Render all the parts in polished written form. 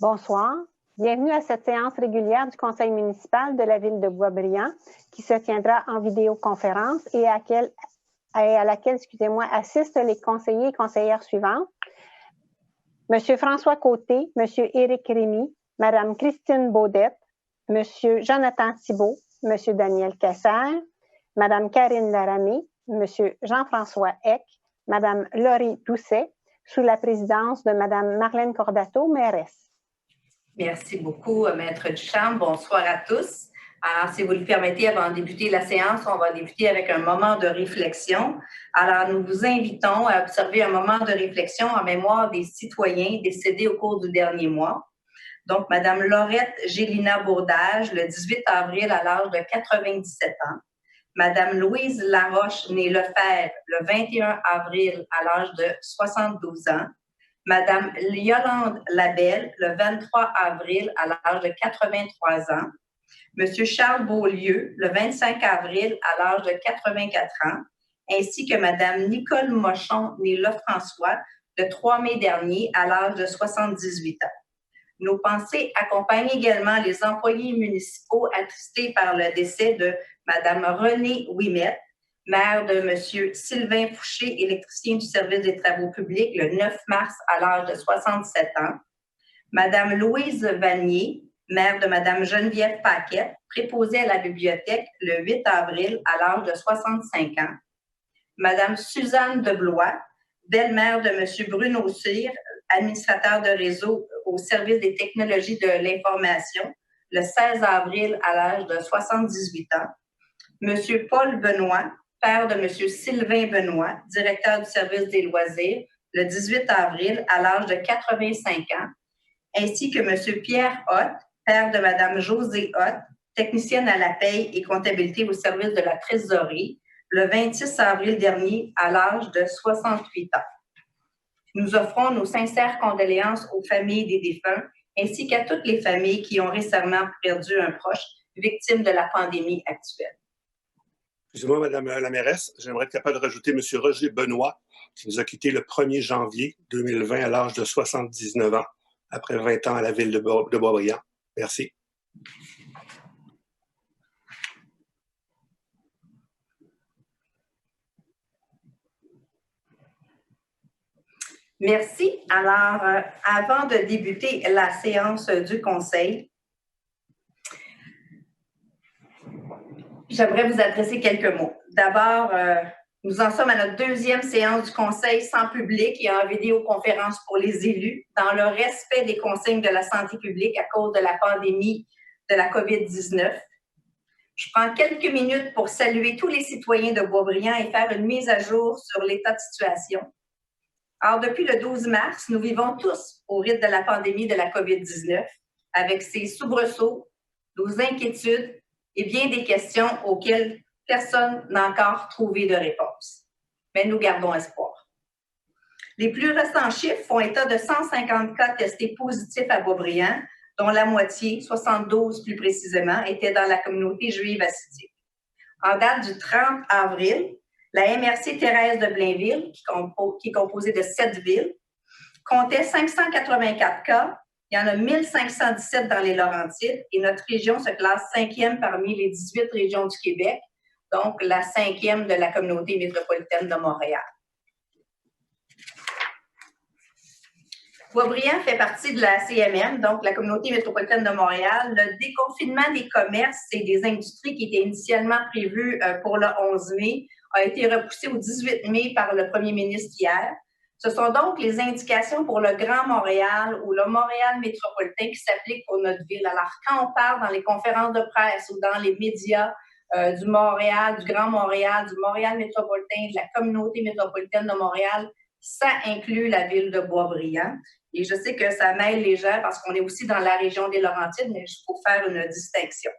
Bonsoir. Bienvenue à cette séance régulière du Conseil municipal de la Ville de Boisbriand qui se tiendra en vidéoconférence et à laquelle assistent les conseillers et conseillères suivants. Monsieur François Côté, Monsieur Éric Rémy, Madame Christine Baudette, Monsieur Jonathan Thibault, Monsieur Daniel Casser, Madame Karine Laramé, Monsieur Jean-François Eck, Madame Laurie Doucet, sous la présidence de Madame Marlène Cordato, mairesse. Merci beaucoup, Maître Duchamp. Bonsoir à tous. Alors, si vous le permettez, avant de débuter la séance, on va débuter avec un moment de réflexion. Alors, nous vous invitons à observer un moment de réflexion en mémoire des citoyens décédés au cours du dernier mois. Donc, Madame Laurette Gélina Bourdage, le 18 avril à l'âge de 97 ans. Madame Louise Laroche, née Lefebvre, le 21 avril à l'âge de 72 ans. Madame Yolande Labelle, le 23 avril à l'âge de 83 ans. Monsieur Charles Beaulieu, le 25 avril à l'âge de 84 ans, ainsi que Madame Nicole Mochon, née Lefrançois, le 3 mai dernier à l'âge de 78 ans. Nos pensées accompagnent également les employés municipaux attristés par le décès de Madame Renée Ouimet, maire de M. Sylvain Fouché, électricien du service des travaux publics, le 9 mars à l'âge de 67 ans. Madame Louise Vanier, maire de Madame Geneviève Paquette, préposée à la bibliothèque le 8 avril à l'âge de 65 ans. Madame Suzanne Deblois, belle-mère de M. Bruno Cyr, administrateur de réseau au service des technologies de l'information, le 16 avril à l'âge de 78 ans. M. Paul Benoît, père de M. Sylvain Benoît, directeur du service des loisirs, le 18 avril à l'âge de 85 ans, ainsi que M. Pierre Hott, père de Mme Josée Hott, technicienne à la paie et comptabilité au service de la trésorerie, le 26 avril dernier à l'âge de 68 ans. Nous offrons nos sincères condoléances aux familles des défunts, ainsi qu'à toutes les familles qui ont récemment perdu un proche victime de la pandémie actuelle. Excusez-moi, Madame la mairesse, j'aimerais être capable de rajouter M. Roger Benoît, qui nous a quittés le 1er janvier 2020 à l'âge de 79 ans, après 20 ans à la ville de Boisbriand. Merci. Merci. Alors, avant de débuter la séance du Conseil, j'aimerais vous adresser quelques mots. D'abord, nous en sommes à notre deuxième séance du Conseil sans public et en vidéoconférence pour les élus, dans le respect des consignes de la santé publique à cause de la pandémie de la COVID-19. Je prends quelques minutes pour saluer tous les citoyens de Boisbriand et faire une mise à jour sur l'état de situation. Alors, depuis le 12 mars, nous vivons tous au rythme de la pandémie de la COVID-19, avec ses soubresauts, nos inquiétudes et bien des questions auxquelles personne n'a encore trouvé de réponse. Mais nous gardons espoir. Les plus récents chiffres font état de 150 cas testés positifs à Boisbriand, dont la moitié, 72 plus précisément, étaient dans la communauté juive assidique. En date du 30 avril, la MRC Thérèse de Blainville, qui est composée de 7 villes, comptait 584 cas. Il y en a 1517 dans les Laurentides et notre région se classe 5e parmi les 18 régions du Québec, donc la 5e de la communauté métropolitaine de Montréal. Boisbriand fait partie de la CMM, donc la communauté métropolitaine de Montréal. Le déconfinement des commerces et des industries qui était initialement prévu pour le 11 mai a été repoussé au 18 mai par le premier ministre hier. Ce sont donc les indications pour le Grand Montréal ou le Montréal métropolitain qui s'appliquent pour notre ville. Alors, quand on parle dans les conférences de presse ou dans les médias du Montréal, du Grand Montréal, du Montréal métropolitain, de la communauté métropolitaine de Montréal, ça inclut la ville de Boisbriand. Et je sais que ça mêle les gens parce qu'on est aussi dans la région des Laurentides, mais il faut faire une distinction.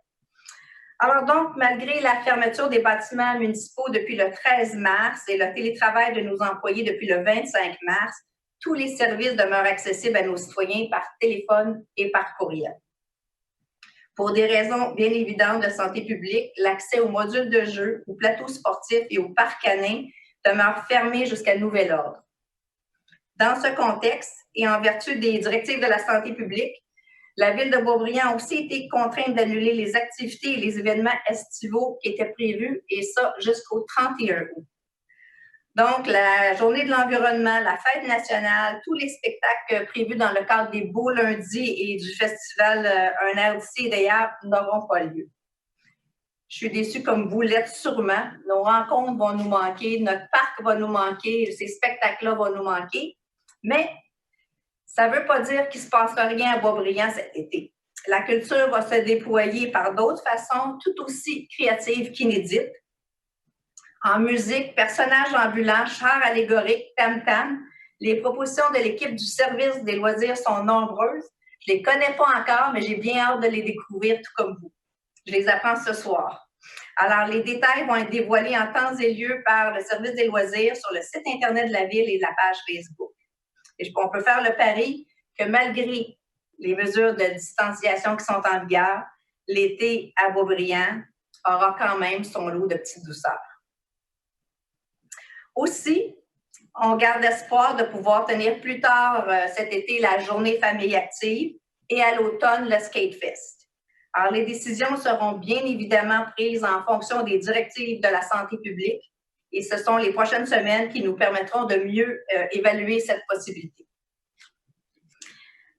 Alors donc, malgré la fermeture des bâtiments municipaux depuis le 13 mars et le télétravail de nos employés depuis le 25 mars, tous les services demeurent accessibles à nos citoyens par téléphone et par courriel. Pour des raisons bien évidentes de santé publique, l'accès aux modules de jeu, aux plateaux sportifs et aux parcs canins demeure fermé jusqu'à nouvel ordre. Dans ce contexte, et en vertu des directives de la santé publique, La Ville de Boisbriand a aussi été contrainte d'annuler les activités et les événements estivaux qui étaient prévus, et ça jusqu'au 31 août. Donc, la Journée de l'environnement, la Fête nationale, tous les spectacles prévus dans le cadre des Beaux Lundis et du festival Un air d'ici et d'ailleurs n'auront pas lieu. Je suis déçue comme vous l'êtes sûrement. Nos rencontres vont nous manquer, notre parc va nous manquer, ces spectacles-là vont nous manquer. Mais ça ne veut pas dire qu'il ne se passera rien à Boisbriand cet été. La culture va se déployer par d'autres façons, tout aussi créatives qu'inédites. En musique, personnages ambulants, chars allégoriques, tam-tam. Les propositions de l'équipe du service des loisirs sont nombreuses. Je ne les connais pas encore, mais j'ai bien hâte de les découvrir, tout comme vous. Je les apprends ce soir. Alors, les détails vont être dévoilés en temps et lieu par le service des loisirs sur le site Internet de la Ville et la page Facebook. Et on peut faire le pari que malgré les mesures de distanciation qui sont en vigueur, l'été à Boisbriand aura quand même son lot de petites douceurs. Aussi, on garde espoir de pouvoir tenir plus tard cet été la journée famille active et à l'automne le Skate Fest. Alors, les décisions seront bien évidemment prises en fonction des directives de la santé publique et ce sont les prochaines semaines qui nous permettront de mieux évaluer cette possibilité.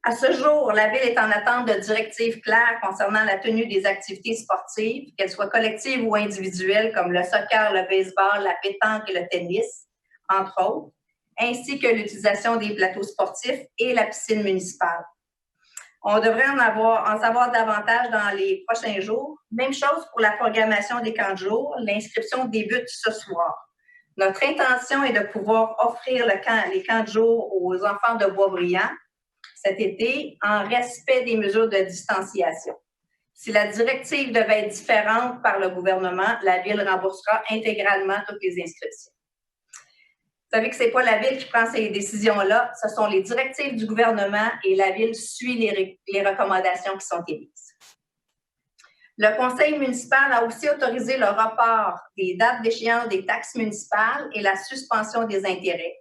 À ce jour, la Ville est en attente de directives claires concernant la tenue des activités sportives, qu'elles soient collectives ou individuelles, comme le soccer, le baseball, la pétanque et le tennis, entre autres, ainsi que l'utilisation des plateaux sportifs et la piscine municipale. On devrait en savoir davantage dans les prochains jours. Même chose pour la programmation des camps de jour. L'inscription débute ce soir. Notre intention est de pouvoir offrir les camps de jour aux enfants de Boisbriand cet été en respect des mesures de distanciation. Si la directive devait être différente par le gouvernement, la Ville remboursera intégralement toutes les inscriptions. Vous savez que ce n'est pas la Ville qui prend ces décisions-là, ce sont les directives du gouvernement et la Ville suit les recommandations qui sont émises. Le Conseil municipal a aussi autorisé le report des dates d'échéance des taxes municipales et la suspension des intérêts.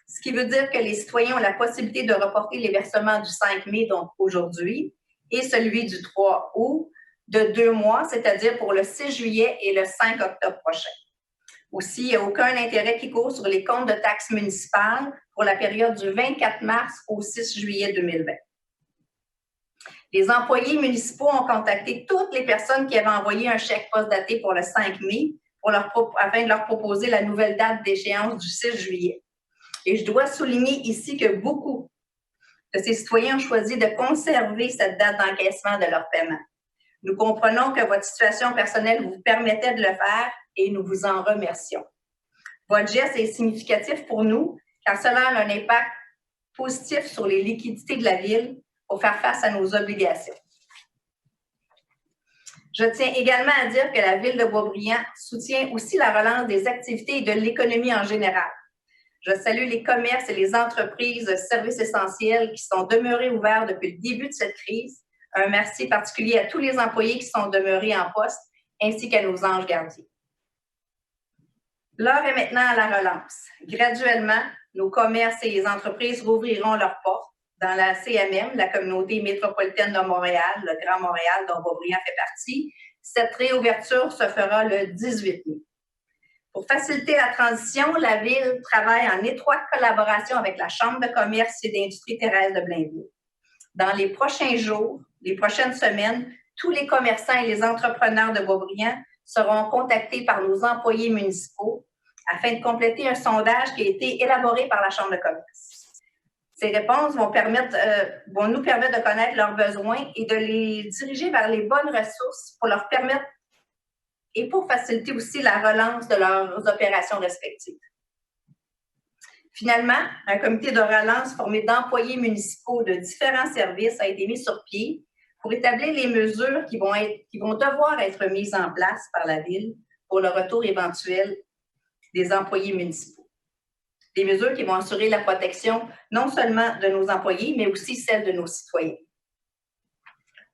Ce qui veut dire que les citoyens ont la possibilité de reporter les versements du 5 mai, donc aujourd'hui, et celui du 3 août, de 2 mois, c'est-à-dire pour le 6 juillet et le 5 octobre prochain. Aussi, il n'y a aucun intérêt qui court sur les comptes de taxes municipales pour la période du 24 mars au 6 juillet 2020. Les employés municipaux ont contacté toutes les personnes qui avaient envoyé un chèque post-daté pour le 5 mai afin de leur proposer la nouvelle date d'échéance du 6 juillet. Et je dois souligner ici que beaucoup de ces citoyens ont choisi de conserver cette date d'encaissement de leur paiement. Nous comprenons que votre situation personnelle vous permettait de le faire et nous vous en remercions. Votre geste est significatif pour nous car cela a un impact positif sur les liquidités de la Ville pour faire face à nos obligations. Je tiens également à dire que la Ville de Boisbriand soutient aussi la relance des activités et de l'économie en général. Je salue les commerces et les entreprises de services essentiels qui sont demeurés ouverts depuis le début de cette crise. Un merci particulier à tous les employés qui sont demeurés en poste, ainsi qu'à nos anges gardiens. L'heure est maintenant à la relance. Graduellement, nos commerces et les entreprises rouvriront leurs portes dans la CMM, la communauté métropolitaine de Montréal, le Grand Montréal dont Boisbriand fait partie. Cette réouverture se fera le 18 mai. Pour faciliter la transition, la Ville travaille en étroite collaboration avec la Chambre de commerce et d'industrie Thérèse de Blainville. Dans les prochains jours, les prochaines semaines, tous les commerçants et les entrepreneurs de Boisbriand seront contactés par nos employés municipaux afin de compléter un sondage qui a été élaboré par la Chambre de commerce. Ces réponses vont nous permettre de connaître leurs besoins et de les diriger vers les bonnes ressources pour leur permettre et pour faciliter aussi la relance de leurs opérations respectives. Finalement, un comité de relance formé d'employés municipaux de différents services a été mis sur pied pour établir les mesures qui vont devoir être mises en place par la Ville pour le retour éventuel des employés municipaux. Des mesures qui vont assurer la protection non seulement de nos employés, mais aussi celle de nos citoyens.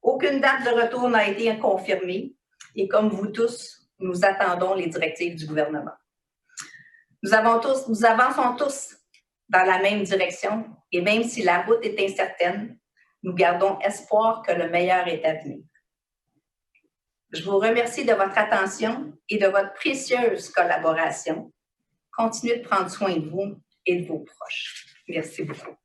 Aucune date de retour n'a été confirmée et comme vous tous, nous attendons les directives du gouvernement. Nous avançons tous dans la même direction et même si la route est incertaine, Nous gardons espoir que le meilleur est à venir. Je vous remercie de votre attention et de votre précieuse collaboration. Continuez de prendre soin de vous et de vos proches. Merci beaucoup.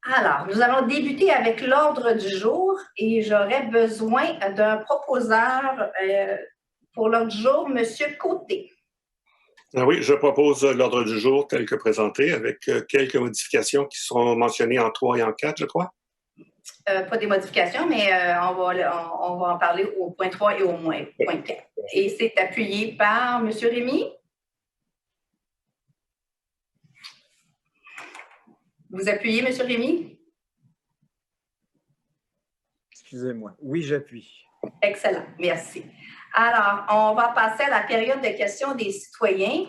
Alors, nous allons débuter avec l'ordre du jour et j'aurais besoin d'un proposeur pour l'ordre du jour, M. Côté. Oui, je propose l'ordre du jour tel que présenté avec quelques modifications qui seront mentionnées en 3 et en 4, je crois. Pas des modifications, mais on va en parler au point 3 et au point 4. Et c'est appuyé par M. Rémy. Vous appuyez, M. Rémy? Excusez-moi. Oui, j'appuie. Excellent, merci. Alors, on va passer à la période de questions des citoyens.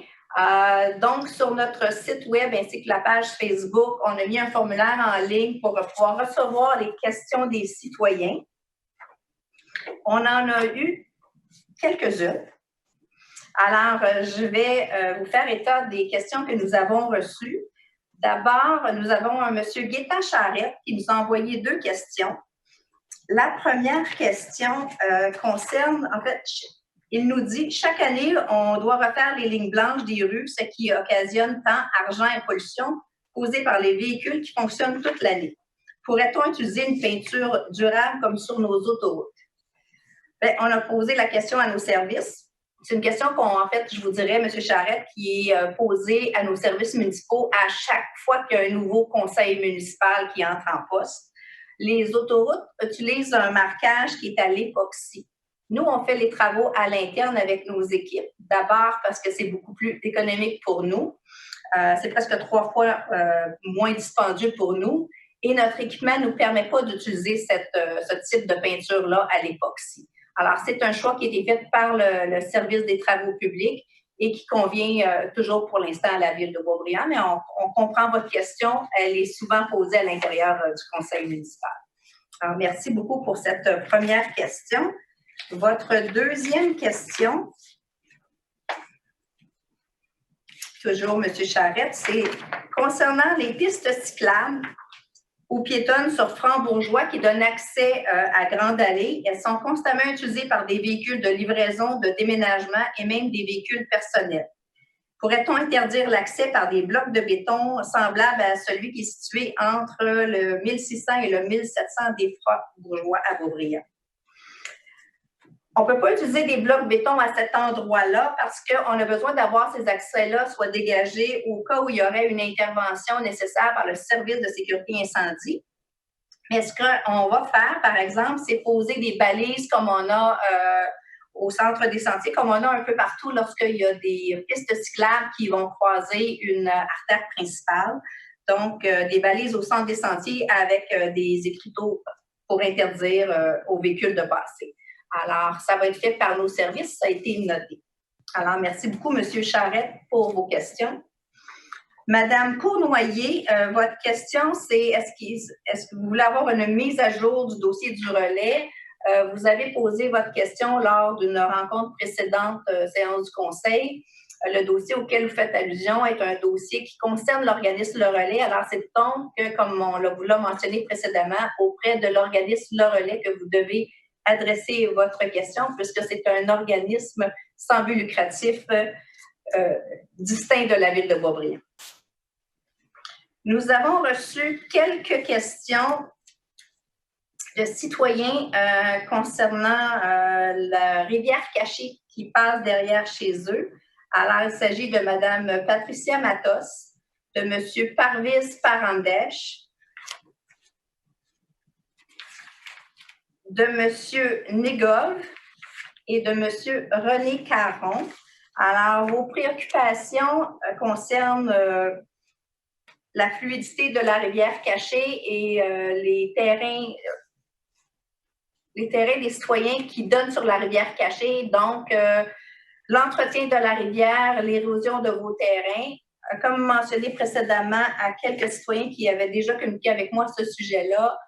Donc, sur notre site web ainsi que la page Facebook, on a mis un formulaire en ligne pour pouvoir recevoir les questions des citoyens. On en a eu quelques-unes. Alors, je vais vous faire état des questions que nous avons reçues. D'abord, nous avons un M. Gaétan Charette qui nous a envoyé 2 questions. La première question concerne, en fait, il nous dit « Chaque année, on doit refaire les lignes blanches des rues, ce qui occasionne temps, argent et pollution causés par les véhicules qui fonctionnent toute l'année. Pourrait-on utiliser une peinture durable comme sur nos autoroutes? » Bien, on a posé la question à nos services. C'est une question en fait, je vous dirais, M. Charette, qui est posée à nos services municipaux à chaque fois qu'il y a un nouveau conseil municipal qui entre en poste. Les autoroutes utilisent un marquage qui est à l'époxy. Nous, on fait les travaux à l'interne avec nos équipes. D'abord parce que c'est beaucoup plus économique pour nous. C'est presque 3 fois moins dispendieux pour nous. Et notre équipement ne nous permet pas d'utiliser ce type de peinture-là à l'époxy. Alors, c'est un choix qui a été fait par le service des travaux publics et qui convient toujours pour l'instant à la ville de Boisbriand, mais on comprend votre question. Elle est souvent posée à l'intérieur du conseil municipal. Alors, merci beaucoup pour cette première question. Votre deuxième question, toujours M. Charette, c'est concernant les pistes cyclables ou piétonnes sur Franc-Bourgeois qui donnent accès à Grande Allée. Elles sont constamment utilisées par des véhicules de livraison, de déménagement et même des véhicules personnels. Pourrait-on interdire l'accès par des blocs de béton semblables à celui qui est situé entre le 1600 et le 1700 des Franc-Bourgeois à Boisbriand? On ne peut pas utiliser des blocs de béton à cet endroit-là parce qu'on a besoin d'avoir ces accès-là soit dégagés au cas où il y aurait une intervention nécessaire par le service de sécurité incendie. Mais ce qu'on va faire, par exemple, c'est poser des balises comme on a au centre des sentiers, comme on a un peu partout lorsqu'il y a des pistes cyclables qui vont croiser une artère principale. Donc, des balises au centre des sentiers avec des écriteaux pour interdire aux véhicules de passer. Alors, ça va être fait par nos services, ça a été noté. Alors, merci beaucoup, M. Charette, pour vos questions. Madame Cournoyer, votre question, c'est est-ce que vous voulez avoir une mise à jour du dossier du relais? Vous avez posé votre question lors d'une rencontre précédente séance du Conseil. Le dossier auquel vous faites allusion est un dossier qui concerne l'organisme Le Relais. Alors, c'est donc, comme on vous l'a mentionné précédemment, auprès de l'organisme Le Relais que vous devez adresser votre question, puisque c'est un organisme sans but lucratif distinct de la ville de Boisbriand. Nous avons reçu quelques questions de citoyens concernant la rivière cachée qui passe derrière chez eux. Alors, il s'agit de Mme Patricia Matos, de M. Parviz Parandesh, de M. Negov et de M. René Caron. Alors, vos préoccupations concernent la fluidité de la rivière cachée et les terrains des citoyens qui donnent sur la rivière cachée, donc l'entretien de la rivière, l'érosion de vos terrains. Comme mentionné précédemment à quelques citoyens qui avaient déjà communiqué avec moi ce sujet-là,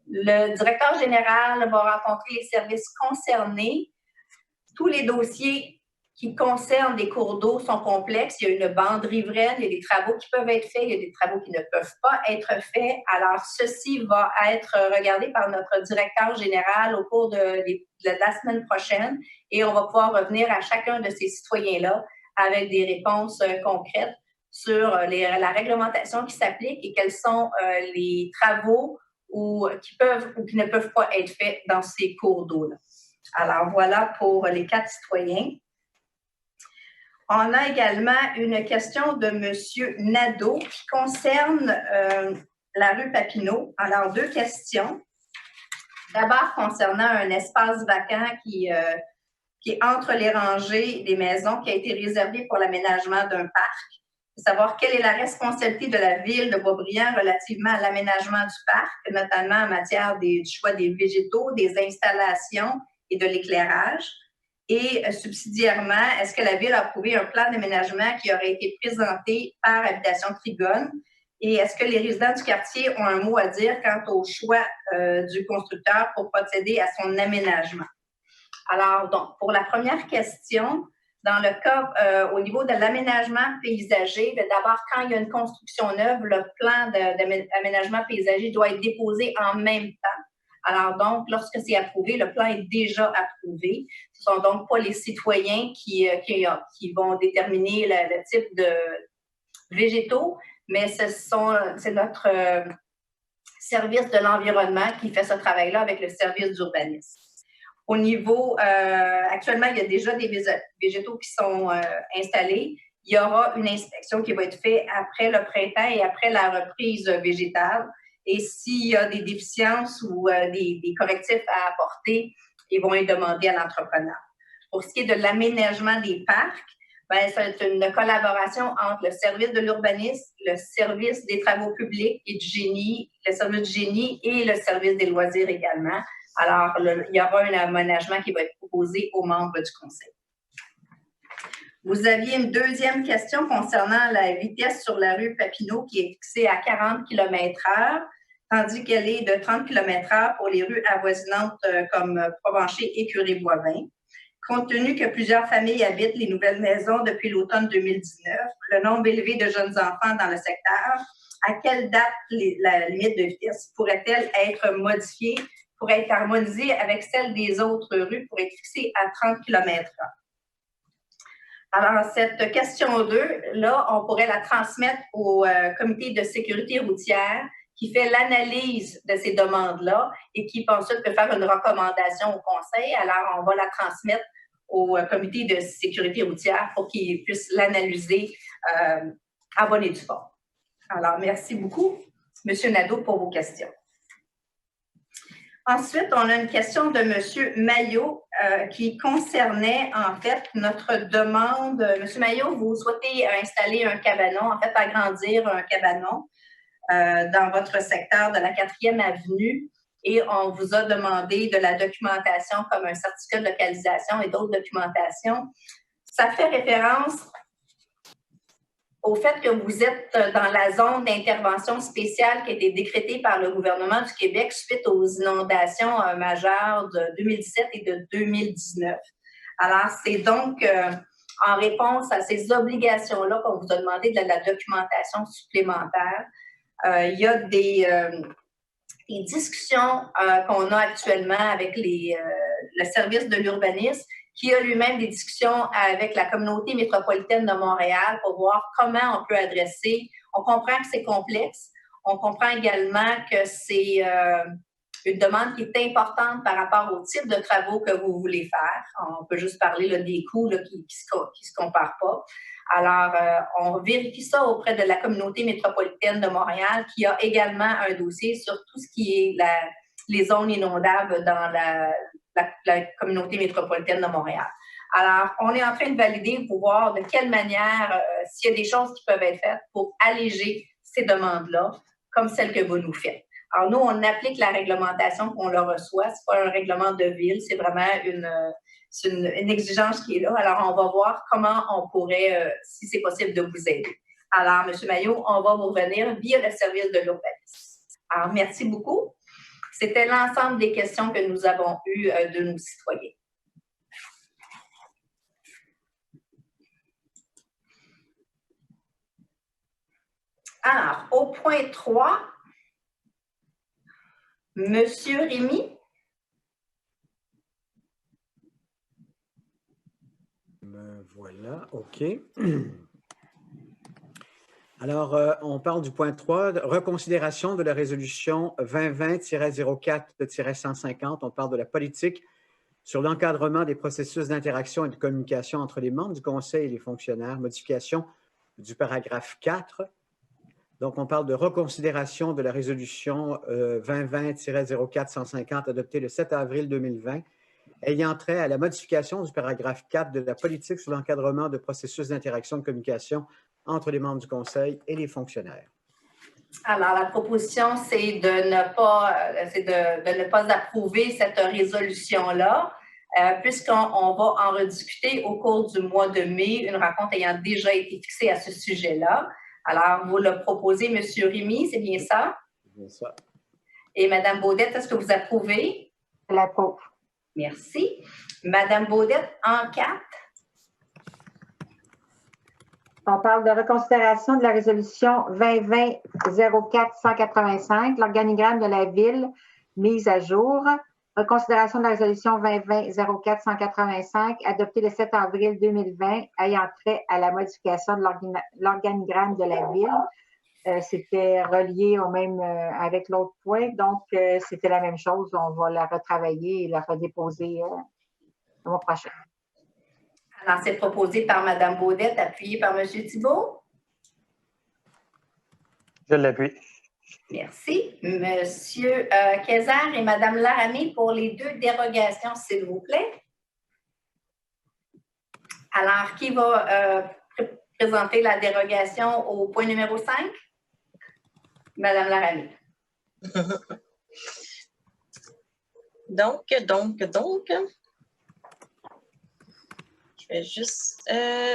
le directeur général va rencontrer les services concernés. Tous les dossiers qui concernent des cours d'eau sont complexes. Il y a une bande riveraine, il y a des travaux qui peuvent être faits, il y a des travaux qui ne peuvent pas être faits. Alors, ceci va être regardé par notre directeur général au cours de la semaine prochaine et on va pouvoir revenir à chacun de ces citoyens-là avec des réponses concrètes sur la réglementation qui s'applique et quels sont les travaux qui peuvent ou qui ne peuvent pas être faits dans ces cours d'eau-là. Alors, voilà pour les 4 citoyens. On a également une question de M. Nadeau qui concerne la rue Papineau. Alors, 2 questions. D'abord, concernant un espace vacant qui est entre les rangées des maisons qui a été réservé pour l'aménagement d'un parc. De savoir quelle est la responsabilité de la Ville de Boisbriand relativement à l'aménagement du parc, notamment en matière du choix des végétaux, des installations et de l'éclairage. Et subsidiairement, est-ce que la Ville a approuvé un plan d'aménagement qui aurait été présenté par Habitation Trigone? Et est-ce que les résidents du quartier ont un mot à dire quant au choix du constructeur pour procéder à son aménagement? Alors, donc, pour la première question, dans le cas au niveau de l'aménagement paysager, d'abord, quand il y a une construction neuve, le plan d'aménagement paysager doit être déposé en même temps. Alors donc, lorsque c'est approuvé, le plan est déjà approuvé. Ce ne sont donc pas les citoyens qui vont déterminer le type de végétaux, mais c'est notre service de l'environnement qui fait ce travail-là avec le service d'urbanisme. Au niveau, actuellement, il y a déjà des végétaux qui sont installés. Il y aura une inspection qui va être faite après le printemps et après la reprise végétale. Et s'il y a des déficiences ou des correctifs à apporter, ils vont être demandés à l'entrepreneur. Pour ce qui est de l'aménagement des parcs, c'est une collaboration entre le service de l'urbanisme, le service des travaux publics et du génie, le service du génie et le service des loisirs également. Alors, il y aura un aménagement qui va être proposé aux membres du conseil. Vous aviez une deuxième question concernant la vitesse sur la rue Papineau qui est fixée à 40 km/h, tandis qu'elle est de 30 km/h pour les rues avoisinantes comme Provencher et Curé-Boivin. Compte tenu que plusieurs familles habitent les nouvelles maisons depuis l'automne 2019, le nombre élevé de jeunes enfants dans le secteur, à quelle date la limite de vitesse pourrait-elle être modifiée, pourrait être harmonisée avec celle des autres rues pour être fixée à 30 km/h? Alors, cette question 2, là, on pourrait la transmettre au comité de sécurité routière qui fait l'analyse de ces demandes-là et qui ensuite peut faire une recommandation au conseil. Alors, on va la transmettre au comité de sécurité routière pour qu'il puisse l'analyser à bonne et due forme. Alors, merci beaucoup, M. Nadeau, pour vos questions. Ensuite, on a une question de M. Maillot qui concernait en fait notre demande. M. Maillot, vous souhaitez installer un cabanon, en fait agrandir un cabanon dans votre secteur de la 4e avenue et on vous a demandé de la documentation comme un certificat de localisation et d'autres documentations. Ça fait référence au fait que vous êtes dans la zone d'intervention spéciale qui a été décrétée par le gouvernement du Québec suite aux inondations majeures de 2017 et de 2019. Alors, c'est donc en réponse à ces obligations-là qu'on vous a demandé de la documentation supplémentaire. Il y a des discussions qu'on a actuellement avec le service de l'urbanisme qui a lui-même des discussions avec la communauté métropolitaine de Montréal pour voir comment on peut adresser. On comprend que c'est complexe. On comprend également que c'est une demande qui est importante par rapport au type de travaux que vous voulez faire. On peut juste parler là, des coûts là, qui se comparent pas. Alors, on vérifie ça auprès de la communauté métropolitaine de Montréal qui a également un dossier sur tout ce qui est les zones inondables dans la communauté métropolitaine de Montréal. Alors, on est en train de valider pour voir de quelle manière, s'il y a des choses qui peuvent être faites pour alléger ces demandes-là, comme celles que vous nous faites. Alors, nous, on applique la réglementation qu'on leur reçoit. Ce n'est pas un règlement de ville, c'est vraiment une exigence qui est là. Alors, on va voir comment on pourrait, si c'est possible, de vous aider. Alors, M. Maillot, on va vous revenir via le service de l'urbanisme. Alors, merci beaucoup. C'était l'ensemble des questions que nous avons eues de nos citoyens. Alors, au point 3, Monsieur Rémy. Me voilà, OK. Alors, on parle du point 3, reconsidération de la résolution 2020-04-150. On parle de la politique sur l'encadrement des processus d'interaction et de communication entre les membres du Conseil et les fonctionnaires, modification du paragraphe 4. Donc, on parle de reconsidération de la résolution 2020-04-150 adoptée le 7 avril 2020, ayant trait à la modification du paragraphe 4 de la politique sur l'encadrement de processus d'interaction et de communication entre les membres du Conseil et les fonctionnaires. Alors, la proposition, c'est de ne pas approuver cette résolution-là, puisqu'on va en rediscuter au cours du mois de mai, une rencontre ayant déjà été fixée à ce sujet-là. Alors, vous le proposez, M. Rémy, c'est bien ça? Bien ça. Et Mme Baudette, est-ce que vous approuvez? Je l'approuve. Merci. Mme Baudette, en 4. On parle de reconsidération de la résolution 2020-04-185, l'organigramme de la ville mise à jour. Reconsidération de la résolution 2020-04-185, adoptée le 7 avril 2020, ayant trait à la modification de l'organigramme de la ville. C'était relié au même avec l'autre point, donc c'était la même chose. On va la retravailler et la redéposer le mois prochain. Alors, c'est proposé par Mme Baudette, appuyé par M. Thibault. Je l'appuie. Merci. Monsieur Kayser et Mme Laramie pour les 2 dérogations, s'il vous plaît. Alors, qui va présenter la dérogation au point numéro 5? Mme Laramie. Donc.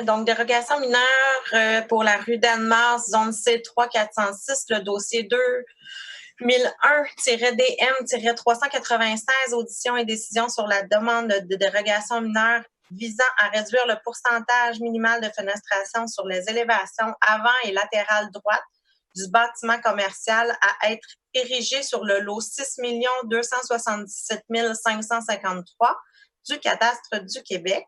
Donc, dérogation mineure pour la rue d'Anne-Mars, zone C3-406, le dossier 2001-DM-396, audition et décision sur la demande de dérogation mineure visant à réduire le pourcentage minimal de fenestration sur les élévations avant et latérales droites du bâtiment commercial à être érigé sur le lot 6 277 553 du cadastre du Québec.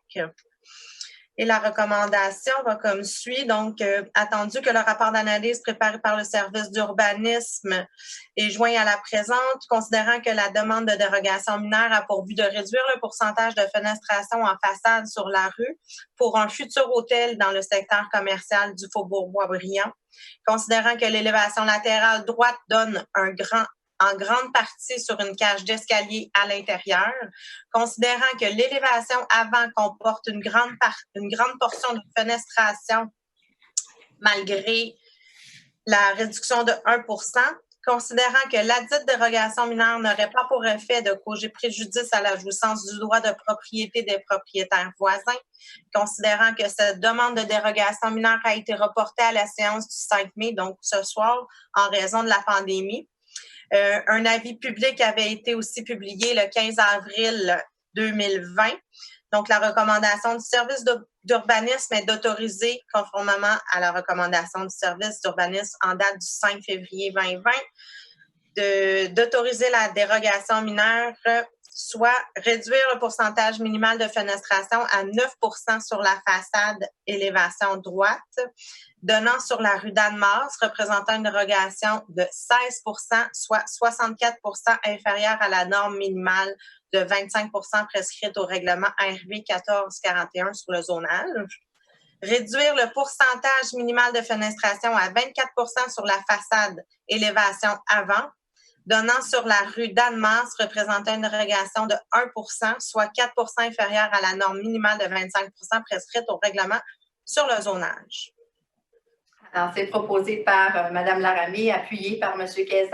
Et la recommandation va comme suit. Donc, attendu que le rapport d'analyse préparé par le service d'urbanisme est joint à la présente, considérant que la demande de dérogation mineure a pour but de réduire le pourcentage de fenestration en façade sur la rue pour un futur hôtel dans le secteur commercial du Faubourg Boisbriand, considérant que l'élévation latérale droite donne en grande partie sur une cage d'escalier à l'intérieur, considérant que l'élévation avant comporte une grande portion de fenestration malgré la réduction de 1%, considérant que ladite dérogation mineure n'aurait pas pour effet de causer préjudice à la jouissance du droit de propriété des propriétaires voisins, considérant que cette demande de dérogation mineure a été reportée à la séance du 5 mai, donc ce soir, en raison de la pandémie. Un avis public avait été aussi publié le 15 avril 2020. Donc, la recommandation du service d'urbanisme est d'autoriser, conformément à la recommandation du service d'urbanisme en date du 5 février 2020, d'autoriser la dérogation mineure, soit réduire le pourcentage minimal de fenestration à 9% sur la façade élévation droite, donnant sur la rue d'Anne-Mars, représentant une dérogation de 16%, soit 64% inférieure à la norme minimale de 25% prescrite au règlement RV 1441 sur le zonage. Réduire le pourcentage minimal de fenestration à 24% sur la façade élévation avant, donnant sur la rue d'Anne-Mars, représentant une dérogation de 1%, soit 4% inférieure à la norme minimale de 25% prescrite au règlement sur le zonage. Alors, c'est proposé par Mme Laramie, appuyé par M. Kayser.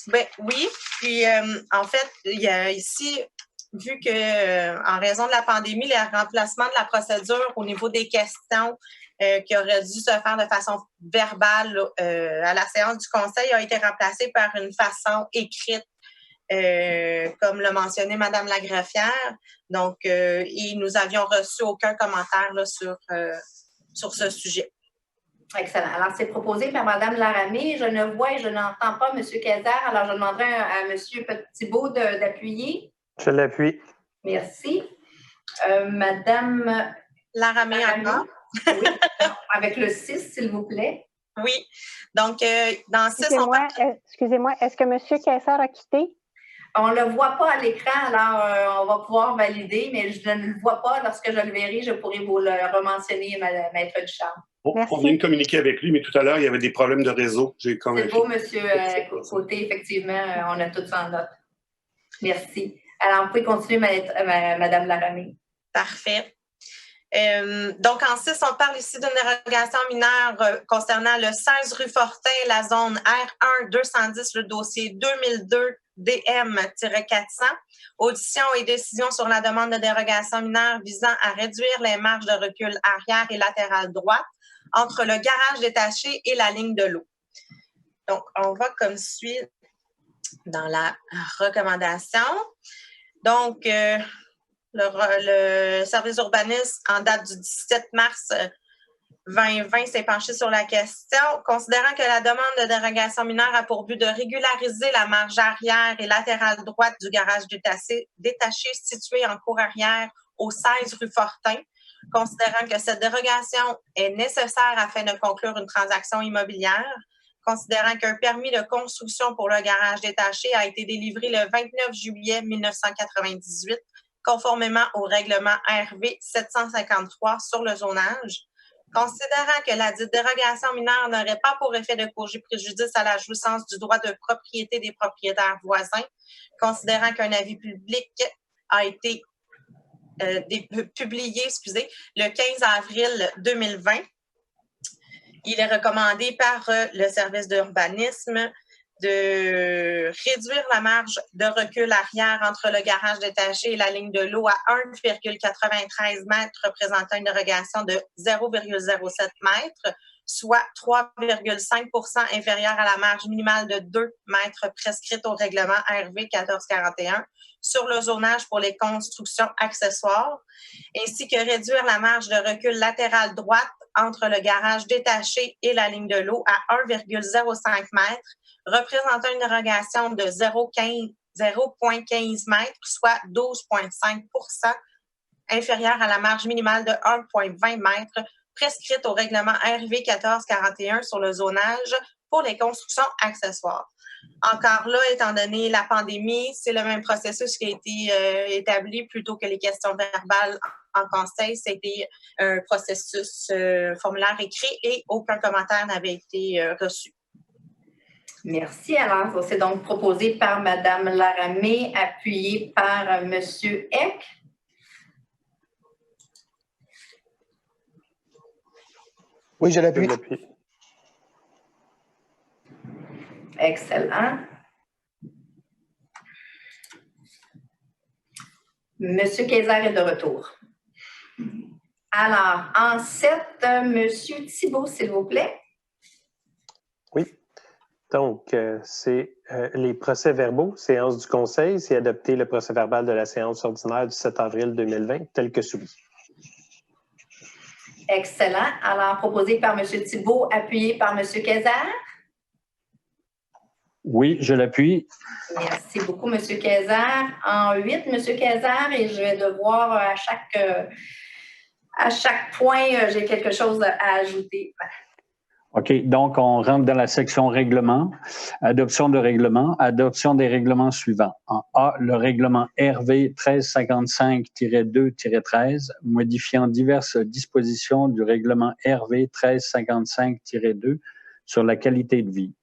Ben, oui, puis en fait, il y a ici, vu que en raison de la pandémie, le remplacement de la procédure au niveau des questions qui aurait dû se faire de façon verbale à la séance du Conseil a été remplacé par une façon écrite, comme l'a mentionné Mme la greffière. Donc, et nous avions reçu aucun commentaire là, sur ce sujet. Excellent. Alors, c'est proposé par Mme Laramée. Je ne vois et je n'entends pas M. Kayser. Alors, je demanderai à M. Thibault d'appuyer. Je l'appuie. Merci. Mme Laramée encore. Oui, avec le 6, s'il vous plaît. Oui. Donc, dans 6, Excusez-moi, est-ce que M. Kayser a quitté? On ne le voit pas à l'écran, alors on va pouvoir valider, mais je ne le vois pas. Lorsque je le verrai, je pourrai vous le rementionner, Maître Ducharme. On vient de communiquer avec lui, mais tout à l'heure, il y avait des problèmes de réseau. C'est beau, M. Côté, effectivement, on a tout ça en note. Merci. Alors, vous pouvez continuer, Mme Laramée. Parfait. Donc, en 6, on parle ici d'une dérogation mineure concernant le 16 rue Fortin, la zone R1 210, le dossier 2002 DM-400. Audition et décision sur la demande de dérogation mineure visant à réduire les marges de recul arrière et latérale droite entre le garage détaché et la ligne de l'eau. Donc, on va comme suit dans la recommandation. Donc, le service d'urbanisme, en date du 17 mars 2020, s'est penché sur la question, considérant que la demande de dérogation mineure a pour but de régulariser la marge arrière et latérale droite du garage détaché situé en cour arrière au 16 rue Fortin, considérant que cette dérogation est nécessaire afin de conclure une transaction immobilière, considérant qu'un permis de construction pour le garage détaché a été délivré le 29 juillet 1998, conformément au règlement RV 753 sur le zonage, considérant que la dite dérogation mineure n'aurait pas pour effet de causer préjudice à la jouissance du droit de propriété des propriétaires voisins, considérant qu'un avis public a été publié le 15 avril 2020. Il est recommandé par le service d'urbanisme de réduire la marge de recul arrière entre le garage détaché et la ligne de l'eau à 1,93 mètres, représentant une dérogation de 0,07 mètres, soit 3,5 % inférieure à la marge minimale de 2 mètres prescrite au règlement RV 1441 sur le zonage pour les constructions accessoires, ainsi que réduire la marge de recul latérale droite entre le garage détaché et la ligne de l'eau à 1,05 mètres, représentant une dérogation de 0,15 mètres, soit 12,5 % inférieure à la marge minimale de 1,20 mètres prescrite au règlement RV 1441 sur le zonage pour les constructions accessoires. Encore là, étant donné la pandémie, c'est le même processus qui a été établi plutôt que les questions verbales en conseil. C'était un processus formulaire écrit et aucun commentaire n'avait été reçu. Merci. Alors, c'est donc proposé par Mme Laramée, appuyé par M. Eck. Oui, je l'appuie. Excellent. M. Kayser est de retour. Alors, en 7, M. Thibault, s'il vous plaît. Oui. Donc, c'est les procès-verbaux, séance du Conseil, c'est adopter le procès-verbal de la séance ordinaire du 7 avril 2020, tel que soumis. Excellent. Alors, proposé par M. Thibault, appuyé par M. Kayser. Oui, je l'appuie. Merci beaucoup, M. Kayser. En 8, M. Kayser, et je vais devoir à chaque point, j'ai quelque chose à ajouter. OK, donc on rentre dans la section règlement. Adoption de règlement. Adoption des règlements suivants. En A, le règlement RV 1355-2-13, modifiant diverses dispositions du règlement RV 1355-2 sur la qualité de vie.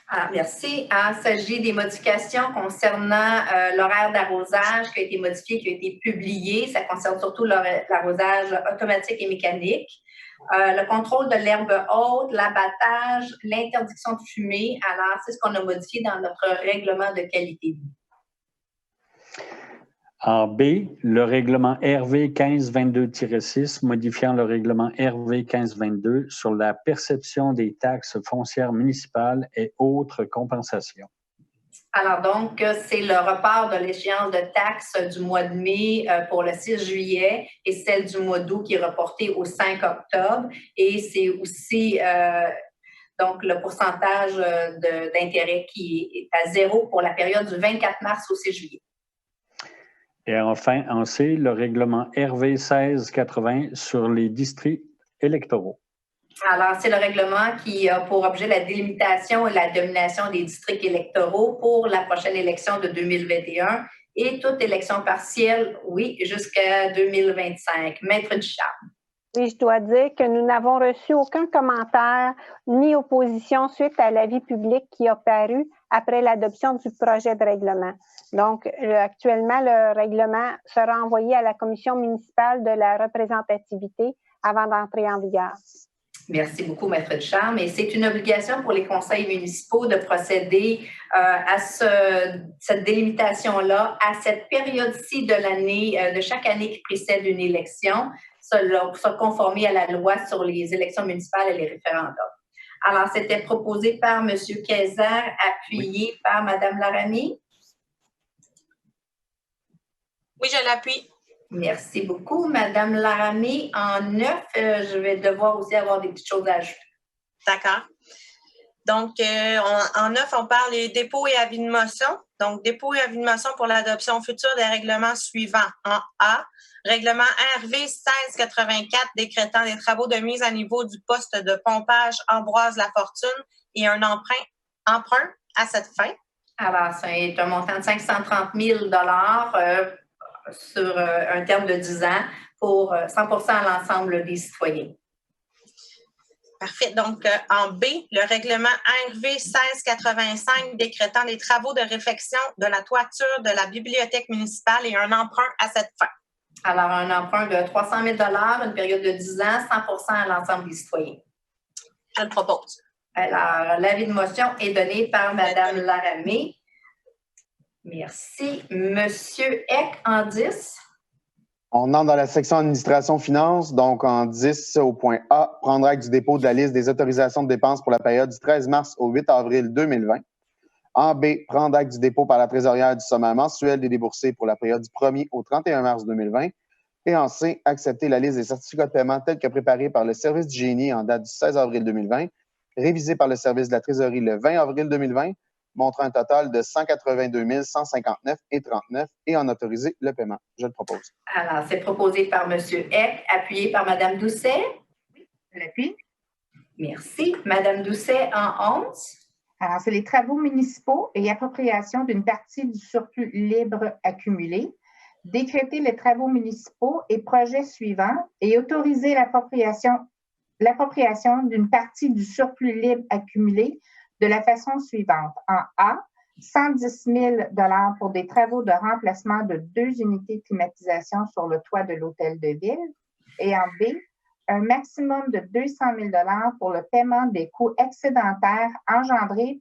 Ah, merci. Il s'agit des modifications concernant l'horaire d'arrosage qui a été modifié, qui a été publié. Ça concerne surtout l'arrosage automatique et mécanique. Le contrôle de l'herbe haute, l'abattage, l'interdiction de fumer. Alors, c'est ce qu'on a modifié dans notre règlement de qualité de vie. En B, le règlement RV 1522-6, modifiant le règlement RV 1522 sur la perception des taxes foncières municipales et autres compensations. Alors donc, c'est le report de l'échéance de taxes du mois de mai pour le 6 juillet et celle du mois d'août qui est reportée au 5 octobre. Et c'est aussi donc le pourcentage d'intérêt qui est à 0 pour la période du 24 mars au 6 juillet. Et enfin, en C, le règlement RV 1680 sur les districts électoraux. Alors, c'est le règlement qui a pour objet la délimitation et la domination des districts électoraux pour la prochaine élection de 2021 et toute élection partielle, oui, jusqu'à 2025. Maître Ducharme. Oui, je dois dire que nous n'avons reçu aucun commentaire ni opposition suite à l'avis public qui a paru après l'adoption du projet de règlement. Donc, actuellement, le règlement sera envoyé à la Commission municipale de la représentativité avant d'entrer en vigueur. Merci beaucoup, Maître Ducharme. Et c'est une obligation pour les conseils municipaux de procéder à cette délimitation-là à cette période-ci de l'année, de chaque année qui précède une élection, pour se conformer à la loi sur les élections municipales et les référendums. Alors, c'était proposé par M. Kayser, appuyé par Mme Laramie. Oui, je l'appuie. Merci beaucoup. Madame Laramie, en 9, je vais devoir aussi avoir des petites choses à ajouter. D'accord. Donc, en 9, on parle des dépôts et avis de motion. Donc, dépôts et avis de motion pour l'adoption future des règlements suivants. En A, règlement RV 1684 décrétant des travaux de mise à niveau du poste de pompage Ambroise Lafortune et un emprunt à cette fin. Alors, c'est un montant de 530 000 sur un terme de 10 ans pour 100% à l'ensemble des citoyens. Parfait. Donc, en B, le règlement RV 1685 décrétant des travaux de réfection de la toiture de la bibliothèque municipale et un emprunt à cette fin. Alors, un emprunt de 300 000 une période de 10 ans, 100% à l'ensemble des citoyens. Je le propose. Alors, l'avis de motion est donné par Mme Laramie. Merci. Monsieur Eck, en 10. On entre dans la section administration-finances, donc en 10 au point A, prendre acte du dépôt de la liste des autorisations de dépenses pour la période du 13 mars au 8 avril 2020. En B, prendre acte du dépôt par la trésorière du sommaire mensuel des déboursés pour la période du 1er au 31 mars 2020. Et en C, accepter la liste des certificats de paiement tels que préparés par le service du génie en date du 16 avril 2020, révisé par le service de la trésorerie le 20 avril 2020, montrant un total de 182 159,39 et en autoriser le paiement. Je le propose. Alors, c'est proposé par M. Eck, appuyé par Mme Doucet. Oui, je l'appuie. Merci. Mme Doucet, en 11. Alors, c'est les travaux municipaux et appropriation d'une partie du surplus libre accumulé. Décréter les travaux municipaux et projets suivants et autoriser l'appropriation d'une partie du surplus libre accumulé de la façon suivante. En A, 110 000 $ pour des travaux de remplacement de 2 unités de climatisation sur le toit de l'hôtel de ville. Et en B, un maximum de 200 000 $ pour le paiement des coûts excédentaires engendrés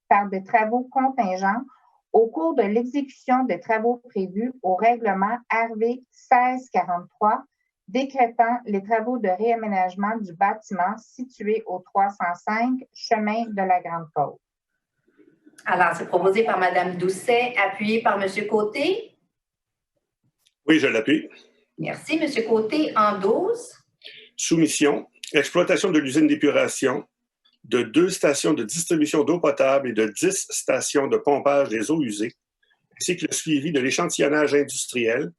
par des travaux contingents au cours de l'exécution des travaux prévus au règlement RV 1643, décrétant les travaux de réaménagement du bâtiment situé au 305 chemin de la Grande Côte. Alors, c'est proposé par Mme Doucet, appuyé par M. Côté. Oui, je l'appuie. Merci. M. Côté, en 12. Soumission, exploitation de l'usine d'épuration, de 2 stations de distribution d'eau potable et de 10 stations de pompage des eaux usées, ainsi que le suivi de l'échantillonnage industriel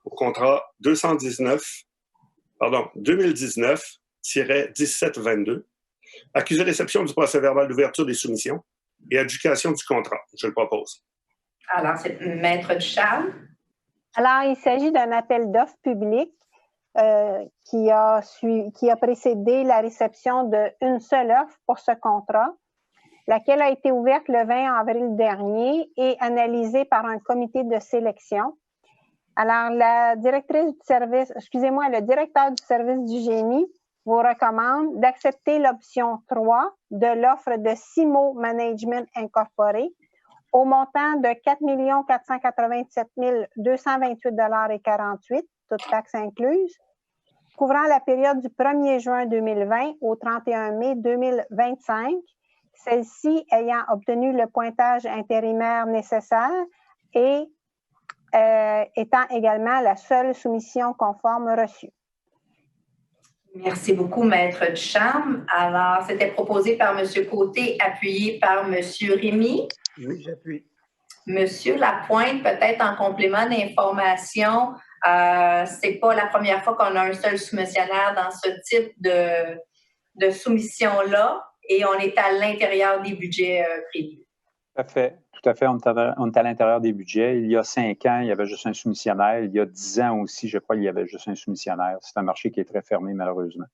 au contrat 2019-1722, accusé réception du procès-verbal d'ouverture des soumissions et adjudication du contrat. Je le propose. Alors, c'est Maître Ducharme. Alors, il s'agit d'un appel d'offres public qui a précédé la réception d'une seule offre pour ce contrat, laquelle a été ouverte le 20 avril dernier et analysée par un comité de sélection. Alors, le directeur du service du génie vous recommande d'accepter l'option 3 de l'offre de Simo Management Incorporé au montant de 4 487 228,48 $, toutes taxes incluses, couvrant la période du 1er juin 2020 au 31 mai 2025 celle-ci ayant obtenu le pointage intérimaire nécessaire et étant également la seule soumission conforme reçue. Merci beaucoup, Maître Ducharme. Alors, c'était proposé par M. Côté, appuyé par M. Rémy. Oui, j'appuie. Monsieur Lapointe, peut-être en complément d'information, c'est pas la première fois qu'on a un seul soumissionnaire dans ce type de soumission-là et on est à l'intérieur des budgets prévus. Tout à fait. Tout à fait. On est à l'intérieur des budgets. Il y a 5 ans, il y avait juste un soumissionnaire. Il y a 10 ans aussi, je crois, il y avait juste un soumissionnaire. C'est un marché qui est très fermé, malheureusement.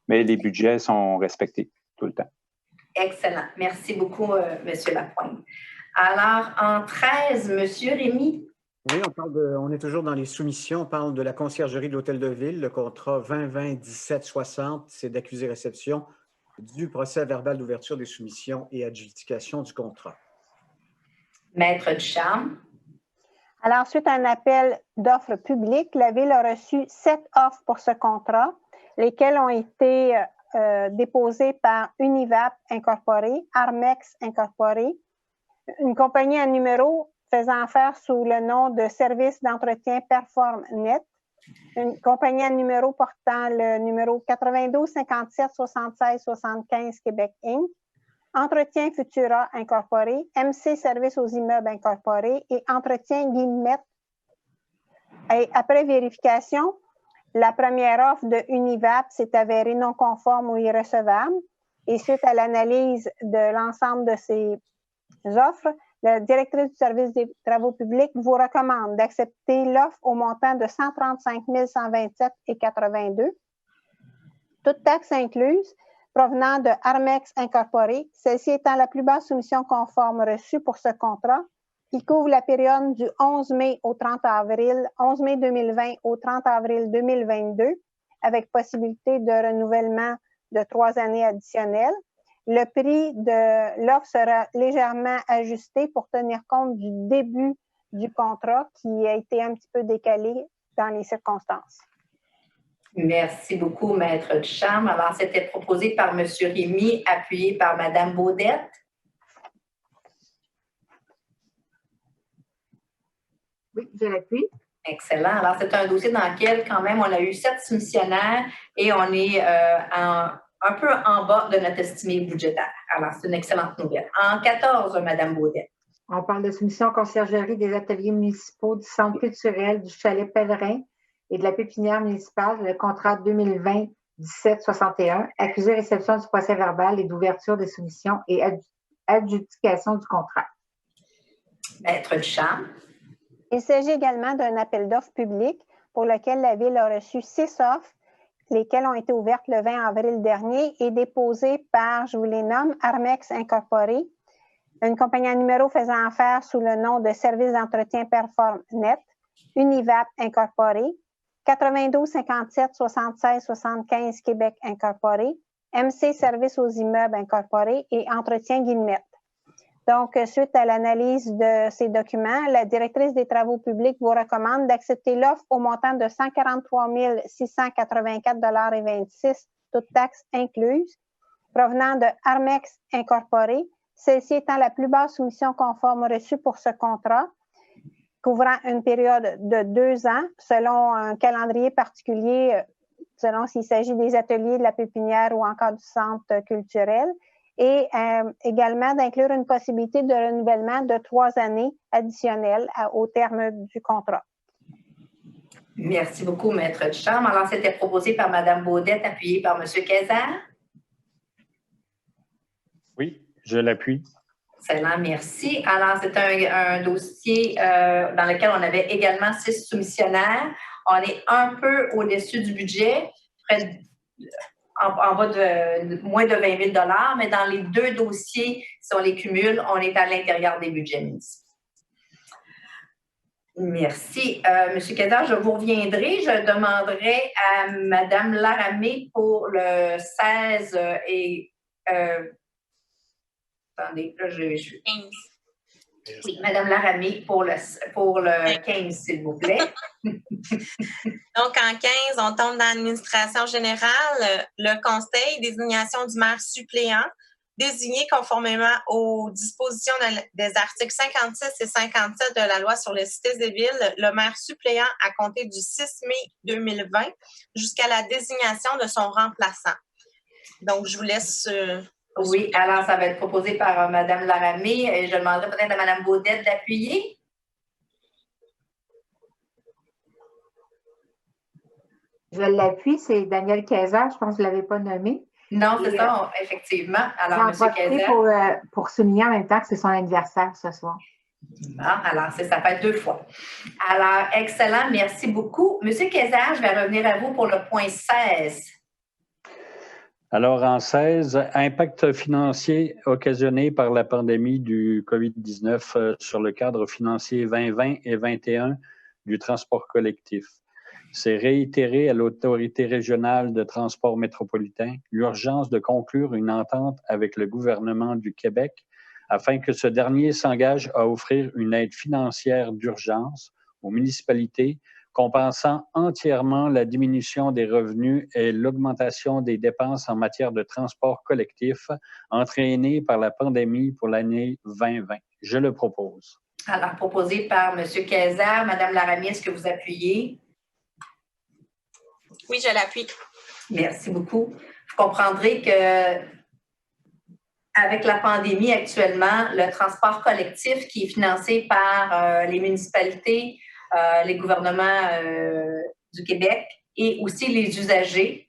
Mais les budgets sont respectés tout le temps. Excellent. Merci beaucoup, M. Lapointe. Alors, en 13, M. Rémy. Oui, on est toujours dans les soumissions. On parle de la conciergerie de l'Hôtel de Ville, le contrat 2020-1760, c'est d'accusé-réception du procès verbal d'ouverture des soumissions et adjudication du contrat. Maître Ducharme. Alors, suite à un appel d'offres publiques, la Ville a reçu 7 offres pour ce contrat, lesquelles ont été déposées par Univap Incorporé, Armex Incorporé, une compagnie à numéro faisant affaire sous le nom de Service d'entretien PerformNet, une compagnie à numéro portant le numéro 92 57 76 75 Québec Inc., Entretien Futura Incorporé, MC Service aux immeubles Incorporé et Entretien Guillemette. Et après vérification, la première offre de Univap s'est avérée non conforme ou irrecevable. Et suite à l'analyse de l'ensemble de ces offres, la directrice du service des travaux publics vous recommande d'accepter l'offre au montant de 135 127,82 $, toutes taxes incluses, provenant de Armex Incorporé, celle-ci étant la plus basse soumission conforme reçue pour ce contrat, qui couvre la période du 11 mai 2020 au 30 avril 2022, avec possibilité de renouvellement de 3 années additionnelles. Le prix de l'offre sera légèrement ajusté pour tenir compte du début du contrat qui a été un petit peu décalé dans les circonstances. Merci beaucoup, Maître Ducharme. Alors, c'était proposé par M. Rémy, appuyé par Mme Baudette. Oui, je l'appuie. Excellent. Alors, c'est un dossier dans lequel, quand même, on a eu 7 soumissionnaires et on est un peu en bas de notre estimé budgétaire. Alors, c'est une excellente nouvelle. En 14, Mme Baudette. On parle de soumission conciergerie des ateliers municipaux du Centre culturel du Chalet Pèlerin et de la pépinière municipale, le contrat 2020-1761, accusé-réception du procès verbal et d'ouverture des soumissions et adjudication du contrat. Maître Ducharme. Il s'agit également d'un appel d'offres public pour lequel la Ville a reçu 6 offres, lesquelles ont été ouvertes le 20 avril dernier et déposées par, je vous les nomme, Armex Incorporé, une compagnie à numéro faisant affaire sous le nom de Service d'entretien PerformNet, Univap Incorporé, 92 57 76 75 Québec Incorporé, MC Service aux immeubles Incorporé et Entretien Guillemette. Donc, suite à l'analyse de ces documents, la directrice des travaux publics vous recommande d'accepter l'offre au montant de 143 684,26 $, toutes taxes incluses, provenant de Armex Incorporé, celle-ci étant la plus basse soumission conforme reçue pour ce contrat, couvrant une période de 2 ans selon un calendrier particulier, selon s'il s'agit des ateliers de la pépinière ou encore du centre culturel, et également d'inclure une possibilité de renouvellement de 3 années additionnelles au terme du contrat. Merci beaucoup, Maître Ducharme. Alors, c'était proposé par Mme Baudette, appuyé par M. Kayser. Oui, je l'appuie. Excellent, merci. Alors, c'est un dossier dans lequel on avait également 6 soumissionnaires. On est un peu au-dessus du budget, en bas de moins de 20 000 $, mais dans les 2 dossiers, si on les cumule, on est à l'intérieur des budgets municipaux. Merci. Monsieur Kayser, je vous reviendrai. Je demanderai à Mme Laramé pour le 16 et... attendez, là, je 15. Oui, Mme Laramé pour le 15, s'il vous plaît. Donc, en 15, on tombe dans l'administration générale, le conseil, désignation du maire suppléant. désigné conformément aux dispositions des articles 56 et 57 de la loi sur les cités et villes, le maire suppléant à compter du 6 mai 2020 jusqu'à la désignation de son remplaçant. Donc, je vous laisse... Oui, alors ça va être proposé par Mme Laramée. Je demanderai peut-être à Mme Baudette d'appuyer. Je l'appuie, c'est Daniel Kaiser, je pense que vous ne l'avez pas nommé. Non, c'est ça, effectivement. Alors, M. Kaiser. Pour souligner en même temps que c'est son anniversaire ce soir. Bon, alors, ça fait 2 fois. Alors, excellent, merci beaucoup. M. Kaiser, je vais revenir à vous pour le point 16. Alors, en 16, impact financier occasionné par la pandémie du COVID-19 sur le cadre financier 2020 et 2021 du transport collectif. C'est réitéré à l'Autorité régionale de transport métropolitain l'urgence de conclure une entente avec le gouvernement du Québec afin que ce dernier s'engage à offrir une aide financière d'urgence aux municipalités compensant entièrement la diminution des revenus et l'augmentation des dépenses en matière de transport collectif entraînées par la pandémie pour l'année 2020. Je le propose. Alors, proposé par M. Kaiser. Mme Laramie, est-ce que vous appuyez? Oui, je l'appuie. Merci beaucoup. Vous comprendrez que avec la pandémie actuellement, le transport collectif qui est financé par les municipalités, les gouvernements du Québec et aussi les usagers.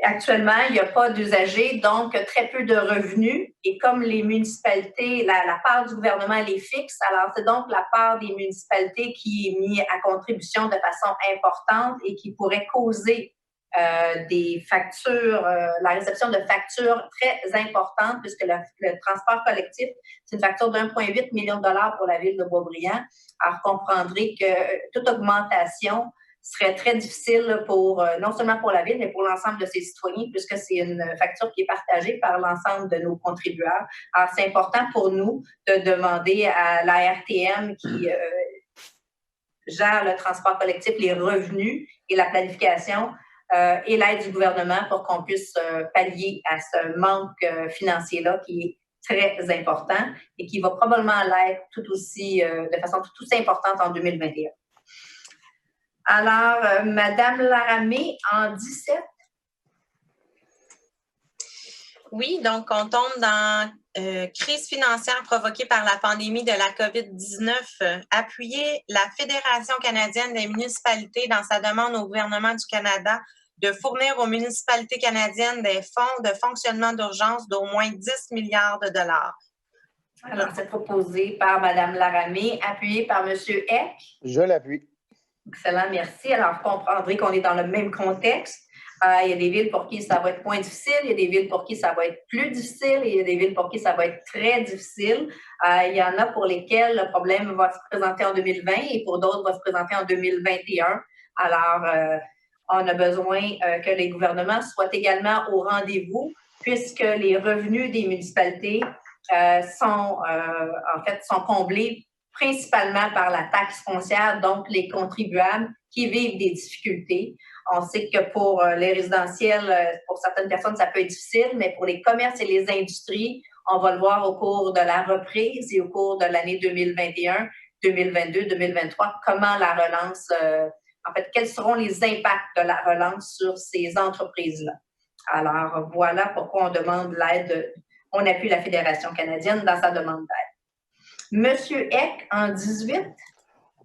Actuellement, il n'y a pas d'usagers, donc très peu de revenus. Et comme les municipalités, la part du gouvernement, elle est fixe, alors c'est donc la part des municipalités qui est mise à contribution de façon importante et qui pourrait causer des factures, la réception de factures très importantes, puisque le transport collectif, c'est une facture d'1,8 million de dollars pour la ville de Boisbriand. Alors, vous comprendrez que toute augmentation serait très difficile pour, non seulement pour la ville, mais pour l'ensemble de ses citoyens, puisque c'est une facture qui est partagée par l'ensemble de nos contribuables. Alors, c'est important pour nous de demander à la RTM qui gère le transport collectif, les revenus et la planification et l'aide du gouvernement pour qu'on puisse pallier à ce manque financier-là qui est très important et qui va probablement l'être tout aussi, de façon tout aussi importante en 2021. Alors, Mme Laramée, en 17. Oui, donc on tombe dans crise financière provoquée par la pandémie de la COVID-19. Appuyer la Fédération canadienne des municipalités dans sa demande au gouvernement du Canada de fournir aux municipalités canadiennes des fonds de fonctionnement d'urgence d'au moins 10 milliards de dollars. Alors, c'est proposé par Mme Laramée, appuyé par M. Eck. Je l'appuie. Excellent, merci. Alors, vous comprendrez qu'on est dans le même contexte. Il y a des villes pour qui ça va être moins difficile, il y a des villes pour qui ça va être plus difficile et il y a des villes pour qui ça va être très difficile. Il y en a pour lesquelles le problème va se présenter en 2020 et pour d'autres va se présenter en 2021. Alors, on a besoin que les gouvernements soient également au rendez-vous puisque les revenus des municipalités sont comblés principalement par la taxe foncière, donc les contribuables qui vivent des difficultés. On sait que pour les résidentiels, pour certaines personnes, ça peut être difficile, mais pour les commerces et les industries, on va le voir au cours de la reprise et au cours de l'année 2021, 2022, 2023, comment la relance, quels seront les impacts de la relance sur ces entreprises-là. Alors, voilà pourquoi on demande l'aide, on appuie la Fédération canadienne dans sa demande d'aide. Monsieur Eck, en 18.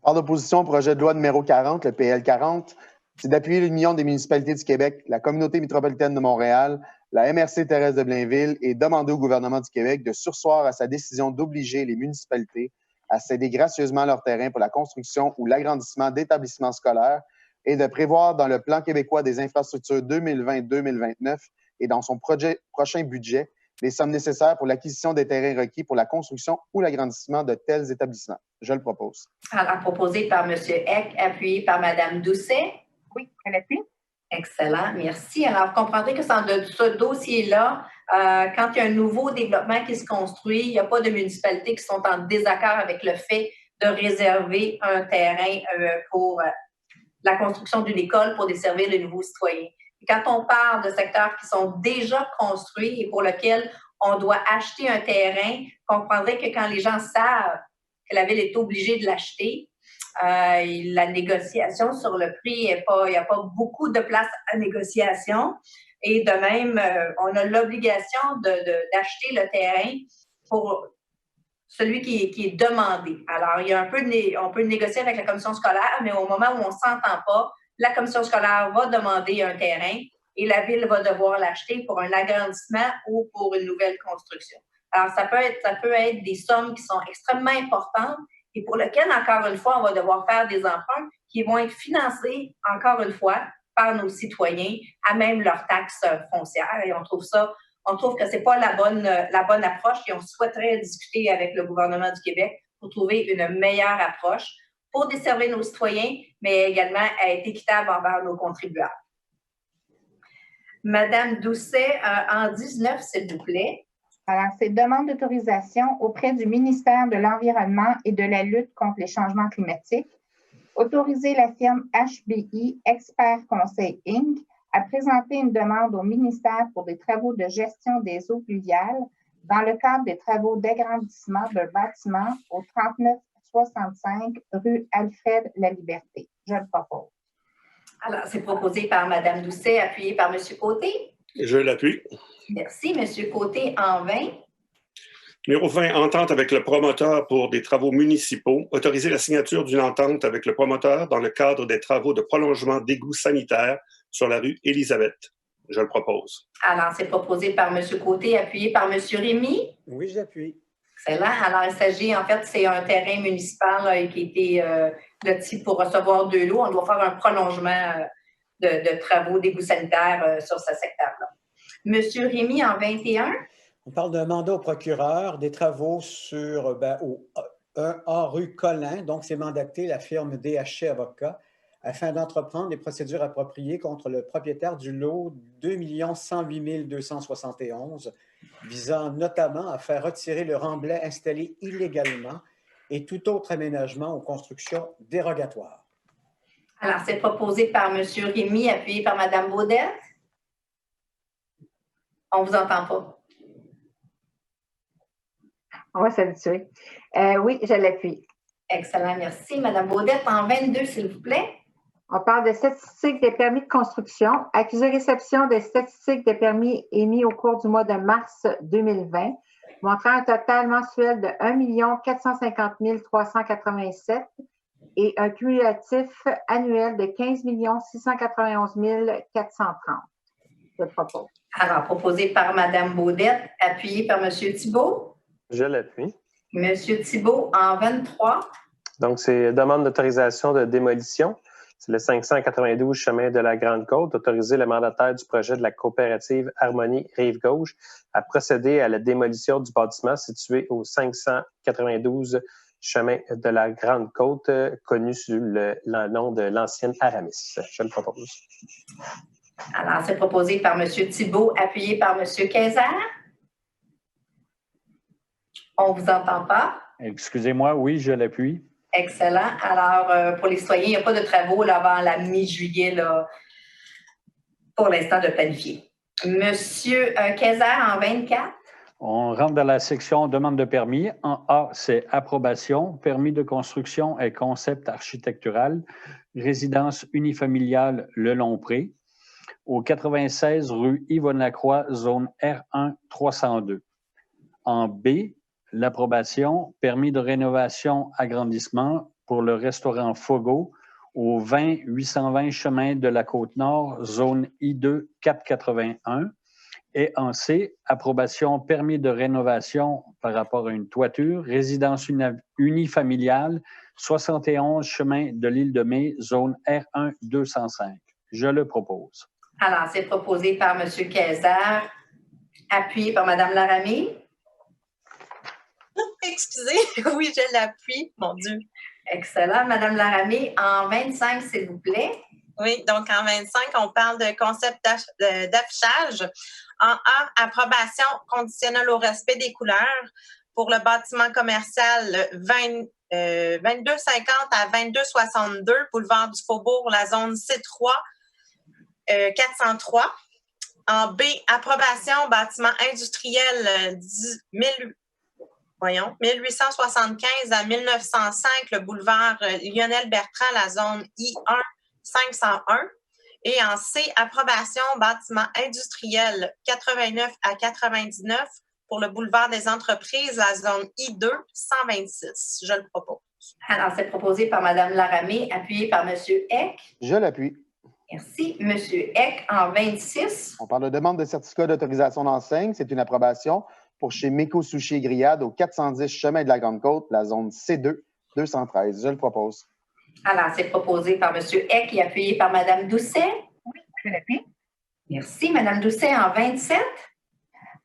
Par d'opposition au projet de loi numéro 40, le PL 40, c'est d'appuyer l'Union des municipalités du Québec, la Communauté métropolitaine de Montréal, la MRC Thérèse de Blainville et demander au gouvernement du Québec de surseoir à sa décision d'obliger les municipalités à céder gracieusement leur terrain pour la construction ou l'agrandissement d'établissements scolaires et de prévoir dans le plan québécois des infrastructures 2020-2029 et dans son prochain budget les sommes nécessaires pour l'acquisition des terrains requis pour la construction ou l'agrandissement de tels établissements. Je le propose. Alors, proposé par M. Eck, appuyé par Mme Doucet. Oui, elle appuie. Excellent, merci. Alors, vous comprendrez que dans ce dossier-là, quand il y a un nouveau développement qui se construit, il n'y a pas de municipalités qui sont en désaccord avec le fait de réserver un terrain pour la construction d'une école pour desservir les nouveaux citoyens. Quand on parle de secteurs qui sont déjà construits et pour lesquels on doit acheter un terrain, comprendrait que quand les gens savent que la ville est obligée de l'acheter, la négociation sur le prix, il n'y a pas beaucoup de place à négociation. Et de même, on a l'obligation d'acheter le terrain pour celui qui est demandé. Alors, il y a on peut négocier avec la commission scolaire, mais au moment où on ne s'entend pas, la commission scolaire va demander un terrain et la ville va devoir l'acheter pour un agrandissement ou pour une nouvelle construction. Alors, ça peut être des sommes qui sont extrêmement importantes et pour lesquelles, encore une fois, on va devoir faire des emprunts qui vont être financés, encore une fois, par nos citoyens à même leurs taxes foncières. Et on trouve que ce n'est pas la bonne approche et on souhaiterait discuter avec le gouvernement du Québec pour trouver une meilleure approche pour desservir nos citoyens, mais également être équitable envers nos contribuables. Madame Doucet, en 19, s'il vous plaît. Alors, c'est demande d'autorisation auprès du ministère de l'Environnement et de la lutte contre les changements climatiques. Autoriser la firme HBI Expert Conseil Inc. à présenter une demande au ministère pour des travaux de gestion des eaux pluviales dans le cadre des travaux d'agrandissement d'un bâtiment au 3965 rue Alfred Laliberté. Je le propose. Alors, c'est proposé par Mme Doucet, appuyé par M. Côté. Je l'appuie. Merci. M. Côté, en 20. Numéro 20, entente avec le promoteur pour des travaux municipaux. Autoriser la signature d'une entente avec le promoteur dans le cadre des travaux de prolongement d'égouts sanitaires sur la rue Élisabeth. Je le propose. Alors, c'est proposé par M. Côté, appuyé par M. Rémy. Oui, j'appuie. Excellent. Alors, il s'agit, en fait, c'est un terrain municipal là, qui a été loti pour recevoir de l'eau. On doit faire un prolongement de travaux d'égouts sanitaires sur ce secteur-là. M. Rémy, en 21. On parle d'un mandat au procureur, des travaux sur au 1A rue Collin. Donc, c'est mandaté la firme DHC Avocats afin d'entreprendre des procédures appropriées contre le propriétaire du lot 2 108 271, visant notamment à faire retirer le remblai installé illégalement et tout autre aménagement ou construction dérogatoire. Alors, c'est proposé par M. Rémy, appuyé par Mme Baudette. On ne vous entend pas. On va s'habituer. Oui, je l'appuie. Excellent, merci. Mme Baudette, en 22, s'il vous plaît. On parle de statistiques des permis de construction. Accusé réception des statistiques des permis émis au cours du mois de mars 2020, montrant un total mensuel de 1 450 387 et un cumulatif annuel de 15 691 430. Je le propose. Alors, proposé par Mme Baudette, appuyé par M. Thibault. Je l'appuie. M. Thibault, en 23. Donc, c'est demande d'autorisation de démolition. C'est le 592 chemin de la Grande-Côte. Autoriser le mandataire du projet de la coopérative Harmonie Rive-Gauche à procéder à la démolition du bâtiment situé au 592 chemin de la Grande-Côte, connu sous le nom de l'ancienne Aramis. Je le propose. Alors, c'est proposé par M. Thibault, appuyé par M. Kayser. On ne vous entend pas. Excusez-moi, oui, je l'appuie. Excellent. Alors, pour les citoyens, il n'y a pas de travaux là, avant la mi-juillet là, pour l'instant de planifier. Monsieur Kayser, en 24. On rentre dans la section demande de permis. En A, c'est approbation, permis de construction et concept architectural, résidence unifamiliale Le Lompré, au 96 rue Yvonne Lacroix, zone R1 302. En B, l'approbation, permis de rénovation agrandissement pour le restaurant Fogo au 20 820 chemin de la Côte-Nord, zone I2 481. Et en C, approbation, permis de rénovation par rapport à une toiture, résidence unifamiliale, 71 chemin de l'île de Mai, zone R1 205. Je le propose. Alors, c'est proposé par M. Kayser, appuyé par Mme Laramie. Excusez, oui, je l'appuie. Mon Dieu. Excellent. Mme Laramie, en 25, s'il vous plaît. Oui, donc en 25, on parle de concept d'affichage. En A, approbation conditionnelle au respect des couleurs pour le bâtiment commercial 2250 à 2262, boulevard du Faubourg, la zone C3, 403. En B, approbation bâtiment industriel 1875 à 1905, le boulevard Lionel Bertrand, la zone I1 501. Et en C, approbation bâtiment industriel 89 à 99 pour le boulevard des entreprises, la zone I2 126. Je le propose. Alors, c'est proposé par Mme Laramée, appuyé par M. Eck. Je l'appuie. Merci. M. Eck, en 26. On parle de demande de certificat d'autorisation d'enseigne. C'est une approbation pour chez Meko Sushi et Grillade au 410 Chemin de la Grande-Côte, la zone C2 213. Je le propose. Alors, c'est proposé par M. Eck et appuyé par Mme Doucet. Oui, je l'appuie. Merci. Mme Doucet, en 27.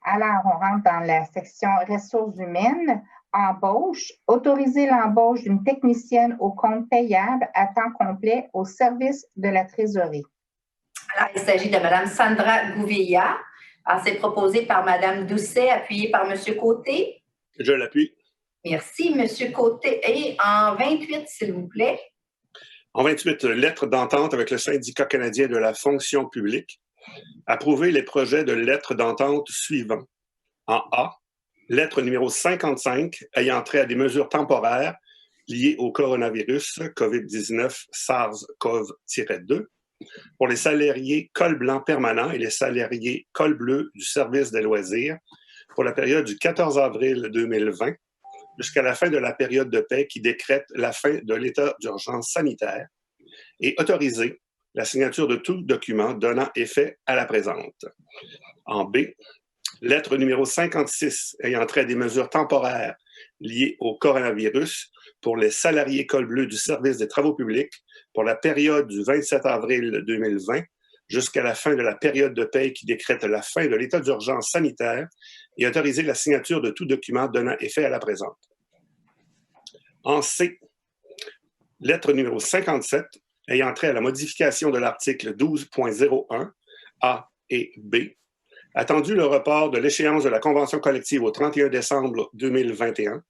Alors, on rentre dans la section ressources humaines. Embauche. Autoriser l'embauche d'une technicienne au compte payable à temps complet au service de la trésorerie. Alors, il s'agit de Mme Sandra Gouvilla. Alors, c'est proposé par Mme Doucet, appuyé par M. Côté. Je l'appuie. Merci, M. Côté. Et en 28, s'il vous plaît. En 28, lettre d'entente avec le syndicat canadien de la fonction publique. Approuver les projets de lettres d'entente suivants. En A, lettre numéro 55 ayant trait à des mesures temporaires liées au coronavirus COVID-19 SARS-CoV-2 pour les salariés col blanc permanent et les salariés col bleu du service des loisirs pour la période du 14 avril 2020 jusqu'à la fin de la période de paix qui décrète la fin de l'état d'urgence sanitaire et autoriser la signature de tout document donnant effet à la présente. En B, lettre numéro 56 ayant trait à des mesures temporaires liées au coronavirus pour les salariés col bleu du service des travaux publics pour la période du 27 avril 2020 jusqu'à la fin de la période de paie qui décrète la fin de l'état d'urgence sanitaire et autoriser la signature de tout document donnant effet à la présente. En C, lettre numéro 57 ayant trait à la modification de l'article 12.01 A et B, attendu le report de l'échéance de la convention collective au 31 décembre 2021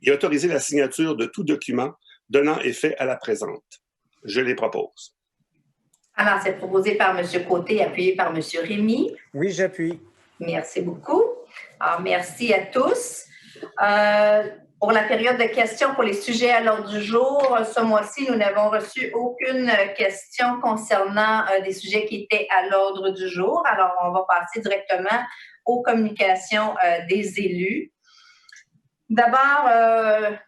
et autoriser la signature de tout document donnant effet à la présente. Je les propose. Alors, c'est proposé par M. Côté, appuyé par M. Rémy. Oui, j'appuie. Merci beaucoup. Alors, merci à tous. Pour la période de questions pour les sujets à l'ordre du jour, ce mois-ci, nous n'avons reçu aucune question concernant des sujets qui étaient à l'ordre du jour. Alors, on va passer directement aux communications des élus. D'abord,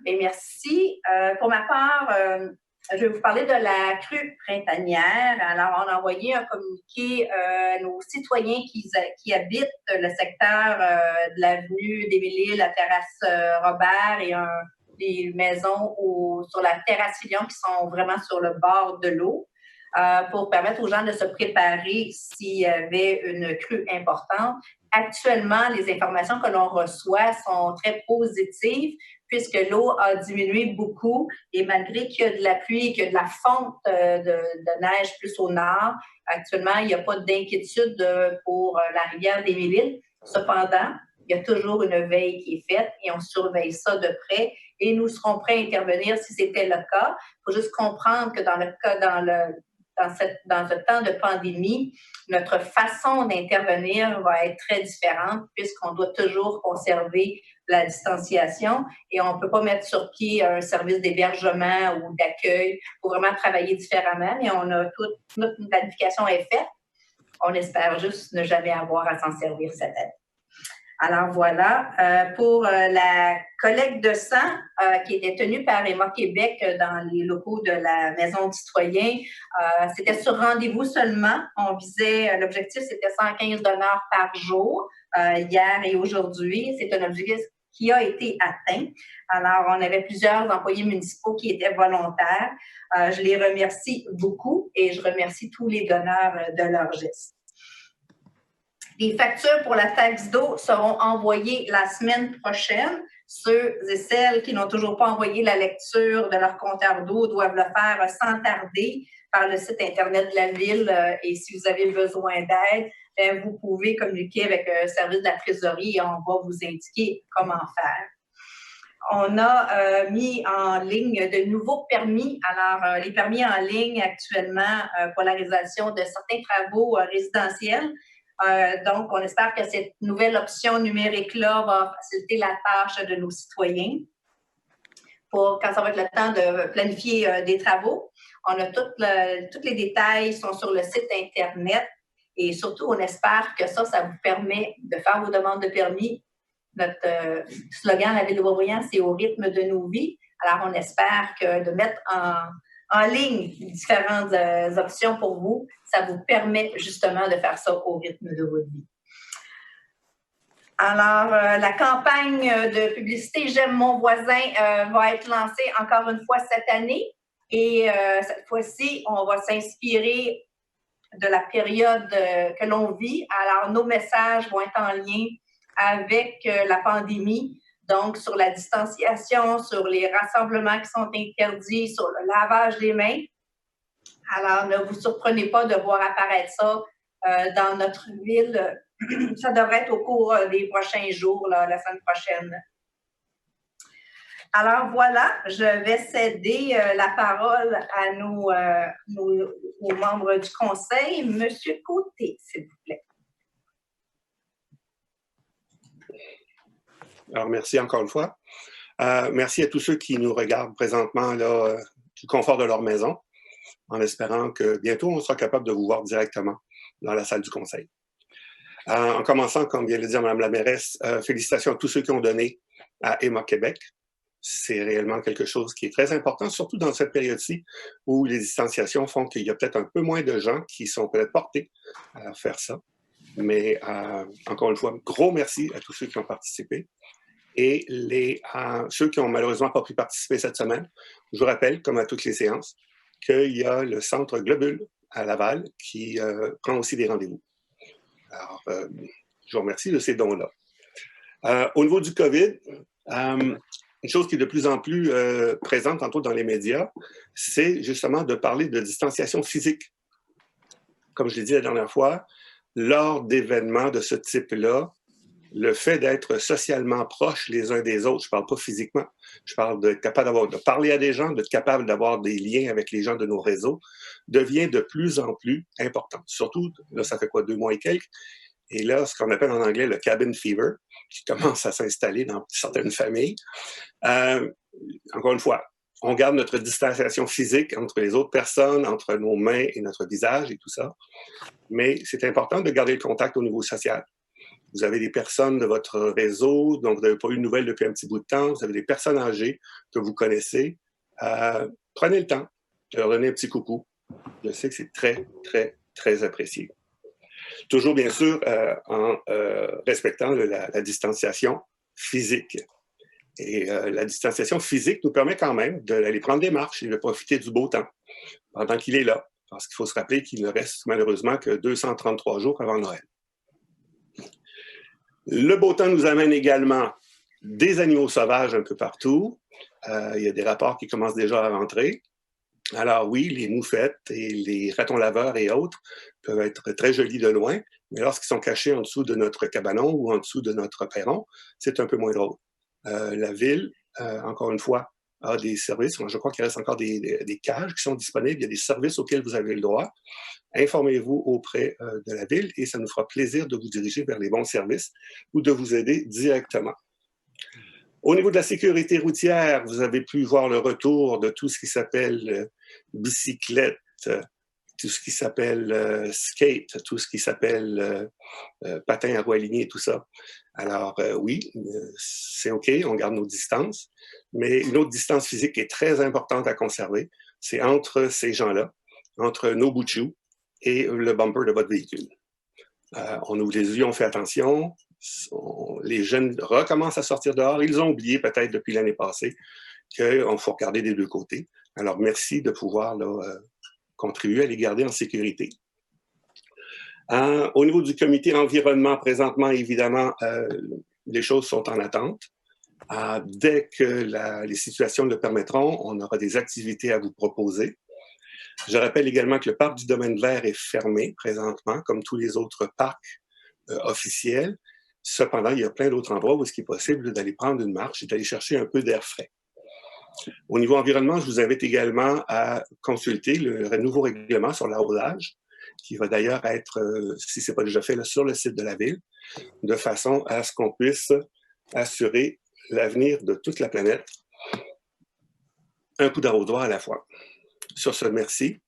merci. Pour ma part, je vais vous parler de la crue printanière. Alors, on a envoyé un communiqué à nos citoyens qui habitent le secteur de l'avenue d'Émilie, la terrasse Robert et des maisons sur la terrasse Fillon qui sont vraiment sur le bord de l'eau pour permettre aux gens de se préparer s'il y avait une crue importante. Actuellement, les informations que l'on reçoit sont très positives puisque l'eau a diminué beaucoup et malgré qu'il y a de la pluie, qu'il y a de la fonte de neige plus au nord, actuellement, il n'y a pas d'inquiétude pour la rivière des Mille-Îles. Cependant, il y a toujours une veille qui est faite et on surveille ça de près et nous serons prêts à intervenir si c'était le cas. Il faut juste comprendre que dans ce temps de pandémie, notre façon d'intervenir va être très différente puisqu'on doit toujours conserver la distanciation et on ne peut pas mettre sur pied un service d'hébergement ou d'accueil pour vraiment travailler différemment, mais on a notre planification est faite. On espère juste ne jamais avoir à s'en servir cette année. Alors voilà, pour la collecte de sang qui était tenue par Emma Québec dans les locaux de la Maison du citoyen, c'était sur rendez-vous seulement. On visait, l'objectif c'était 115 donneurs par jour hier et aujourd'hui. C'est un objectif qui a été atteint. Alors, on avait plusieurs employés municipaux qui étaient volontaires. Je les remercie beaucoup et je remercie tous les donneurs de leur geste. Les factures pour la taxe d'eau seront envoyées la semaine prochaine. Ceux et celles qui n'ont toujours pas envoyé la lecture de leur compteur d'eau doivent le faire sans tarder par le site Internet de la Ville. Et si vous avez besoin d'aide, vous pouvez communiquer avec le service de la trésorerie et on va vous indiquer comment faire. on a mis en ligne de nouveaux permis. Alors, les permis en ligne actuellement pour la réalisation de certains travaux résidentiels. Donc, on espère que cette nouvelle option numérique-là va faciliter la tâche de nos citoyens pour quand ça va être le temps de planifier des travaux. On a tous les détails sont sur le site Internet et surtout, on espère que ça vous permet de faire vos demandes de permis. Notre slogan à la Ville de Boisbriand, c'est « Au rythme de nos vies ». Alors, on espère que de mettre en ligne différentes options pour vous, ça vous permet justement de faire ça au rythme de votre vie. Alors, la campagne de publicité « J'aime mon voisin » va être lancée encore une fois cette année. Et cette fois-ci, on va s'inspirer de la période que l'on vit. Alors, nos messages vont être en lien avec la pandémie, donc sur la distanciation, sur les rassemblements qui sont interdits, sur le lavage des mains. Alors, ne vous surprenez pas de voir apparaître ça dans notre ville. Ça devrait être au cours des prochains jours, là, la semaine prochaine. Alors voilà, je vais céder la parole à nos membres du conseil. Monsieur Côté, s'il vous plaît. Alors, merci encore une fois. Merci à tous ceux qui nous regardent présentement là, du confort de leur maison, en espérant que bientôt, on sera capable de vous voir directement dans la salle du conseil. En commençant, comme vient de le dire Mme la mairesse, félicitations à tous ceux qui ont donné à Emma Québec. C'est réellement quelque chose qui est très important, surtout dans cette période-ci où les distanciations font qu'il y a peut-être un peu moins de gens qui sont peut-être portés à faire ça. Mais encore une fois, gros merci à tous ceux qui ont participé. Et ceux qui n'ont malheureusement pas pu participer cette semaine, je vous rappelle, comme à toutes les séances, qu'il y a le Centre Globule à Laval qui prend aussi des rendez-vous. Alors, je vous remercie de ces dons-là. Au niveau du COVID, une chose qui est de plus en plus présente, entre autres dans les médias, c'est justement de parler de distanciation physique. Comme je l'ai dit la dernière fois, lors d'événements de ce type-là, le fait d'être socialement proches les uns des autres, je ne parle pas physiquement, je parle d'être capable de parler à des gens, d'être capable d'avoir des liens avec les gens de nos réseaux, devient de plus en plus important. Surtout, là, ça fait quoi, 2 mois et quelques? Et là, ce qu'on appelle en anglais le cabin fever, qui commence à s'installer dans certaines familles. Encore une fois, on garde notre distanciation physique entre les autres personnes, entre nos mains et notre visage et tout ça. Mais c'est important de garder le contact au niveau social. Vous avez des personnes de votre réseau dont vous n'avez pas eu de nouvelles depuis un petit bout de temps. Vous avez des personnes âgées que vous connaissez. Prenez le temps de leur donner un petit coucou. Je sais que c'est très, très, très apprécié. Toujours, bien sûr, en respectant la distanciation physique. Et la distanciation physique nous permet quand même d'aller prendre des marches et de profiter du beau temps pendant qu'il est là. Parce qu'il faut se rappeler qu'il ne reste malheureusement que 233 jours avant Noël. Le beau temps nous amène également des animaux sauvages un peu partout. Il y a des rapports qui commencent déjà à rentrer. Alors oui, les moufettes et les ratons laveurs et autres peuvent être très jolis de loin, mais lorsqu'ils sont cachés en dessous de notre cabanon ou en dessous de notre perron, c'est un peu moins drôle. La ville, encore une fois, a des services. Je crois qu'il reste encore des cages qui sont disponibles. Il y a des services auxquels vous avez le droit. Informez-vous auprès de la ville et ça nous fera plaisir de vous diriger vers les bons services ou de vous aider directement. Au niveau de la sécurité routière, vous avez pu voir le retour de tout ce qui s'appelle bicyclette, tout ce qui s'appelle skate, tout ce qui s'appelle patin à roues alignées, tout ça. Alors oui, c'est OK, on garde nos distances, mais une autre distance physique qui est très importante à conserver, c'est entre ces gens-là, entre nos bouts de choux et le bumper de votre véhicule. On ouvre les yeux, on fait attention. Les jeunes recommencent à sortir dehors. Ils ont oublié peut-être depuis l'année passée qu'il faut regarder des deux côtés. Alors, merci de pouvoir là, contribuer à les garder en sécurité. Au niveau du comité environnement, présentement, évidemment, les choses sont en attente. Dès que les situations le permettront, on aura des activités à vous proposer. Je rappelle également que le parc du domaine vert est fermé présentement, comme tous les autres parcs officiels. Cependant, il y a plein d'autres endroits où il est possible d'aller prendre une marche et d'aller chercher un peu d'air frais. Au niveau environnement, je vous invite également à consulter le nouveau règlement sur l'arrosage, qui va d'ailleurs être, si ce n'est pas déjà fait, là, sur le site de la Ville, de façon à ce qu'on puisse assurer l'avenir de toute la planète, un coup d'arrosoir à la fois. Sur ce, merci.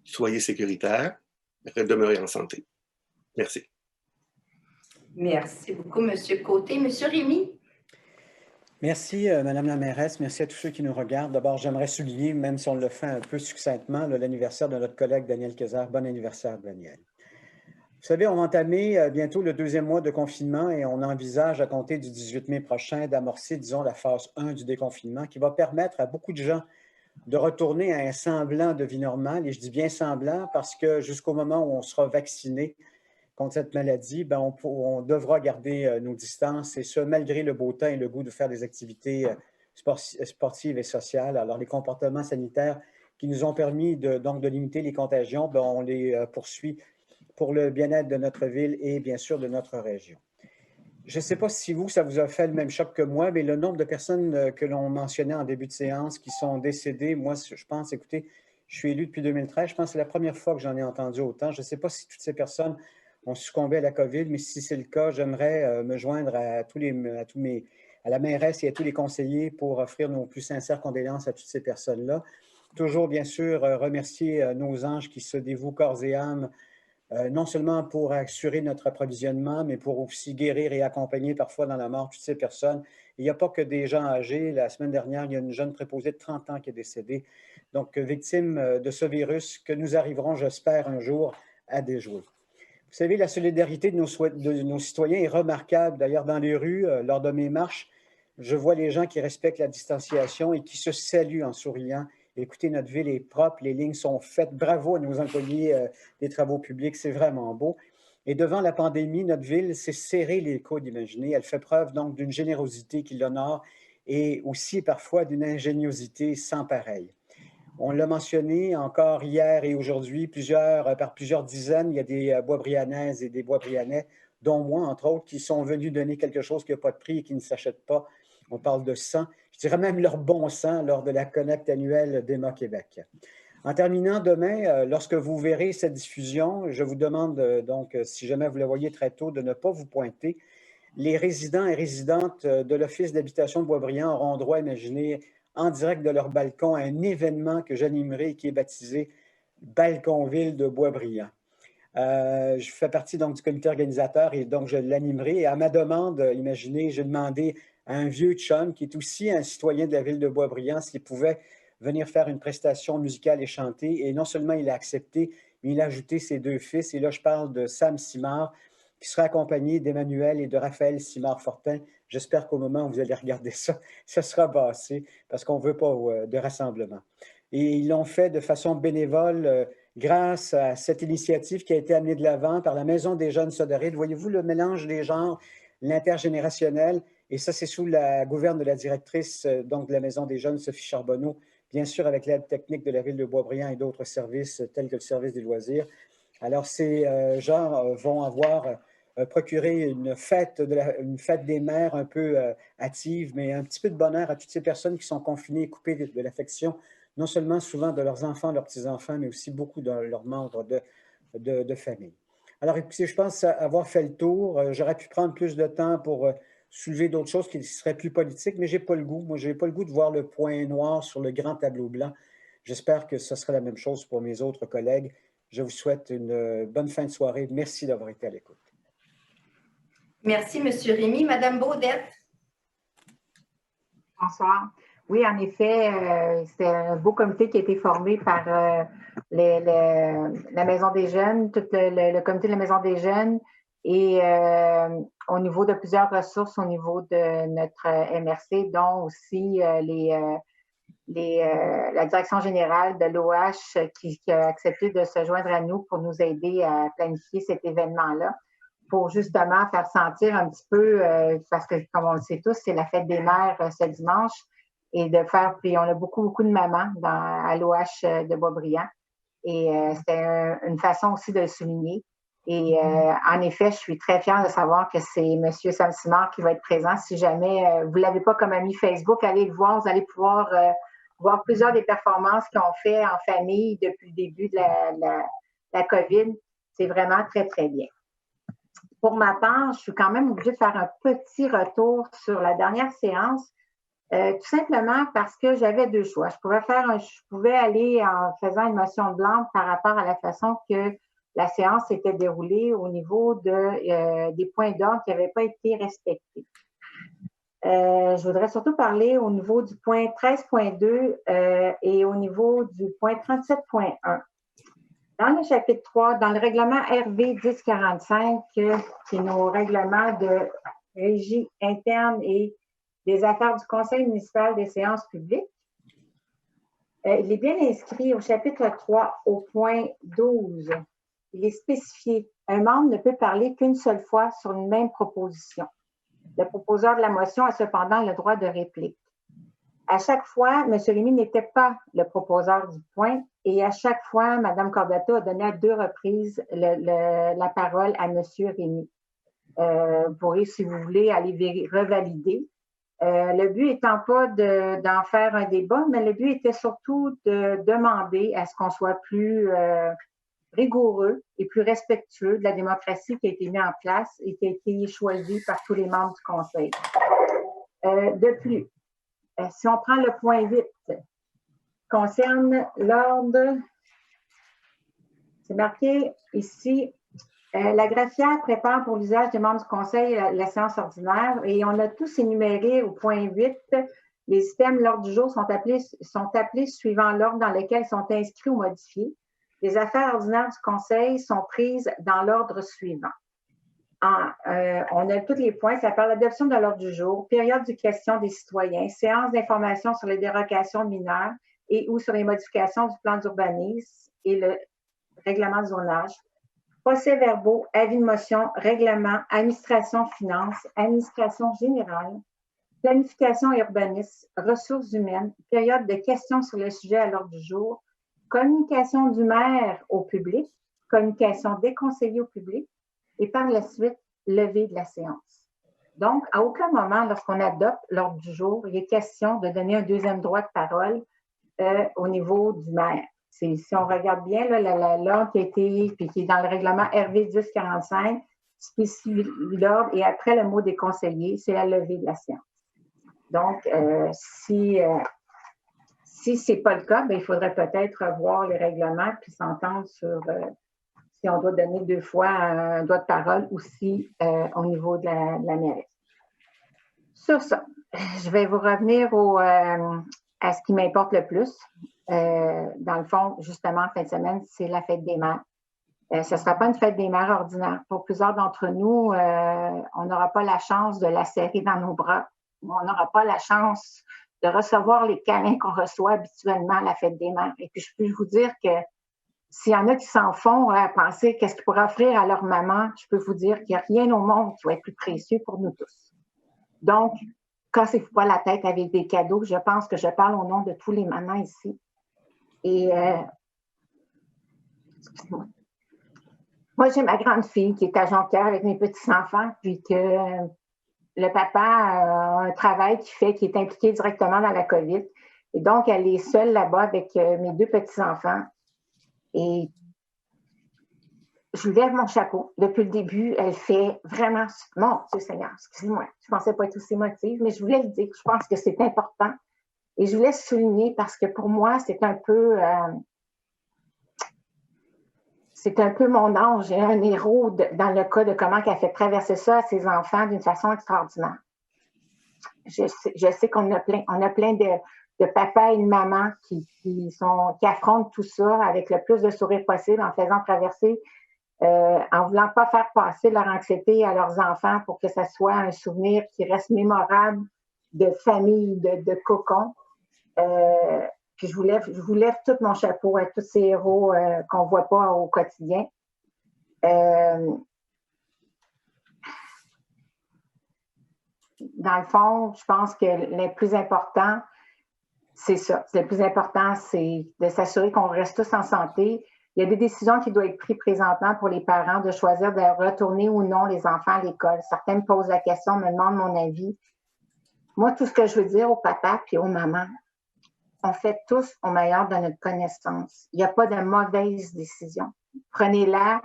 Soyez sécuritaires, demeurez en santé. Merci. Merci beaucoup, M. Côté. M. Rémy? Merci, Madame la mairesse. Merci à tous ceux qui nous regardent. D'abord, j'aimerais souligner, même si on le fait un peu succinctement, l'anniversaire de notre collègue Daniel Kayser. Bon anniversaire, Daniel. Vous savez, on va entamer bientôt le 2e mois de confinement et on envisage à compter du 18 mai prochain d'amorcer, disons, la phase 1 du déconfinement qui va permettre à beaucoup de gens de retourner à un semblant de vie normale. Et je dis bien semblant parce que jusqu'au moment où on sera vacciné contre cette maladie, on devra garder nos distances et ce, malgré le beau temps et le goût de faire des activités sportives et sociales. Alors, les comportements sanitaires qui nous ont permis donc de limiter les contagions, on les poursuit pour le bien-être de notre ville et bien sûr de notre région. Je ne sais pas si ça vous a fait le même choc que moi, mais le nombre de personnes que l'on mentionnait en début de séance qui sont décédées, moi, je pense, écoutez, je suis élu depuis 2013, je pense que c'est la première fois que j'en ai entendu autant. Je ne sais pas si toutes ces personnes ont succombé à la COVID, mais si c'est le cas, j'aimerais me joindre à la mairesse et à tous les conseillers pour offrir nos plus sincères condoléances à toutes ces personnes-là. Toujours, bien sûr, remercier nos anges qui se dévouent corps et âme, non seulement pour assurer notre approvisionnement, mais pour aussi guérir et accompagner parfois dans la mort toutes ces personnes. Il n'y a pas que des gens âgés. La semaine dernière, il y a une jeune préposée de 30 ans qui est décédée, donc victime de ce virus que nous arriverons, j'espère, un jour à déjouer. Vous savez, la solidarité de nos citoyens est remarquable. D'ailleurs, dans les rues, lors de mes marches, je vois les gens qui respectent la distanciation et qui se saluent en souriant. Écoutez, notre ville est propre, les lignes sont faites. Bravo à nos employés des travaux publics, c'est vraiment beau. Et devant la pandémie, notre ville s'est serré les coudes, imaginez. Elle fait preuve donc d'une générosité qui l'honore et aussi parfois d'une ingéniosité sans pareille. On l'a mentionné encore hier et aujourd'hui, par plusieurs dizaines, il y a des Boisbriannaises et des Boisbriannais, dont moi, entre autres, qui sont venus donner quelque chose qui n'a pas de prix et qui ne s'achète pas. On parle de sang, je dirais même leur bon sang lors de la collecte annuelle d'Emma Québec. En terminant, demain, lorsque vous verrez cette diffusion, je vous demande donc, si jamais vous la voyez très tôt, de ne pas vous pointer. Les résidents et résidentes de l'Office d'habitation de Boisbriand auront droit, imaginez, en direct de leur balcon, à un événement que j'animerai et qui est baptisé Balconville de Boisbriand. Je fais partie donc du comité organisateur et donc je l'animerai. Et à ma demande, imaginez, j'ai demandé à un vieux chum qui est aussi un citoyen de la ville de Boisbriand s'il pouvait venir faire une prestation musicale et chanter. Et non seulement il a accepté, mais il a ajouté ses 2 fils. Et là, je parle de Sam Simard, qui sera accompagné d'Emmanuel et de Raphaël Simard-Fortin. J'espère qu'au moment où vous allez regarder ça, ça sera passé parce qu'on ne veut pas de rassemblement. Et ils l'ont fait de façon bénévole grâce à cette initiative qui a été amenée de l'avant par la Maison des jeunes Sodoride. Voyez-vous le mélange des genres, l'intergénérationnel, et ça, c'est sous la gouverne de la directrice donc de la Maison des jeunes, Sophie Charbonneau, bien sûr avec l'aide technique de la ville de Boisbriand et d'autres services tels que le service des loisirs. Alors, ces gens vont avoir procuré une fête des mères un peu hâtive, mais un petit peu de bonheur à toutes ces personnes qui sont confinées et coupées de l'affection, non seulement souvent de leurs enfants, leurs petits-enfants, mais aussi beaucoup de leurs membres de famille. Alors, écoutez, je pense avoir fait le tour. J'aurais pu prendre plus de temps pour soulever d'autres choses qui seraient plus politiques, mais je n'ai pas le goût. Moi, je n'ai pas le goût de voir le point noir sur le grand tableau blanc. J'espère que ce sera la même chose pour mes autres collègues. Je vous souhaite une bonne fin de soirée. Merci d'avoir été à l'écoute. Merci, M. Rémy. Madame Baudette. Bonsoir. Oui, en effet, c'est un beau comité qui a été formé par la Maison des jeunes, tout le comité de la Maison des jeunes et au niveau de plusieurs ressources au niveau de notre MRC, dont aussi la direction générale de l'OH qui a accepté de se joindre à nous pour nous aider à planifier cet événement-là, pour justement faire sentir un petit peu, parce que comme on le sait tous, c'est la fête des mères ce dimanche, et de faire, puis on a beaucoup de mamans à l'OH de Boisbriand, et c'était une façon aussi de le souligner. Et en effet, je suis très fière de savoir que c'est M. Sam Simard qui va être présent. Si jamais vous ne l'avez pas comme ami Facebook, allez le voir. Vous allez pouvoir voir plusieurs des performances qu'ils ont fait en famille depuis le début de la COVID. C'est vraiment très, très bien. Pour ma part, je suis quand même obligée de faire un petit retour sur la dernière séance, tout simplement parce que j'avais deux choix. Je pouvais aller en faisant une motion blanche par rapport à la façon que la séance s'était déroulée au niveau des points d'ordre qui n'avaient pas été respectés. Je voudrais surtout parler au niveau du point 13.2 et au niveau du point 37.1. Dans le chapitre 3, dans le règlement RV 1045, qui est nos règlements de régie interne et des affaires du Conseil municipal des séances publiques, il est bien inscrit au chapitre 3, au point 12. Il est spécifié, un membre ne peut parler qu'une seule fois sur une même proposition. Le proposeur de la motion a cependant le droit de réplique. À chaque fois, M. Rémy n'était pas le proposeur du point et à chaque fois, Mme Cordato a donné à deux reprises la parole à M. Rémy. Vous pourrez, si vous voulez, aller revalider. Le but étant pas d'en faire un débat, mais le but était surtout de demander à ce qu'on soit plus rigoureux et plus respectueux de la démocratie qui a été mise en place et qui a été choisie par tous les membres du Conseil. De plus, si on prend le point 8, concerne l'ordre, c'est marqué ici, la greffière prépare pour l'usage des membres du Conseil la séance ordinaire et on a tous énuméré au point 8, les items, l'ordre du jour sont appelés suivant l'ordre dans lequel ils sont inscrits ou modifiés. Les affaires ordinaires du Conseil sont prises dans l'ordre suivant. On a tous les points, ça parle d'adoption de l'ordre du jour, période de questions des citoyens, séance d'information sur les dérogations mineures et ou sur les modifications du plan d'urbanisme et le règlement de zonage, procès-verbaux, avis de motion, règlement, administration finance, administration générale, planification et urbanisme, ressources humaines, période de questions sur le sujet à l'ordre du jour, communication du maire au public, communication des conseillers au public, et par la suite, levée de la séance. Donc, à aucun moment, lorsqu'on adopte l'ordre du jour, il est question de donner un deuxième droit de parole au niveau du maire. Si on regarde bien, l'ordre qui a été, puis qui est dans le règlement RV 1045, spécifie l'ordre et après le mot des conseillers, c'est la levée de la séance. Donc, si ce n'est pas le cas, il faudrait peut-être revoir les règlements puis s'entendre sur si on doit donner deux fois un droit de parole ou si au niveau de la mairie. Sur ça, je vais vous revenir à ce qui m'importe le plus. Dans le fond, justement, en fin de semaine, c'est la fête des mères. Ce ne sera pas une fête des mères ordinaire. Pour plusieurs d'entre nous, on n'aura pas la chance de la serrer dans nos bras. On n'aura pas la chance de recevoir les câlins qu'on reçoit habituellement à la fête des mères. Et puis, je peux vous dire que s'il y en a qui s'en font à penser qu'est-ce qu'ils pourraient offrir à leur maman, je peux vous dire qu'il n'y a rien au monde qui va être plus précieux pour nous tous. Donc, cassez-vous pas la tête avec des cadeaux. Je pense que je parle au nom de tous les mamans ici. Et, excusez-moi. Moi, j'ai ma grande fille qui est à Jonquière avec mes petits-enfants, puis que le papa a un travail qui est impliqué directement dans la COVID. Et donc, elle est seule là-bas avec mes deux petits-enfants. Et je lui lève mon chapeau. Depuis le début, elle fait vraiment... Mon Dieu Seigneur, excusez-moi, je ne pensais pas être aussi émotive, mais je voulais le dire. Je pense que c'est important. Et je voulais souligner parce que pour moi, c'est un peu mon ange et un héros dans le cas de comment elle a fait traverser ça à ses enfants d'une façon extraordinaire. Je sais qu'on a plein de papas et de mamans qui affrontent tout ça avec le plus de sourire possible en faisant traverser, en voulant pas faire passer leur anxiété à leurs enfants pour que ça soit un souvenir qui reste mémorable de famille, de cocon. Puis je vous lève tout mon chapeau à tous ces héros qu'on ne voit pas au quotidien. Dans le fond, je pense que le plus important, c'est ça. Le plus important, c'est de s'assurer qu'on reste tous en santé. Il y a des décisions qui doivent être prises présentement pour les parents de choisir de retourner ou non les enfants à l'école. Certains me posent la question, me demandent mon avis. Moi, tout ce que je veux dire aux papas et aux mamans, on fait tous au meilleur de notre connaissance. Il n'y a pas de mauvaise décision. Prenez-la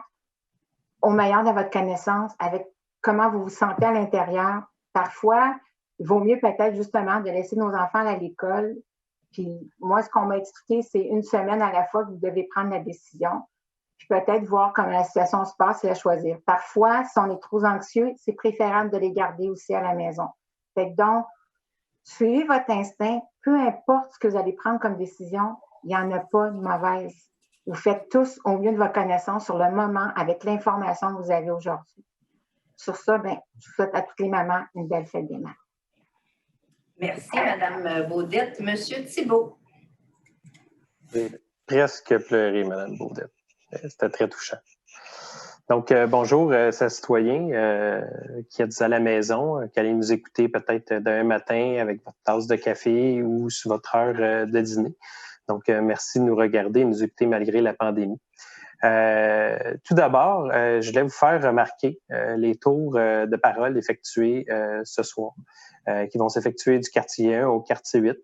au meilleur de votre connaissance avec comment vous vous sentez à l'intérieur. Parfois, il vaut mieux peut-être justement de laisser nos enfants à l'école. Puis moi, ce qu'on m'a expliqué, c'est une semaine à la fois que vous devez prendre la décision. Puis peut-être voir comment la situation se passe et la choisir. Parfois, si on est trop anxieux, c'est préférable de les garder aussi à la maison. Fait que donc, suivez votre instinct, peu importe ce que vous allez prendre comme décision, il n'y en a pas de mauvaise. Vous faites tous au mieux de votre connaissance sur le moment avec l'information que vous avez aujourd'hui. Sur ça, bien, je souhaite à toutes les mamans une belle fête des mères. Merci, Mme Baudette. Monsieur Thibault. J'ai presque pleuré, Mme Baudette. C'était très touchant. Donc, bonjour, ces citoyens qui êtes à la maison, qui allez nous écouter peut-être d'un matin avec votre tasse de café ou sur votre heure de dîner. Donc, merci de nous regarder et nous écouter malgré la pandémie. Tout d'abord, je voulais vous faire remarquer les tours de parole effectués ce soir, qui vont s'effectuer du quartier 1 au quartier 8.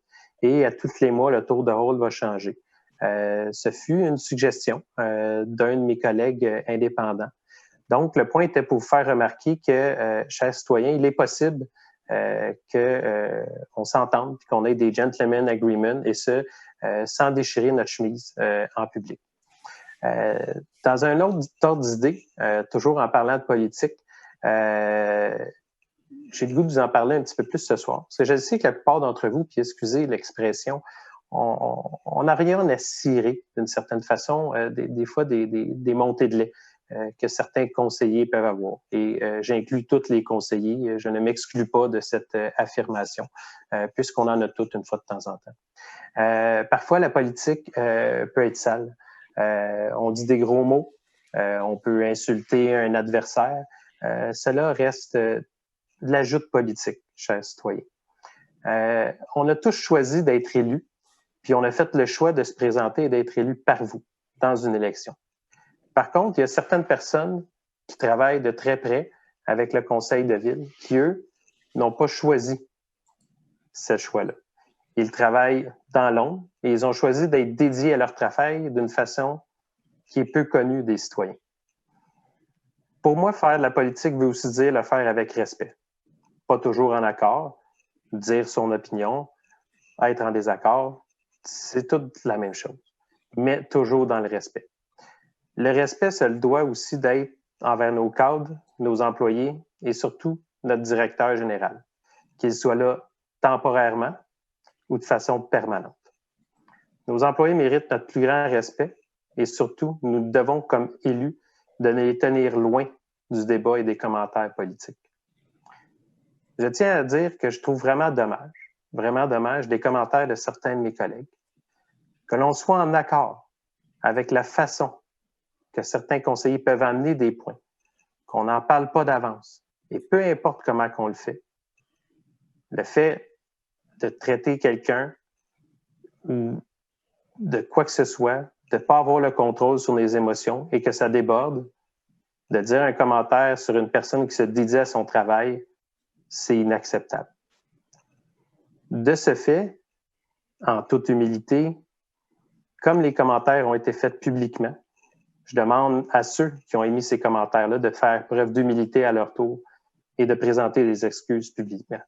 Et à tous les mois, le tour de rôle va changer. Ce fut une suggestion d'un de mes collègues indépendants. Donc, le point était pour vous faire remarquer que, chers citoyens, il est possible qu'on s'entende et qu'on ait des gentlemen agreements, et ce, sans déchirer notre chemise en public. Dans un autre ordre d'idée, toujours en parlant de politique, j'ai le goût de vous en parler un petit peu plus ce soir. Parce que je sais que la plupart d'entre vous, puis excusez l'expression, on n'a rien à cirer d'une certaine façon, des fois des montées de lait que certains conseillers peuvent avoir. Et j'inclus tous les conseillers, je ne m'exclus pas de cette affirmation, puisqu'on en a toutes une fois de temps en temps. Parfois, la politique peut être sale. On dit des gros mots, on peut insulter un adversaire. Cela reste de la joute politique, chers citoyens. On a tous choisi d'être élus, puis on a fait le choix de se présenter et d'être élus par vous dans une élection. Par contre, il y a certaines personnes qui travaillent de très près avec le conseil de ville qui, eux, n'ont pas choisi ce choix-là. Ils travaillent dans l'ombre et ils ont choisi d'être dédiés à leur travail d'une façon qui est peu connue des citoyens. Pour moi, faire de la politique veut aussi dire le faire avec respect. Pas toujours en accord, dire son opinion, être en désaccord, c'est toute la même chose, mais toujours dans le respect. Le respect, ça le doit aussi d'être envers nos cadres, nos employés et surtout notre directeur général, qu'il soit là temporairement ou de façon permanente. Nos employés méritent notre plus grand respect et surtout, nous devons, comme élus, de les tenir loin du débat et des commentaires politiques. Je tiens à dire que je trouve vraiment dommage des commentaires de certains de mes collègues, que l'on soit en accord avec la façon que certains conseillers peuvent amener des points, qu'on n'en parle pas d'avance, et peu importe comment on le fait de traiter quelqu'un ou de quoi que ce soit, de ne pas avoir le contrôle sur les émotions et que ça déborde, de dire un commentaire sur une personne qui se dédie à son travail, c'est inacceptable. De ce fait, en toute humilité, comme les commentaires ont été faits publiquement, je demande à ceux qui ont émis ces commentaires-là de faire preuve d'humilité à leur tour et de présenter des excuses publiquement.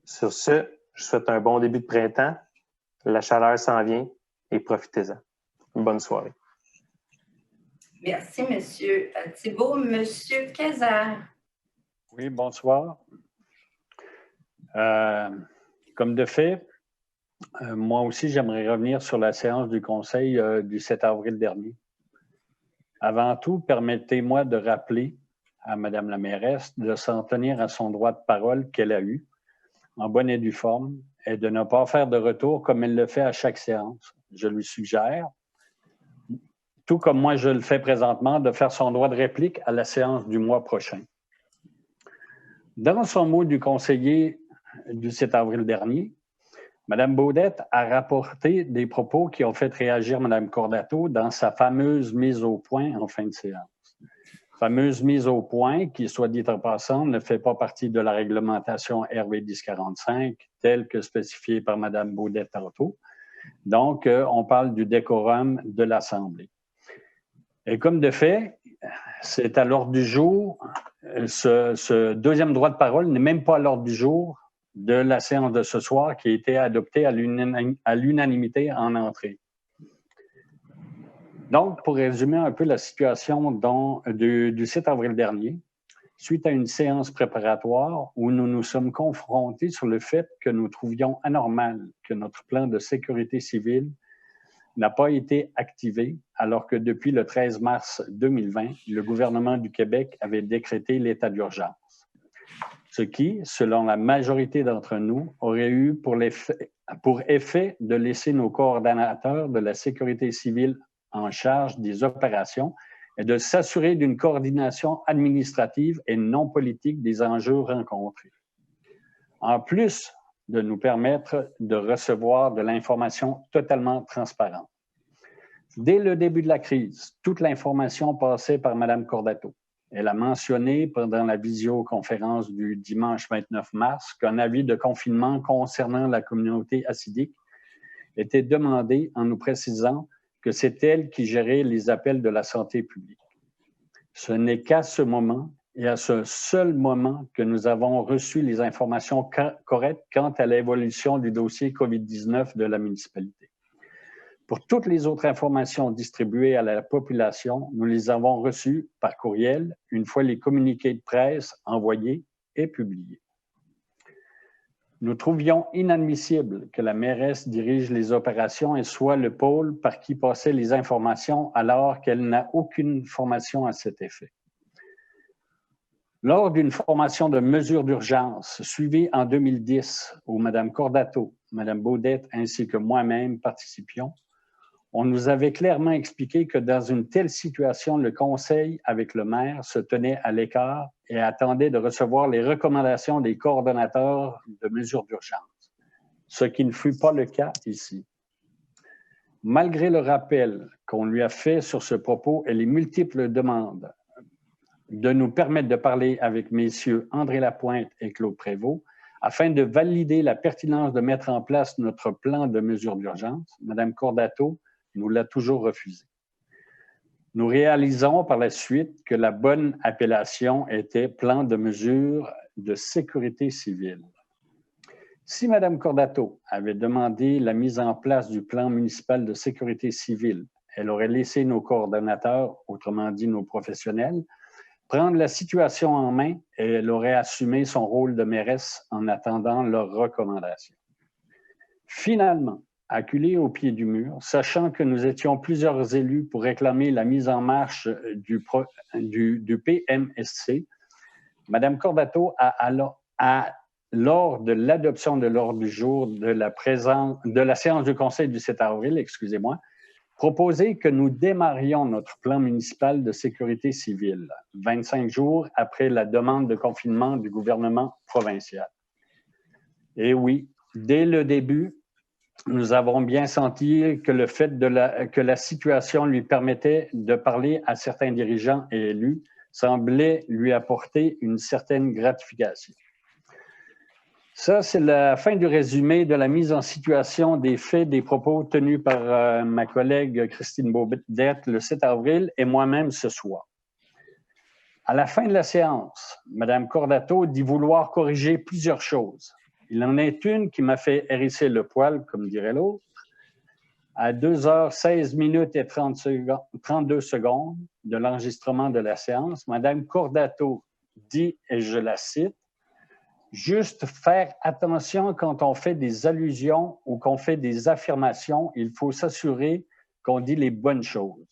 Sur ce, je souhaite un bon début de printemps. La chaleur s'en vient et profitez-en. Bonne soirée. Merci, M. Thibault. M. Kayser. Oui, bonsoir. Comme de fait, moi aussi, j'aimerais revenir sur la séance du Conseil du 7 avril dernier. Avant tout, permettez-moi de rappeler à Mme la mairesse de s'en tenir à son droit de parole qu'elle a eu, en bonne et due forme, et de ne pas faire de retour comme elle le fait à chaque séance. Je lui suggère, tout comme moi je le fais présentement, de faire son droit de réplique à la séance du mois prochain. Dans son mot du conseiller du 7 avril dernier, Mme Baudette a rapporté des propos qui ont fait réagir Mme Cordato dans sa fameuse mise au point en fin de séance. Fameuse mise au point qui, soit dit en passant, ne fait pas partie de la réglementation RV 1045 telle que spécifiée par Mme Baudette tantôt. Donc, on parle du décorum de l'Assemblée. Et comme de fait, c'est à l'ordre du jour, ce deuxième droit de parole n'est même pas à l'ordre du jour de la séance de ce soir qui a été adoptée à l'unanimité en entrée. Donc, pour résumer un peu la situation du 7 avril dernier, suite à une séance préparatoire où nous nous sommes confrontés sur le fait que nous trouvions anormal que notre plan de sécurité civile n'a pas été activé, alors que depuis le 13 mars 2020, le gouvernement du Québec avait décrété l'état d'urgence. Ce qui, selon la majorité d'entre nous, aurait eu pour effet de laisser nos coordonnateurs de la sécurité civile en charge des opérations et de s'assurer d'une coordination administrative et non politique des enjeux rencontrés. En plus de nous permettre de recevoir de l'information totalement transparente. Dès le début de la crise, toute l'information passait par Mme Cordato. Elle a mentionné pendant la visioconférence du dimanche 29 mars qu'un avis de confinement concernant la communauté hassidique était demandé en nous précisant que c'est elle qui gérait les appels de la santé publique. Ce n'est qu'à ce moment et à ce seul moment que nous avons reçu les informations correctes quant à l'évolution du dossier COVID-19 de la municipalité. Pour toutes les autres informations distribuées à la population, nous les avons reçues par courriel une fois les communiqués de presse envoyés et publiés. Nous trouvions inadmissible que la mairesse dirige les opérations et soit le pôle par qui passaient les informations alors qu'elle n'a aucune formation à cet effet. Lors d'une formation de mesures d'urgence suivie en 2010 où Mme Cordato, Mme Baudette ainsi que moi-même participions, on nous avait clairement expliqué que dans une telle situation, le conseil avec le maire se tenait à l'écart et attendait de recevoir les recommandations des coordonnateurs de mesures d'urgence, ce qui ne fut pas le cas ici. Malgré le rappel qu'on lui a fait sur ce propos et les multiples demandes de nous permettre de parler avec messieurs André Lapointe et Claude Prévost, afin de valider la pertinence de mettre en place notre plan de mesures d'urgence, Mme Cordato nous l'a toujours refusé. Nous réalisons par la suite que la bonne appellation était plan de mesures de sécurité civile. Si Mme Cordato avait demandé la mise en place du plan municipal de sécurité civile, elle aurait laissé nos coordonnateurs, autrement dit nos professionnels, prendre la situation en main et elle aurait assumé son rôle de mairesse en attendant leurs recommandations. Finalement, acculés au pied du mur, sachant que nous étions plusieurs élus pour réclamer la mise en marche du PMSC, Mme Cordato lors de l'adoption de l'ordre du jour de la séance du Conseil du 7 avril, proposé que nous démarrions notre plan municipal de sécurité civile, 25 jours après la demande de confinement du gouvernement provincial. Et oui, dès le début, nous avons bien senti que le fait que la situation lui permettait de parler à certains dirigeants et élus semblait lui apporter une certaine gratification. Ça, c'est la fin du résumé de la mise en situation des faits des propos tenus par ma collègue Christine Baudette le 7 avril et moi-même ce soir. À la fin de la séance, Mme Cordato dit vouloir corriger plusieurs choses. Il en est une qui m'a fait hérisser le poil, comme dirait l'autre. À 2h16 minutes et 32 secondes de l'enregistrement de la séance, Mme Cordato dit, et je la cite, « Juste faire attention quand on fait des allusions ou qu'on fait des affirmations, il faut s'assurer qu'on dit les bonnes choses. »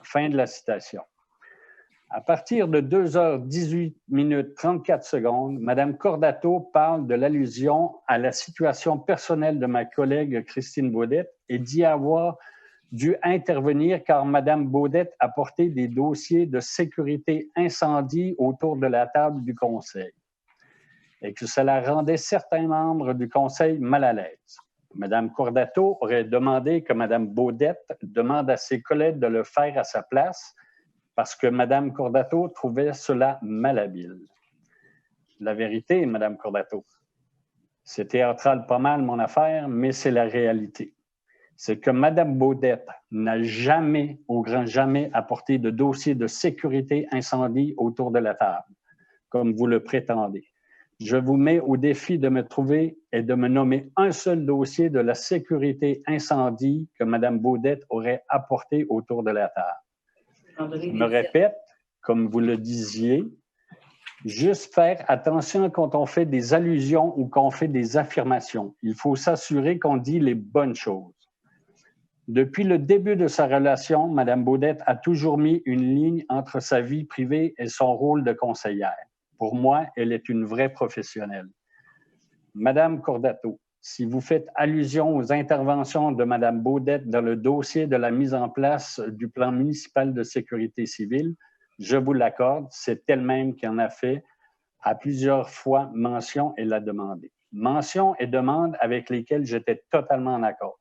Fin de la citation. À partir de 2h18 minutes 34 secondes, Mme Cordato parle de l'allusion à la situation personnelle de ma collègue Christine Baudette et dit avoir dû intervenir car Mme Baudette a porté des dossiers de sécurité incendie autour de la table du Conseil. et que cela rendait certains membres du Conseil mal à l'aise. Mme Cordato aurait demandé que Mme Baudette demande à ses collègues de le faire à sa place parce que Mme Cordato trouvait cela malhabile. La vérité, Mme Cordato, c'est théâtral pas mal mon affaire, mais c'est la réalité. C'est que Mme Baudette n'a jamais, au grand jamais, apporté de dossier de sécurité incendie autour de la table, comme vous le prétendez. Je vous mets au défi de me trouver et de me nommer un seul dossier de la sécurité incendie que Mme Baudette aurait apporté autour de la table. Je me répète, comme vous le disiez, juste faire attention quand on fait des allusions ou qu'on fait des affirmations. Il faut s'assurer qu'on dit les bonnes choses. Depuis le début de sa relation, Mme Baudette a toujours mis une ligne entre sa vie privée et son rôle de conseillère. Pour moi, elle est une vraie professionnelle. Madame Cordato, si vous faites allusion aux interventions de Mme Baudette dans le dossier de la mise en place du plan municipal de sécurité civile, je vous l'accorde, c'est elle-même qui en a fait à plusieurs fois mention et l'a demandé. Mention et demande avec lesquelles j'étais totalement en accord.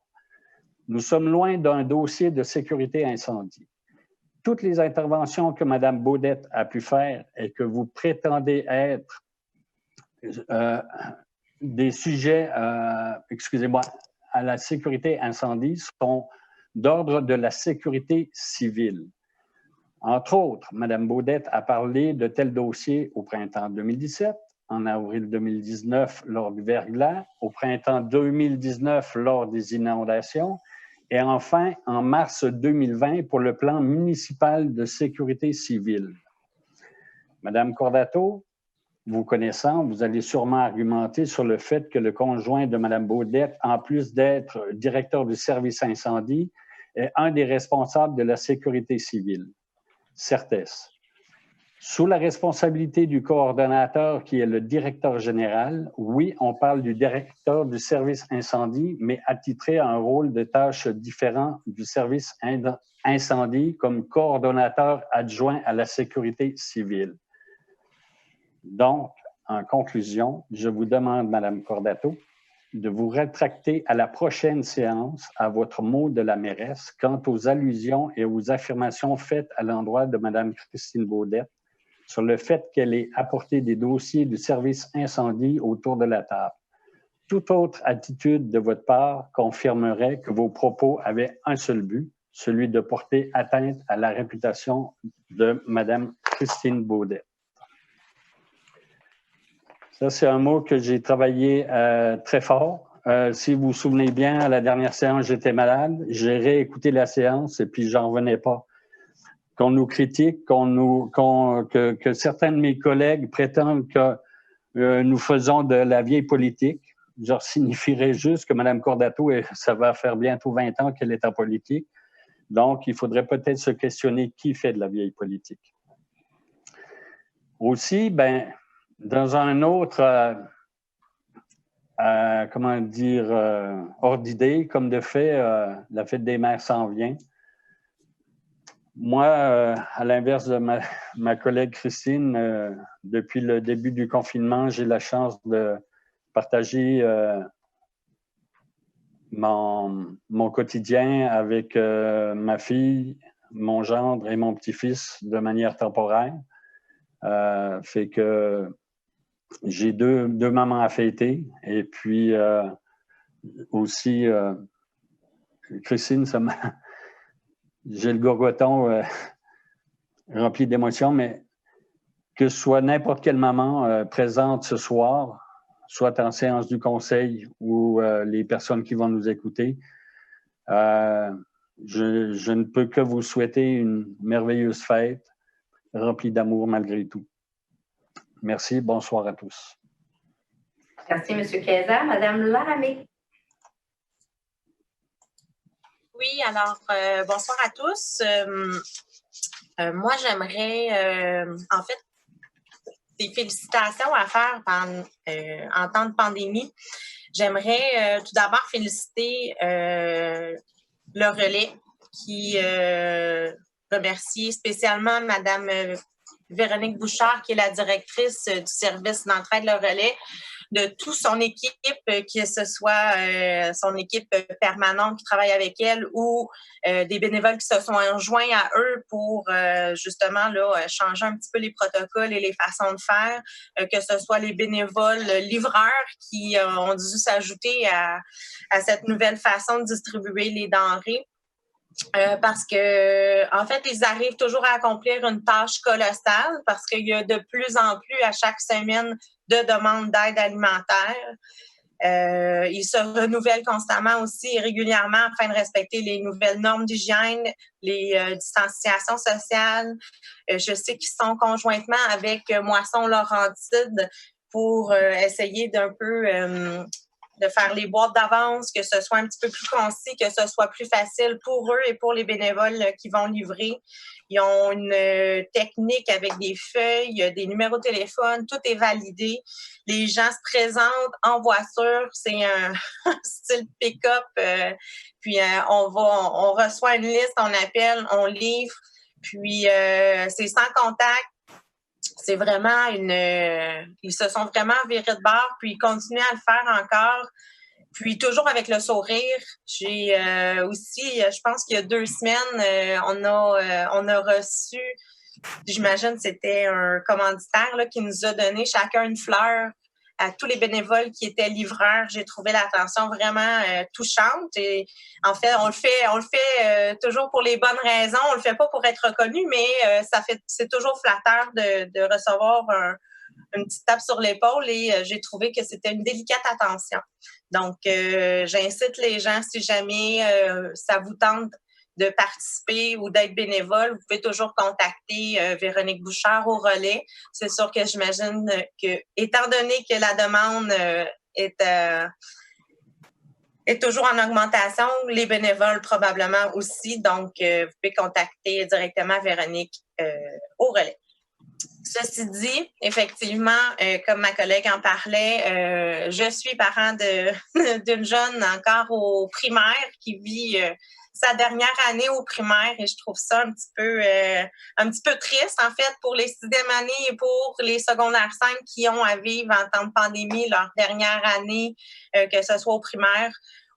Nous sommes loin d'un dossier de sécurité incendie. Toutes les interventions que Mme Baudette a pu faire et que vous prétendez être des sujets, excusez-moi, à la sécurité incendie sont d'ordre de la sécurité civile. Entre autres, Mme Baudette a parlé de tels dossiers au printemps 2017, en avril 2019 lors du verglas, au printemps 2019 lors des inondations, et enfin, en mars 2020, pour le plan municipal de sécurité civile. Madame Cordato, vous connaissant, vous allez sûrement argumenter sur le fait que le conjoint de Mme Baudette, en plus d'être directeur du service incendie, est un des responsables de la sécurité civile. Certes. Sous la responsabilité du coordonnateur qui est le directeur général, oui, on parle du directeur du service incendie, mais attitré à un rôle de tâche différent du service incendie comme coordonnateur adjoint à la sécurité civile. Donc, en conclusion, je vous demande, Mme Cordato, de vous rétracter à la prochaine séance à votre mot de la mairesse quant aux allusions et aux affirmations faites à l'endroit de Mme Christine Baudette sur le fait qu'elle ait apporté des dossiers du service incendie autour de la table. Toute autre attitude de votre part confirmerait que vos propos avaient un seul but, celui de porter atteinte à la réputation de Mme Christine Baudette. Ça, c'est un mot que j'ai travaillé très fort. Si vous vous souvenez bien, à la dernière séance, j'étais malade. J'ai réécouté la séance et puis j'en revenais pas. Qu'on nous critique, que certains de mes collègues prétendent que nous faisons de la vieille politique. Je leur signifierais juste que Mme Cordato, ça va faire bientôt 20 ans qu'elle est en politique. Donc, il faudrait peut-être se questionner qui fait de la vieille politique. Aussi, dans un autre, ordre d'idée, comme de fait, la fête des mères s'en vient. Moi, à l'inverse de ma collègue Christine, depuis le début du confinement, j'ai la chance de partager mon quotidien avec ma fille, mon gendre et mon petit-fils de manière temporaire. Fait que j'ai deux mamans à fêter. Et puis aussi, Christine, j'ai le gorgoton rempli d'émotions, mais que ce soit n'importe quelle maman présente ce soir, soit en séance du conseil ou les personnes qui vont nous écouter, je ne peux que vous souhaiter une merveilleuse fête remplie d'amour malgré tout. Merci, bonsoir à tous. Merci, M. Kayser. Madame Laramé. Oui, alors, bonsoir à tous. Moi, j'aimerais, en fait, des félicitations à faire en temps de pandémie. J'aimerais tout d'abord féliciter le relais qui remercie spécialement Mme Véronique Bouchard, qui est la directrice du service d'entraide Le Relais, de toute son équipe, que ce soit son équipe permanente qui travaille avec elle ou des bénévoles qui se sont joints à eux pour justement là, changer un petit peu les protocoles et les façons de faire, que ce soit les bénévoles livreurs qui ont dû s'ajouter à cette nouvelle façon de distribuer les denrées. Parce que, en fait, ils arrivent toujours à accomplir une tâche colossale parce qu'il y a de plus en plus à chaque semaine de demandes d'aide alimentaire. Ils se renouvellent constamment aussi et régulièrement afin de respecter les nouvelles normes d'hygiène, les distanciations sociales. Je sais qu'ils sont conjointement avec Moisson Laurentide pour essayer d'un peu de faire les boîtes d'avance, que ce soit un petit peu plus concis, que ce soit plus facile pour eux et pour les bénévoles qui vont livrer. Ils ont une technique avec des feuilles, des numéros de téléphone, tout est validé. Les gens se présentent en voiture, c'est un style pick-up, puis on reçoit une liste, on appelle, on livre, puis c'est sans contact. C'est vraiment ils se sont vraiment virés de bord, puis ils continuent à le faire encore, puis toujours avec le sourire. J'ai aussi, je pense qu'il y a 2 semaines, on a reçu, j'imagine c'était un commanditaire là, qui nous a donné chacun une fleur à tous les bénévoles qui étaient livreurs. J'ai trouvé l'attention vraiment touchante. Et en fait, on le fait toujours pour les bonnes raisons. On le fait pas pour être reconnu, mais c'est toujours flatteur de recevoir une petite tape sur l'épaule et j'ai trouvé que c'était une délicate attention. Donc, j'incite les gens, si jamais ça vous tente de participer ou d'être bénévole, vous pouvez toujours contacter Véronique Bouchard au relais. C'est sûr que j'imagine que, étant donné que la demande est toujours en augmentation, les bénévoles probablement aussi. Donc, vous pouvez contacter directement Véronique au relais. Ceci dit, effectivement, comme ma collègue en parlait, je suis parent d'une jeune encore au primaire qui vit sa dernière année au primaire et je trouve ça un petit peu triste, en fait, pour les 6e années et pour les secondaires 5 qui ont à vivre en temps de pandémie leur dernière année, que ce soit au primaire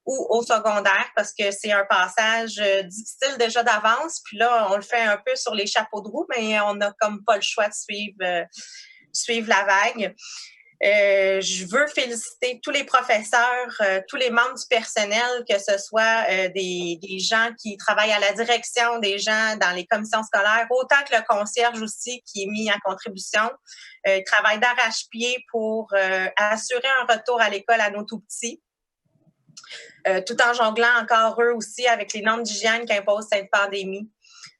ou au secondaire, parce que c'est un passage difficile déjà d'avance. Puis là, on le fait un peu sur les chapeaux de roue, mais on n'a comme pas le choix de suivre la vague. Je veux féliciter tous les professeurs, tous les membres du personnel, que ce soit des gens qui travaillent à la direction, des gens dans les commissions scolaires, autant que le concierge aussi qui est mis en contribution. Ils travaillent d'arrache-pied pour assurer un retour à l'école à nos tout-petits. Tout en jonglant encore eux aussi avec les normes d'hygiène qu'impose cette pandémie.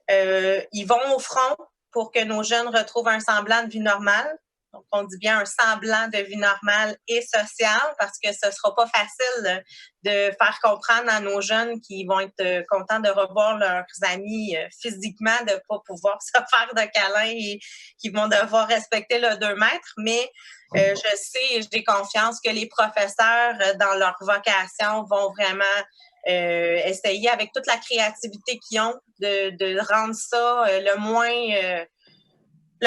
Ils vont au front pour que nos jeunes retrouvent un semblant de vie normale. Donc, on dit bien un semblant de vie normale et sociale parce que ce ne sera pas facile de faire comprendre à nos jeunes qui vont être contents de revoir leurs amis physiquement, de ne pas pouvoir se faire de câlins et qui vont devoir respecter le 2 mètres. Mais je sais et j'ai confiance que les professeurs, dans leur vocation, vont vraiment essayer avec toute la créativité qu'ils ont de rendre ça le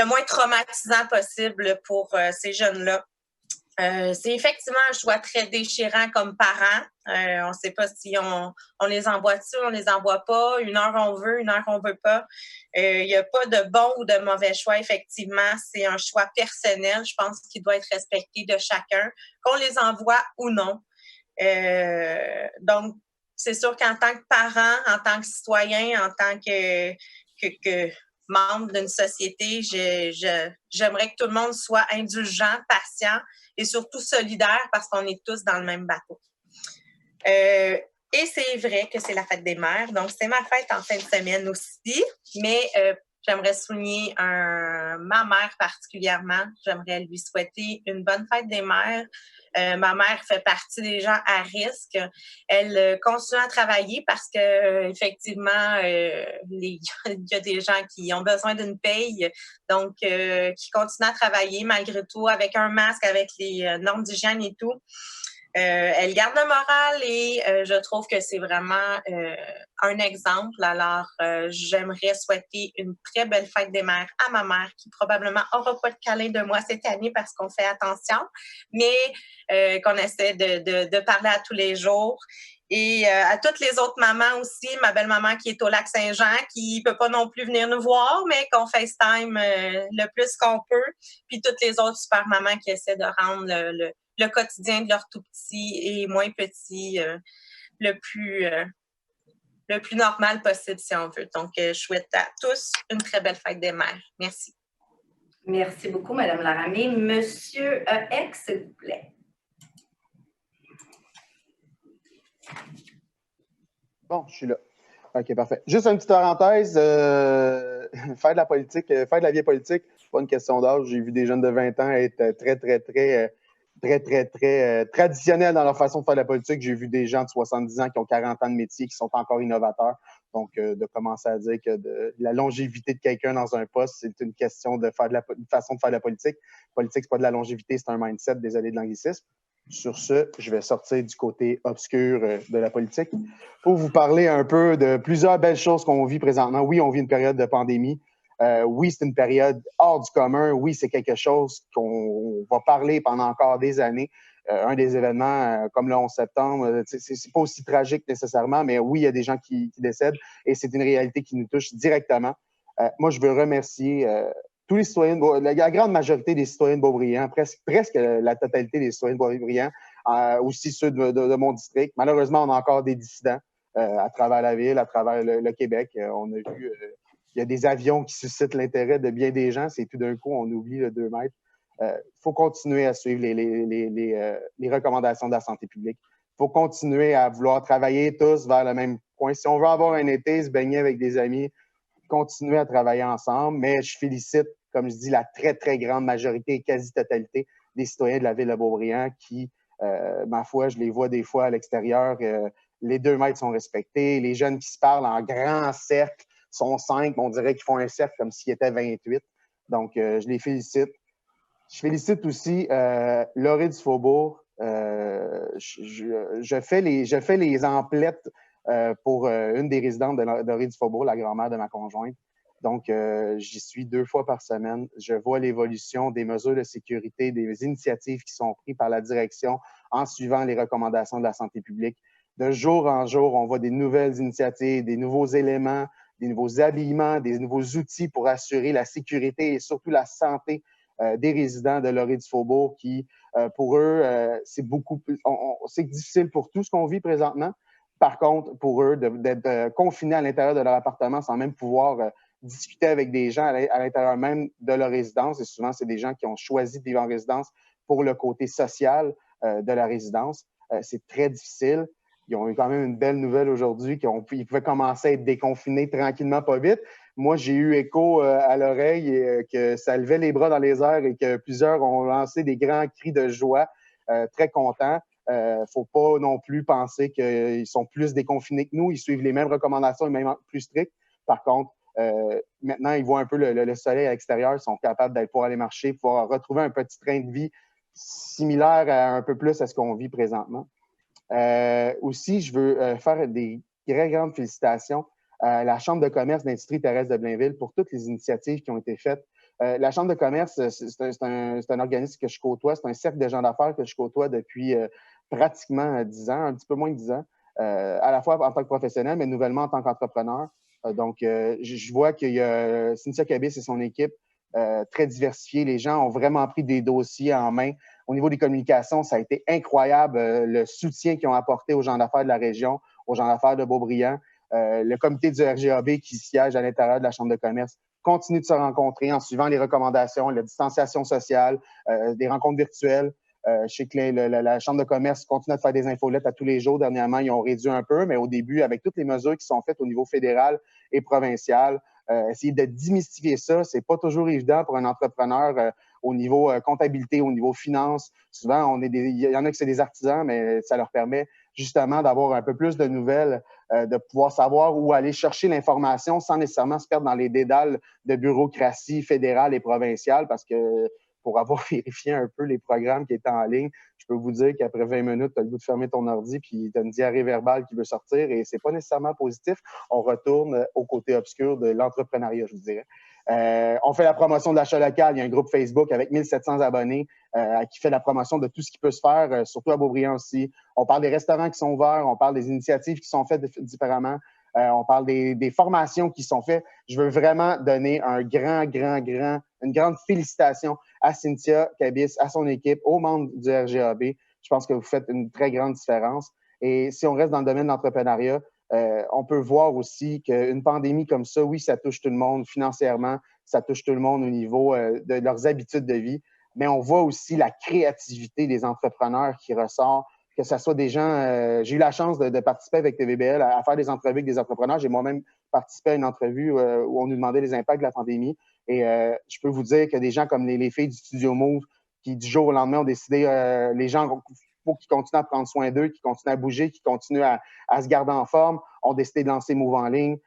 moins traumatisant possible pour ces jeunes-là. C'est effectivement un choix très déchirant comme parents. On ne sait pas si on les envoie-tu, on les envoie pas. Une heure on veut, une heure on veut pas. Il n'y a pas de bon ou de mauvais choix, effectivement. C'est un choix personnel. Je pense qu'il doit être respecté de chacun, qu'on les envoie ou non. Donc, c'est sûr qu'en tant que parent, en tant que citoyen, en tant que membre d'une société, j'aimerais que tout le monde soit indulgent, patient et surtout solidaire parce qu'on est tous dans le même bateau. Et c'est vrai que c'est la fête des mères, donc c'est ma fête en fin de semaine aussi, mais j'aimerais souligner ma mère particulièrement. J'aimerais lui souhaiter une bonne fête des mères. Ma mère fait partie des gens à risque. Elle continue à travailler parce que effectivement, il y a des gens qui ont besoin d'une paye, donc qui continuent à travailler malgré tout avec un masque, avec les normes d'hygiène et tout. elle garde le moral et je trouve que c'est vraiment un exemple. Alors, j'aimerais souhaiter une très belle fête des mères à ma mère qui probablement n'aura pas de câlin de moi cette année parce qu'on fait attention, mais qu'on essaie de parler à tous les jours. Et à toutes les autres mamans aussi, ma belle-maman qui est au Lac-Saint-Jean, qui peut pas non plus venir nous voir, mais qu'on FaceTime le plus qu'on peut. Puis toutes les autres super mamans qui essaient de rendre le quotidien de leur tout petit et moins petit le plus normal possible, si on veut. Donc, je souhaite à tous une très belle fête des mères. Merci. Merci beaucoup, Mme Laramée. Monsieur X, s'il vous plaît. Bon, je suis là. OK, parfait. Juste une petite parenthèse. Faire de la politique, faire de la vie politique, pas une question d'âge. J'ai vu des jeunes de 20 ans être très traditionnels dans leur façon de faire de la politique. J'ai vu des gens de 70 ans qui ont 40 ans de métier, qui sont encore innovateurs. Donc, de commencer à dire que la longévité de quelqu'un dans un poste, c'est une question de faire une façon de faire de la politique. Politique, c'est pas de la longévité, c'est un mindset, désolé de l'anglicisme. Sur ce, je vais sortir du côté obscur de la politique pour vous parler un peu de plusieurs belles choses qu'on vit présentement. Oui, on vit une période de pandémie. Oui, c'est une période hors du commun. Oui, c'est quelque chose qu'on va parler pendant encore des années. Un des événements comme le 11 septembre, c'est pas aussi tragique nécessairement, mais oui, il y a des gens qui décèdent et c'est une réalité qui nous touche directement. Moi, je veux remercier tous les citoyens, la grande majorité des citoyens de Beaubriand, presque la totalité des citoyens de Beaubriand, aussi ceux de mon district. Malheureusement, on a encore des dissidents à travers la ville, à travers le Québec. On a vu, il y a des avions qui suscitent l'intérêt de bien des gens. C'est tout d'un coup, on oublie le 2 mètres. Il faut continuer à suivre les recommandations de la santé publique. Il faut continuer à vouloir travailler tous vers le même point. Si on veut avoir un été, se baigner avec des amis, continuer à travailler ensemble, mais je félicite, comme je dis, la très, très grande majorité et quasi-totalité des citoyens de la ville de Beaubriand qui, ma foi, je les vois des fois à l'extérieur, les 2 mètres sont respectés, les jeunes qui se parlent en grand cercle sont 5, on dirait qu'ils font un cercle comme s'ils étaient 28. Donc, je les félicite. Je félicite aussi Laurie du Faubourg. Je fais les emplettes pour une des résidentes de Laurie du Faubourg, la grand-mère de ma conjointe. Donc, j'y suis 2 fois par semaine. Je vois l'évolution des mesures de sécurité, des initiatives qui sont prises par la direction en suivant les recommandations de la santé publique. De jour en jour, on voit des nouvelles initiatives, des nouveaux éléments, des nouveaux habillements, des nouveaux outils pour assurer la sécurité et surtout la santé des résidents de Laurie du Faubourg qui, pour eux, c'est beaucoup plus... c'est difficile pour tout ce qu'on vit présentement. Par contre, pour eux, d'être confinés à l'intérieur de leur appartement sans même pouvoir discuter avec des gens à l'intérieur même de leur résidence, et souvent, c'est des gens qui ont choisi de vivre en résidence pour le côté social de la résidence. C'est très difficile. Ils ont eu quand même une belle nouvelle aujourd'hui qu'ils pouvaient commencer à être déconfinés tranquillement, pas vite. Moi, j'ai eu écho à l'oreille que ça levait les bras dans les airs et que plusieurs ont lancé des grands cris de joie, très contents. Faut pas non plus penser qu'ils sont plus déconfinés que nous. Ils suivent les mêmes recommandations et même plus strictes. Par contre, maintenant, ils voient un peu le soleil à l'extérieur. Ils sont capables d'aller pouvoir aller marcher, pouvoir retrouver un petit train de vie similaire un peu plus à ce qu'on vit présentement. Aussi, je veux faire des très grandes félicitations à la Chambre de commerce d'industrie terrestre de Blainville pour toutes les initiatives qui ont été faites. La Chambre de commerce, c'est un organisme que je côtoie, c'est un cercle de gens d'affaires que je côtoie depuis pratiquement 10 ans, un petit peu moins de 10 ans, à la fois en tant que professionnel, mais nouvellement en tant qu'entrepreneur. Donc, je vois qu'il y a Cynthia Cabis et son équipe très diversifiée. Les gens ont vraiment pris des dossiers en main. Au niveau des communications, ça a été incroyable le soutien qu'ils ont apporté aux gens d'affaires de la région, aux gens d'affaires de Beaubriand. Le comité du RGAB qui siège à l'intérieur de la Chambre de commerce continue de se rencontrer en suivant les recommandations, la distanciation sociale, des rencontres virtuelles. Je sais que la Chambre de commerce continue de faire des infolettes à tous les jours. Dernièrement, ils ont réduit un peu, mais au début, avec toutes les mesures qui sont faites au niveau fédéral et provincial, essayer de démystifier ça, c'est pas toujours évident pour un entrepreneur au niveau comptabilité, au niveau finance. Souvent, il y en a qui c'est des artisans, mais ça leur permet justement d'avoir un peu plus de nouvelles, de pouvoir savoir où aller chercher l'information sans nécessairement se perdre dans les dédales de bureaucratie fédérale et provinciale, parce que pour avoir vérifié un peu les programmes qui étaient en ligne. Je peux vous dire qu'après 20 minutes, tu as le goût de fermer ton ordi puis tu as une diarrhée verbale qui veut sortir et c'est pas nécessairement positif. On retourne au côté obscur de l'entrepreneuriat, je vous dirais. On fait la promotion de l'achat local. Il y a un groupe Facebook avec 1700 abonnés qui fait la promotion de tout ce qui peut se faire, surtout à Beaubriand aussi. On parle des restaurants qui sont ouverts, on parle des initiatives qui sont faites différemment. On parle des formations qui sont faites. Je veux vraiment donner une grande félicitation à Cynthia Cabis, à son équipe, aux membres du RGAB. Je pense que vous faites une très grande différence. Et si on reste dans le domaine de l'entrepreneuriat, on peut voir aussi qu'une pandémie comme ça, oui, ça touche tout le monde financièrement, ça touche tout le monde au niveau de leurs habitudes de vie, mais on voit aussi la créativité des entrepreneurs qui ressort, que ce soit des gens... j'ai eu la chance de participer avec TVBL à faire des entrevues avec des entrepreneurs. J'ai moi-même participé à une entrevue où on nous demandait les impacts de la pandémie. Et je peux vous dire que des gens comme les filles du Studio Move qui, du jour au lendemain, ont décidé... les gens... faut qu'ils continuent à prendre soin d'eux, qu'ils continuent à bouger, qu'ils continuent à se garder en forme, ont décidé de lancer Move en ligne,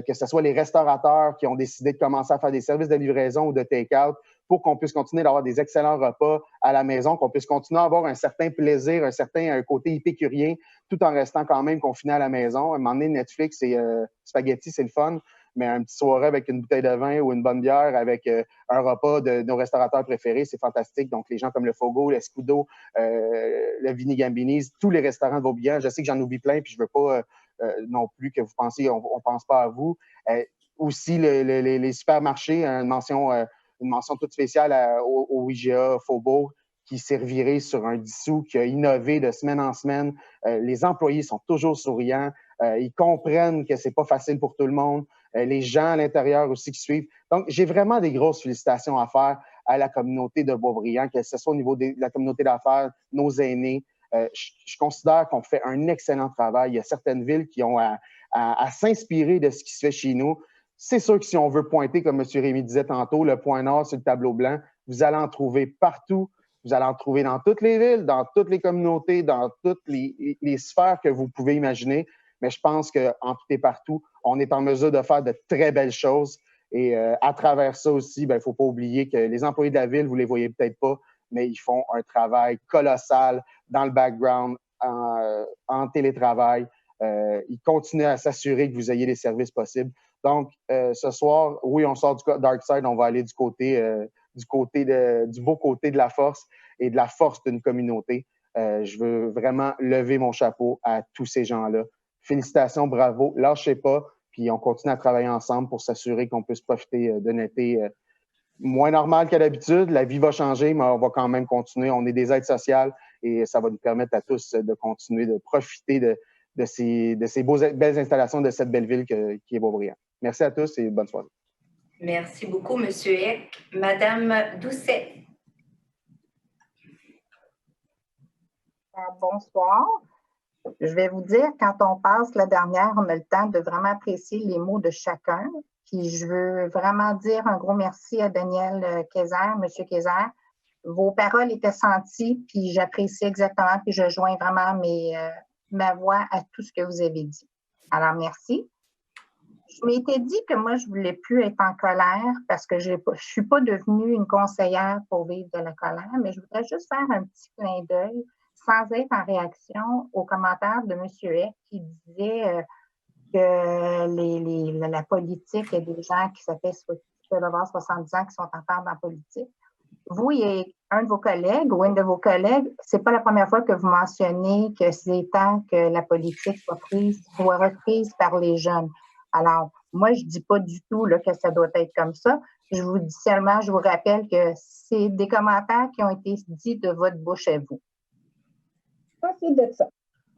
que ce soit les restaurateurs qui ont décidé de commencer à faire des services de livraison ou de take-out pour qu'on puisse continuer d'avoir des excellents repas à la maison, qu'on puisse continuer à avoir un certain plaisir, un côté épicurien, tout en restant quand même confiné à la maison. À un moment donné, Netflix et spaghetti, c'est le fun, mais un petit soirée avec une bouteille de vin ou une bonne bière avec un repas de nos restaurateurs préférés, c'est fantastique. Donc, les gens comme le Fogo, l'Escudo, le Vini Gambini's, tous les restaurants de Beaubriand, je sais que j'en oublie plein, puis je veux pas non plus que vous pensiez, on pense pas à vous. Aussi, les supermarchés, une mention toute spéciale au IGA Faubourg, qui servirait sur un 10 sous, qui a innové de semaine en semaine. Les employés sont toujours souriants. Ils comprennent que c'est pas facile pour tout le monde. Les gens à l'intérieur aussi qui suivent. Donc, j'ai vraiment des grosses félicitations à faire à la communauté de Beaubriand, que ce soit au niveau de la communauté d'affaires, nos aînés. Je considère qu'on fait un excellent travail. Il y a certaines villes qui ont à s'inspirer de ce qui se fait chez nous. C'est sûr que si on veut pointer, comme M. Rémy disait tantôt, le point nord sur le tableau blanc, vous allez en trouver partout. Vous allez en trouver dans toutes les villes, dans toutes les communautés, dans toutes les sphères que vous pouvez imaginer. Mais je pense qu'en tout et partout, on est en mesure de faire de très belles choses. Et à travers ça aussi, il ne faut pas oublier que les employés de la ville, vous ne les voyez peut-être pas, mais ils font un travail colossal dans le background, en télétravail. Ils continuent à s'assurer que vous ayez les services possibles. Donc, ce soir, oui, on sort du dark side, on va aller du beau côté de la force et de la force d'une communauté. Je veux vraiment lever mon chapeau à tous ces gens-là. Félicitations, bravo, lâchez pas, puis on continue à travailler ensemble pour s'assurer qu'on puisse profiter d'un été moins normal qu'à d'habitude. La vie va changer, mais on va quand même continuer. On est des aides sociales et ça va nous permettre à tous de continuer de profiter de ces belles installations de cette belle ville qui est Beaubriand. Merci à tous et bonne soirée. Merci beaucoup, M. Eck. Madame Doucet. Bonsoir. Je vais vous dire, quand on passe la dernière, on a le temps de vraiment apprécier les mots de chacun. Puis je veux vraiment dire un gros merci à Daniel Kayser, M. Kayser. Vos paroles étaient senties, puis j'apprécie exactement, puis je joins vraiment ma voix à tout ce que vous avez dit. Alors, merci. Je m'étais dit que moi, je ne voulais plus être en colère parce que je ne suis pas devenue une conseillère pour vivre de la colère, mais je voudrais juste faire un petit clin d'œil sans être en réaction aux commentaires de M. Eck qui disait que la politique, il y a des gens qui peuvent avoir 70 ans qui sont encore dans la politique. Vous et un de vos collègues ou une de vos collègues, c'est pas la première fois que vous mentionnez que c'est temps que la politique soit reprise par les jeunes. Alors, moi, je dis pas du tout là, que ça doit être comme ça. Je vous dis seulement, je vous rappelle que c'est des commentaires qui ont été dits de votre bouche à vous. Ça, c'est de ça.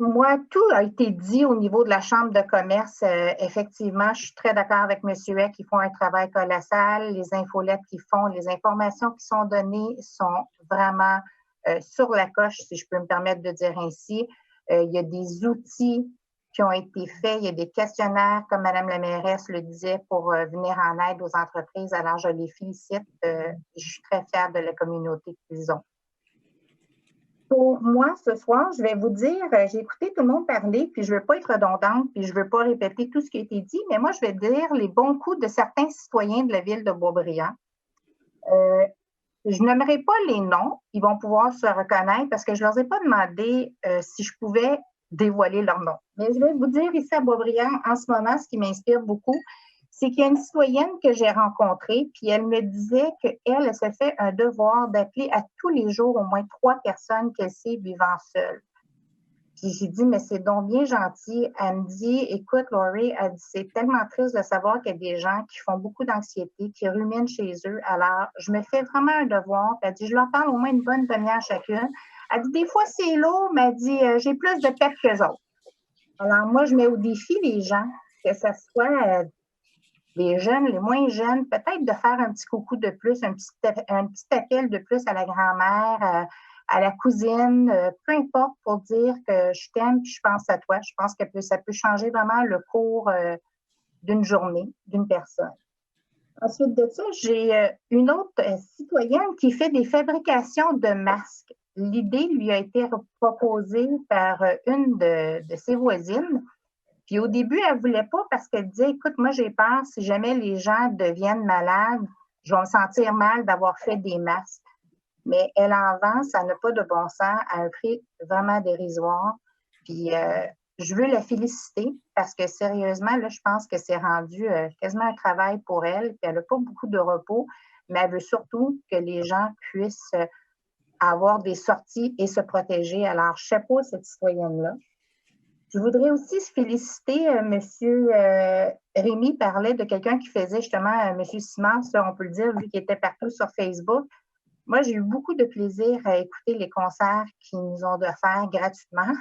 Moi, tout a été dit au niveau de la Chambre de commerce. Effectivement, je suis très d'accord avec M. Eck. Ils font un travail colossal. Les infolettes qu'ils font, les informations qui sont données sont vraiment sur la coche, si je peux me permettre de dire ainsi. Il y a des outils qui ont été faits. Il y a des questionnaires, comme Mme la mairesse le disait, pour venir en aide aux entreprises. Alors, je les félicite. Je suis très fière de la communauté qu'ils ont. Pour moi, ce soir, je vais vous dire, j'ai écouté tout le monde parler, puis je ne veux pas être redondante, puis je ne veux pas répéter tout ce qui a été dit, mais moi, je vais dire les bons coups de certains citoyens de la ville de Beaubriand. Je n'aimerais pas les noms. Ils vont pouvoir se reconnaître parce que je ne leur ai pas demandé si je pouvais dévoiler leur nom. Mais je vais vous dire ici à Boisbriand, en ce moment, ce qui m'inspire beaucoup, c'est qu'il y a une citoyenne que j'ai rencontrée, puis elle me disait qu'elle se fait un devoir d'appeler à tous les jours au moins 3 personnes qu'elle sait vivant seule. Puis j'ai dit, mais c'est donc bien gentil. Elle me dit, écoute, Laurie, elle dit, c'est tellement triste de savoir qu'il y a des gens qui font beaucoup d'anxiété, qui ruminent chez eux. Alors, je me fais vraiment un devoir. Puis elle dit, je leur parle au moins une bonne demi-heure chacune. Elle dit, des fois, c'est lourd, mais elle dit, j'ai plus de pep qu'eux autres. Alors, moi, je mets au défi les gens, que ce soit les jeunes, les moins jeunes, peut-être de faire un petit coucou de plus, un petit appel de plus à la grand-mère, à la cousine, peu importe, pour dire que je t'aime et je pense à toi. Je pense que ça peut changer vraiment le cours d'une journée, d'une personne. Ensuite de ça, j'ai une autre citoyenne qui fait des fabrications de masques. L'idée lui a été proposée par une de ses voisines. Puis au début, elle ne voulait pas parce qu'elle disait, écoute, moi j'ai peur, si jamais les gens deviennent malades, je vais me sentir mal d'avoir fait des masques. Mais elle en vend, ça n'a pas de bon sens, à un prix vraiment dérisoire. Puis je veux la féliciter parce que sérieusement, là, je pense que c'est rendu quasiment un travail pour elle, puis elle n'a pas beaucoup de repos, mais elle veut surtout que les gens puissent avoir des sorties et se protéger. Alors, chapeau à cette citoyenne-là. Je voudrais aussi féliciter M. Rémy parlait de quelqu'un qui faisait justement M. Simard, on peut le dire, lui qui était partout sur Facebook. Moi, j'ai eu beaucoup de plaisir à écouter les concerts qu'ils nous ont offerts gratuitement.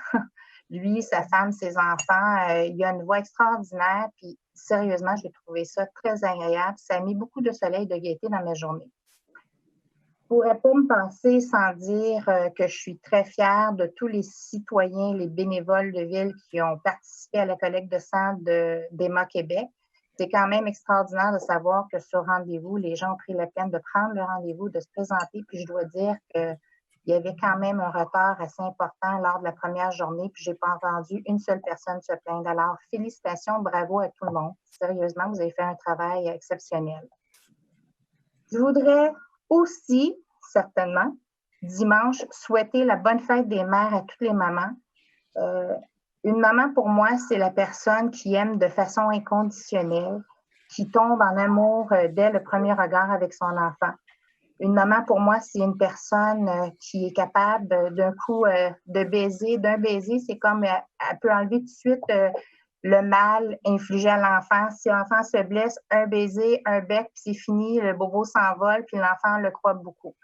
Lui, sa femme, ses enfants, il a une voix extraordinaire. Puis, sérieusement, j'ai trouvé ça très agréable. Ça a mis beaucoup de soleil et de gaieté dans ma journée. Je ne pourrais pas me passer sans dire que je suis très fière de tous les citoyens, les bénévoles de ville qui ont participé à la collecte de sang d'Emma Québec. C'est quand même extraordinaire de savoir que sur rendez-vous, les gens ont pris la peine de prendre le rendez-vous, de se présenter. Puis je dois dire qu'il y avait quand même un retard assez important lors de la première journée. Puis je n'ai pas entendu une seule personne se plaindre. Alors, félicitations, bravo à tout le monde. Sérieusement, vous avez fait un travail exceptionnel. Je voudrais aussi, certainement, dimanche, souhaiter la bonne fête des mères à toutes les mamans. Une maman, pour moi, c'est la personne qui aime de façon inconditionnelle, qui tombe en amour dès le premier regard avec son enfant. Une maman, pour moi, c'est une personne qui est capable d'un coup de baiser. D'un baiser, c'est comme elle peut enlever tout de suite le mal infligé à l'enfant. Si l'enfant se blesse, un baiser, un bec, puis c'est fini, le bobo s'envole, puis l'enfant le croit beaucoup.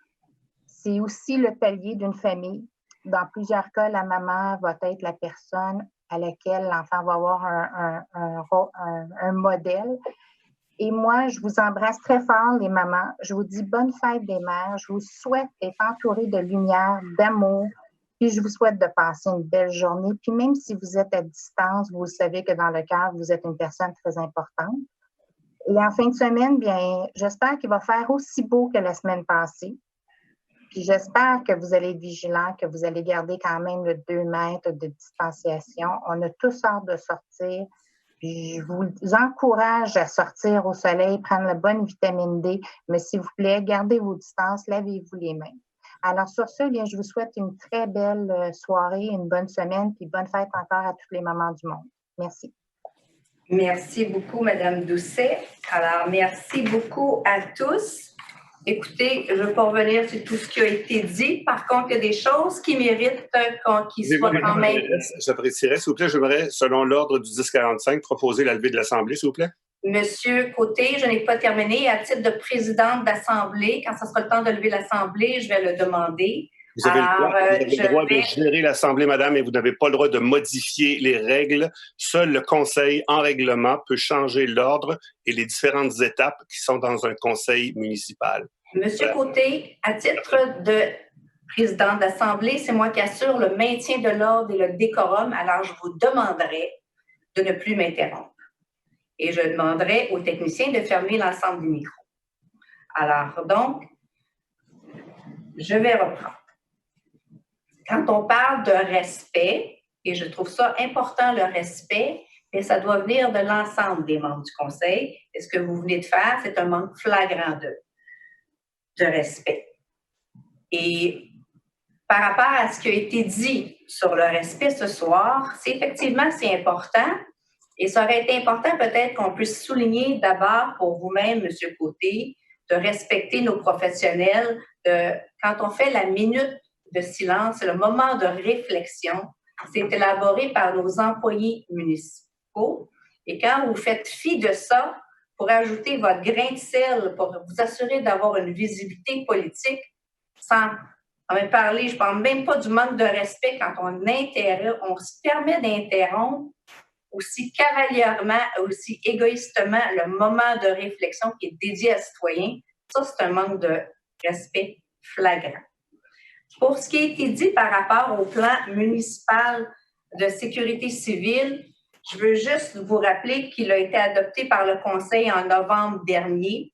C'est aussi le palier d'une famille. Dans plusieurs cas, la maman va être la personne à laquelle l'enfant va avoir un modèle. Et moi, je vous embrasse très fort, les mamans. Je vous dis bonne fête des mères. Je vous souhaite d'être entourée de lumière, d'amour. Puis je vous souhaite de passer une belle journée. Puis même si vous êtes à distance, vous savez que dans le cœur, vous êtes une personne très importante. Et en fin de semaine, bien, j'espère qu'il va faire aussi beau que la semaine passée. Puis j'espère que vous allez être vigilants, que vous allez garder quand même le 2 mètres de distanciation. On a tous hâte de sortir. Puis je vous encourage à sortir au soleil, prendre la bonne vitamine D. Mais s'il vous plaît, gardez vos distances, lavez-vous les mains. Alors sur ce, bien, je vous souhaite une très belle soirée, une bonne semaine, puis bonne fête encore à toutes les mamans du monde. Merci. Merci beaucoup, Mme Doucet. Alors, merci beaucoup à tous. Écoutez, je ne veux pas revenir sur tout ce qui a été dit. Par contre, il y a des choses qui méritent qu'ils soient quand même... J'apprécierais, s'il vous plaît, j'aimerais, selon l'ordre du 1045, proposer la levée de l'Assemblée, s'il vous plaît. Monsieur Côté, je n'ai pas terminé. À titre de présidente d'Assemblée, quand ce sera le temps de lever l'Assemblée, je vais le demander. Vous avez le droit de gérer l'Assemblée, madame, et vous n'avez pas le droit de modifier les règles. Seul le Conseil en règlement peut changer l'ordre et les différentes étapes qui sont dans un conseil municipal. Monsieur Côté, à titre de présidente d'Assemblée, c'est moi qui assure le maintien de l'ordre et le décorum. Alors, je vous demanderai de ne plus m'interrompre. Et je demanderai aux techniciens de fermer l'ensemble des micros. Alors, donc, je vais reprendre. Quand on parle de respect, et je trouve ça important, le respect, mais ça doit venir de l'ensemble des membres du Conseil. Et ce que vous venez de faire, c'est un manque flagrant de respect. Et par rapport à ce qui a été dit sur le respect ce soir, c'est important. Et ça aurait été important peut-être qu'on puisse souligner d'abord pour vous-même, M. Côté, de respecter nos professionnels. Quand on fait la minute de silence, le moment de réflexion, c'est élaboré par nos employés municipaux. Et quand vous faites fi de ça, pour ajouter votre grain de sel, pour vous assurer d'avoir une visibilité politique, sans même parler, je ne parle même pas du manque de respect quand on se permet d'interrompre aussi cavalièrement, aussi égoïstement le moment de réflexion qui est dédié à citoyens. Ça, c'est un manque de respect flagrant. Pour ce qui a été dit par rapport au plan municipal de sécurité civile, je veux juste vous rappeler qu'il a été adopté par le Conseil en novembre dernier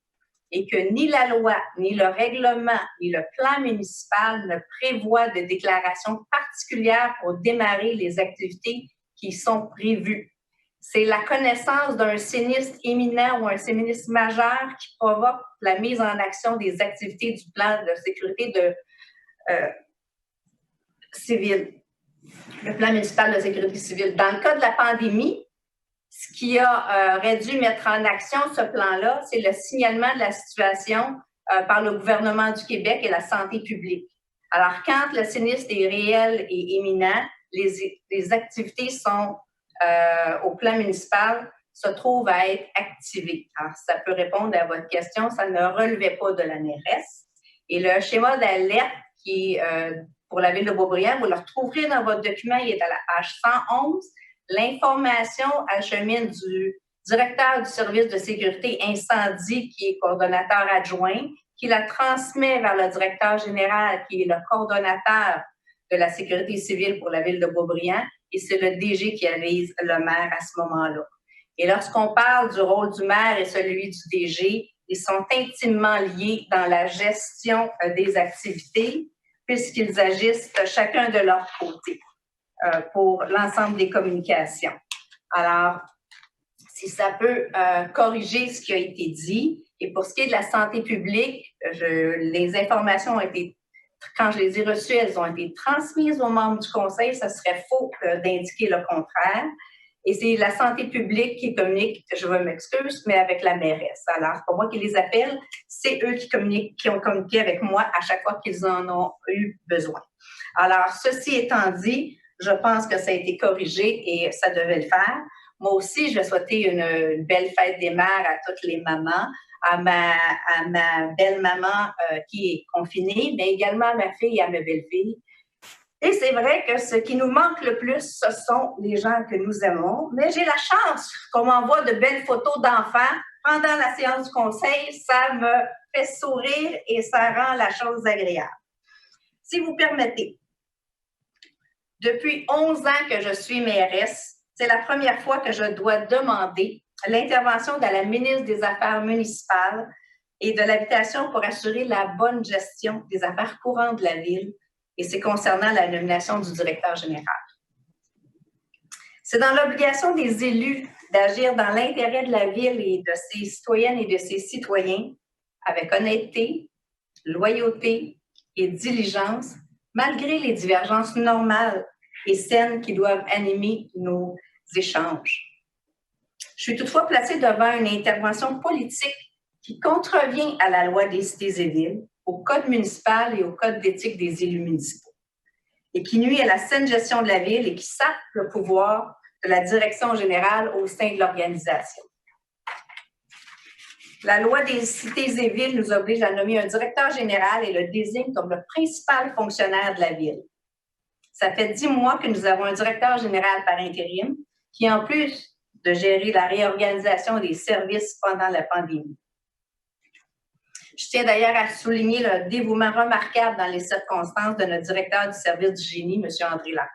et que ni la loi, ni le règlement, ni le plan municipal ne prévoient de déclarations particulières pour démarrer les activités qui sont prévues. C'est la connaissance d'un sinistre imminent ou un sinistre majeur qui provoque la mise en action des activités du plan de sécurité civile, le plan municipal de sécurité civile. Dans le cas de la pandémie, ce qui aurait dû mettre en action ce plan-là, c'est le signalement de la situation par le gouvernement du Québec et la santé publique. Alors, quand le sinistre est réel et imminent, les activités sont au plan municipal se trouvent à être activées. Alors, ça peut répondre à votre question, ça ne relevait pas de l'ANRS. Et le schéma d'alerte qui est pour la ville de Boisbriand, vous le retrouverez dans votre document, il est à la page 111. L'information achemine du directeur du service de sécurité incendie, qui est coordonnateur adjoint, qui la transmet vers le directeur général, qui est le coordonnateur de la sécurité civile pour la ville de Boisbriand, et c'est le DG qui avise le maire à ce moment-là. Et lorsqu'on parle du rôle du maire et celui du DG, ils sont intimement liés dans la gestion des activités, puisqu'ils agissent chacun de leur côté pour l'ensemble des communications. Alors, si ça peut corriger ce qui a été dit, et pour ce qui est de la santé publique, les informations ont été, quand je les ai reçues, elles ont été transmises aux membres du conseil. Ça serait faux d'indiquer le contraire. Et c'est la santé publique qui communique, je m'excuse, mais avec la mairesse. Alors, c'est pas moi qui les appelle, c'est eux qui ont communiqué avec moi à chaque fois qu'ils en ont eu besoin. Alors, ceci étant dit, je pense que ça a été corrigé et ça devait le faire. Moi aussi, je vais souhaiter une belle fête des mères à toutes les mamans, à ma belle-maman qui est confinée, mais également à ma fille et à ma belle-fille. Et c'est vrai que ce qui nous manque le plus, ce sont les gens que nous aimons. Mais j'ai la chance qu'on m'envoie de belles photos d'enfants pendant la séance du conseil. Ça me fait sourire et ça rend la chose agréable. Si vous permettez, depuis 11 ans que je suis mairesse, c'est la première fois que je dois demander l'intervention de la ministre des Affaires municipales et de l'Habitation pour assurer la bonne gestion des affaires courantes de la ville. Et c'est concernant la nomination du directeur général. C'est dans l'obligation des élus d'agir dans l'intérêt de la ville et de ses citoyennes et de ses citoyens avec honnêteté, loyauté et diligence, malgré les divergences normales et saines qui doivent animer nos échanges. Je suis toutefois placée devant une intervention politique qui contrevient à la loi des cités et villes, au code municipal et au code d'éthique des élus municipaux, et qui nuit à la saine gestion de la ville et qui sape le pouvoir de la direction générale au sein de l'organisation. La loi des cités et villes nous oblige à nommer un directeur général et le désigne comme le principal fonctionnaire de la ville. Ça fait 10 mois que nous avons un directeur général par intérim qui, en plus de gérer la réorganisation des services pendant la pandémie. Je tiens d'ailleurs à souligner le dévouement remarquable dans les circonstances de notre directeur du service du génie, M. André Lapointe.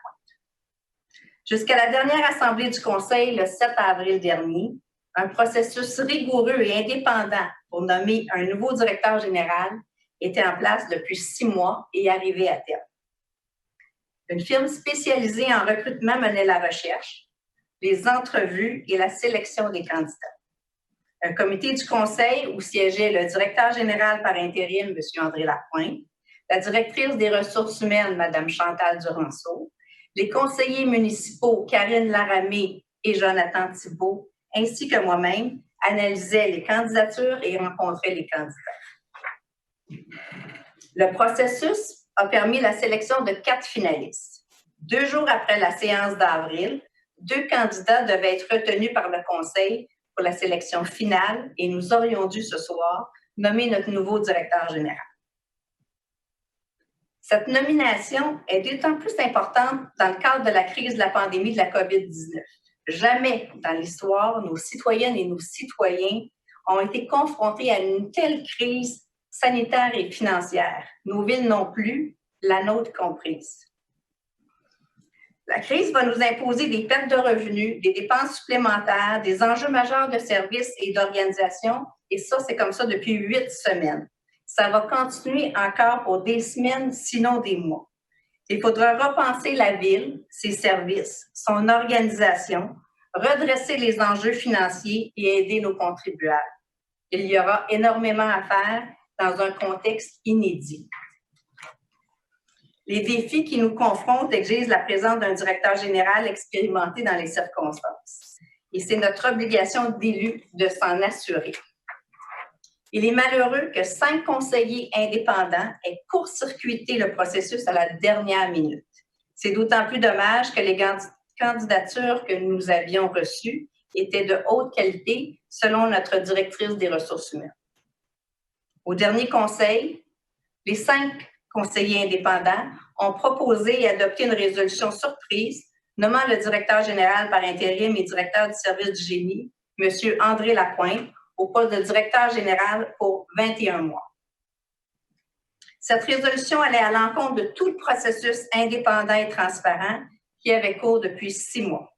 Jusqu'à la dernière assemblée du Conseil, le 7 avril dernier, un processus rigoureux et indépendant pour nommer un nouveau directeur général était en place depuis 6 mois et arrivait à terme. Une firme spécialisée en recrutement menait la recherche, les entrevues et la sélection des candidats. Un comité du conseil où siégeait le directeur général par intérim, M. André Lapointe, la directrice des ressources humaines, Mme Chantal Duranceau, les conseillers municipaux Karine Laramé et Jonathan Thibault, ainsi que moi-même, analysaient les candidatures et rencontraient les candidats. Le processus a permis la sélection de 4 finalistes. 2 jours après la séance d'avril, 2 candidats devaient être retenus par le Conseil pour la sélection finale et nous aurions dû ce soir nommer notre nouveau directeur général. Cette nomination est d'autant plus importante dans le cadre de la crise de la pandémie de la COVID-19. Jamais dans l'histoire, nos citoyennes et nos citoyens ont été confrontés à une telle crise sanitaire et financière. Nos villes non plus, la nôtre comprise. La crise va nous imposer des pertes de revenus, des dépenses supplémentaires, des enjeux majeurs de services et d'organisation, et ça, c'est comme ça depuis 8 semaines. Ça va continuer encore pour des semaines, sinon des mois. Il faudra repenser la ville, ses services, son organisation, redresser les enjeux financiers et aider nos contribuables. Il y aura énormément à faire dans un contexte inédit. Les défis qui nous confrontent exigent la présence d'un directeur général expérimenté dans les circonstances. Et c'est notre obligation d'élus de s'en assurer. Il est malheureux que 5 conseillers indépendants aient court-circuité le processus à la dernière minute. C'est d'autant plus dommage que les candidatures que nous avions reçues étaient de haute qualité, selon notre directrice des ressources humaines. Au dernier conseil, les 5 conseillers indépendants ont proposé et adopté une résolution surprise nommant le directeur général par intérim et directeur du service du génie, M. André Lapointe, au poste de directeur général pour 21 mois. Cette résolution allait à l'encontre de tout le processus indépendant et transparent qui avait cours depuis 6 mois.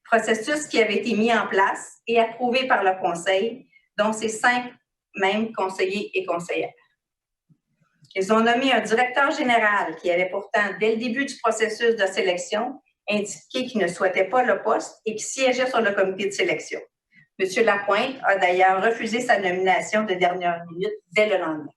Processus qui avait été mis en place et approuvé par le Conseil, dont ces 5 mêmes conseillers et conseillères. Ils ont nommé un directeur général qui avait pourtant, dès le début du processus de sélection, indiqué qu'il ne souhaitait pas le poste et qui siégeait sur le comité de sélection. M. Lapointe a d'ailleurs refusé sa nomination de dernière minute dès le lendemain.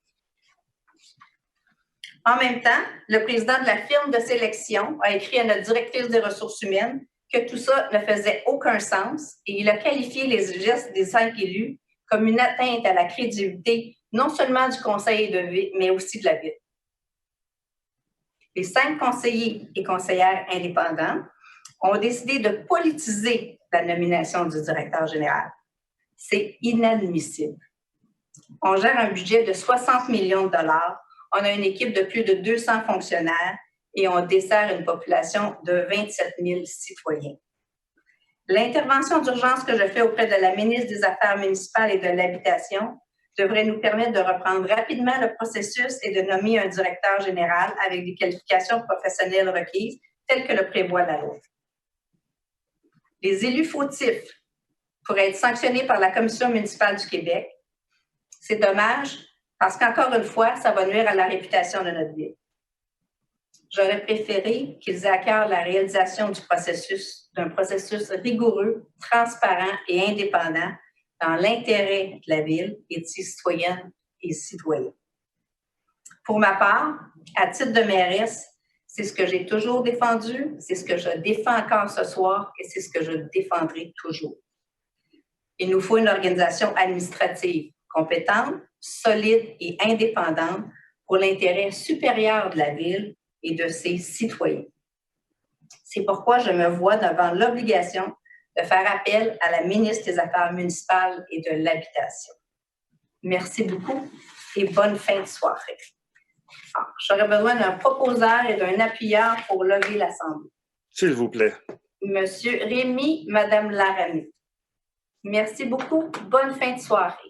En même temps, le président de la firme de sélection a écrit à notre directrice des ressources humaines que tout ça ne faisait aucun sens et il a qualifié les gestes des 5 élus comme une atteinte à la crédibilité non seulement du conseil de ville, mais aussi de la ville. Les 5 conseillers et conseillères indépendants ont décidé de politiser la nomination du directeur général. C'est inadmissible. On gère un budget de 60 millions de dollars, on a une équipe de plus de 200 fonctionnaires et on dessert une population de 27 000 citoyens. L'intervention d'urgence que je fais auprès de la ministre des Affaires municipales et de l'Habitation devrait nous permettre de reprendre rapidement le processus et de nommer un directeur général avec des qualifications professionnelles requises, telles que le prévoit la loi. Les élus fautifs pourraient être sanctionnés par la Commission municipale du Québec. C'est dommage parce qu'encore une fois, ça va nuire à la réputation de notre ville. J'aurais préféré qu'ils aient à cœur la réalisation d'un processus rigoureux, transparent et indépendant dans l'intérêt de la ville et de ses citoyennes et citoyens. Pour ma part, à titre de mairesse, c'est ce que j'ai toujours défendu, c'est ce que je défends encore ce soir et c'est ce que je défendrai toujours. Il nous faut une organisation administrative compétente, solide et indépendante pour l'intérêt supérieur de la ville et de ses citoyens. C'est pourquoi je me vois devant l'obligation de faire appel à la ministre des Affaires municipales et de l'Habitation. Merci beaucoup et bonne fin de soirée. J'aurais besoin d'un proposeur et d'un appuyeur pour lever l'Assemblée. S'il vous plaît. Monsieur Rémy, Madame Laramé. Merci beaucoup. Bonne fin de soirée.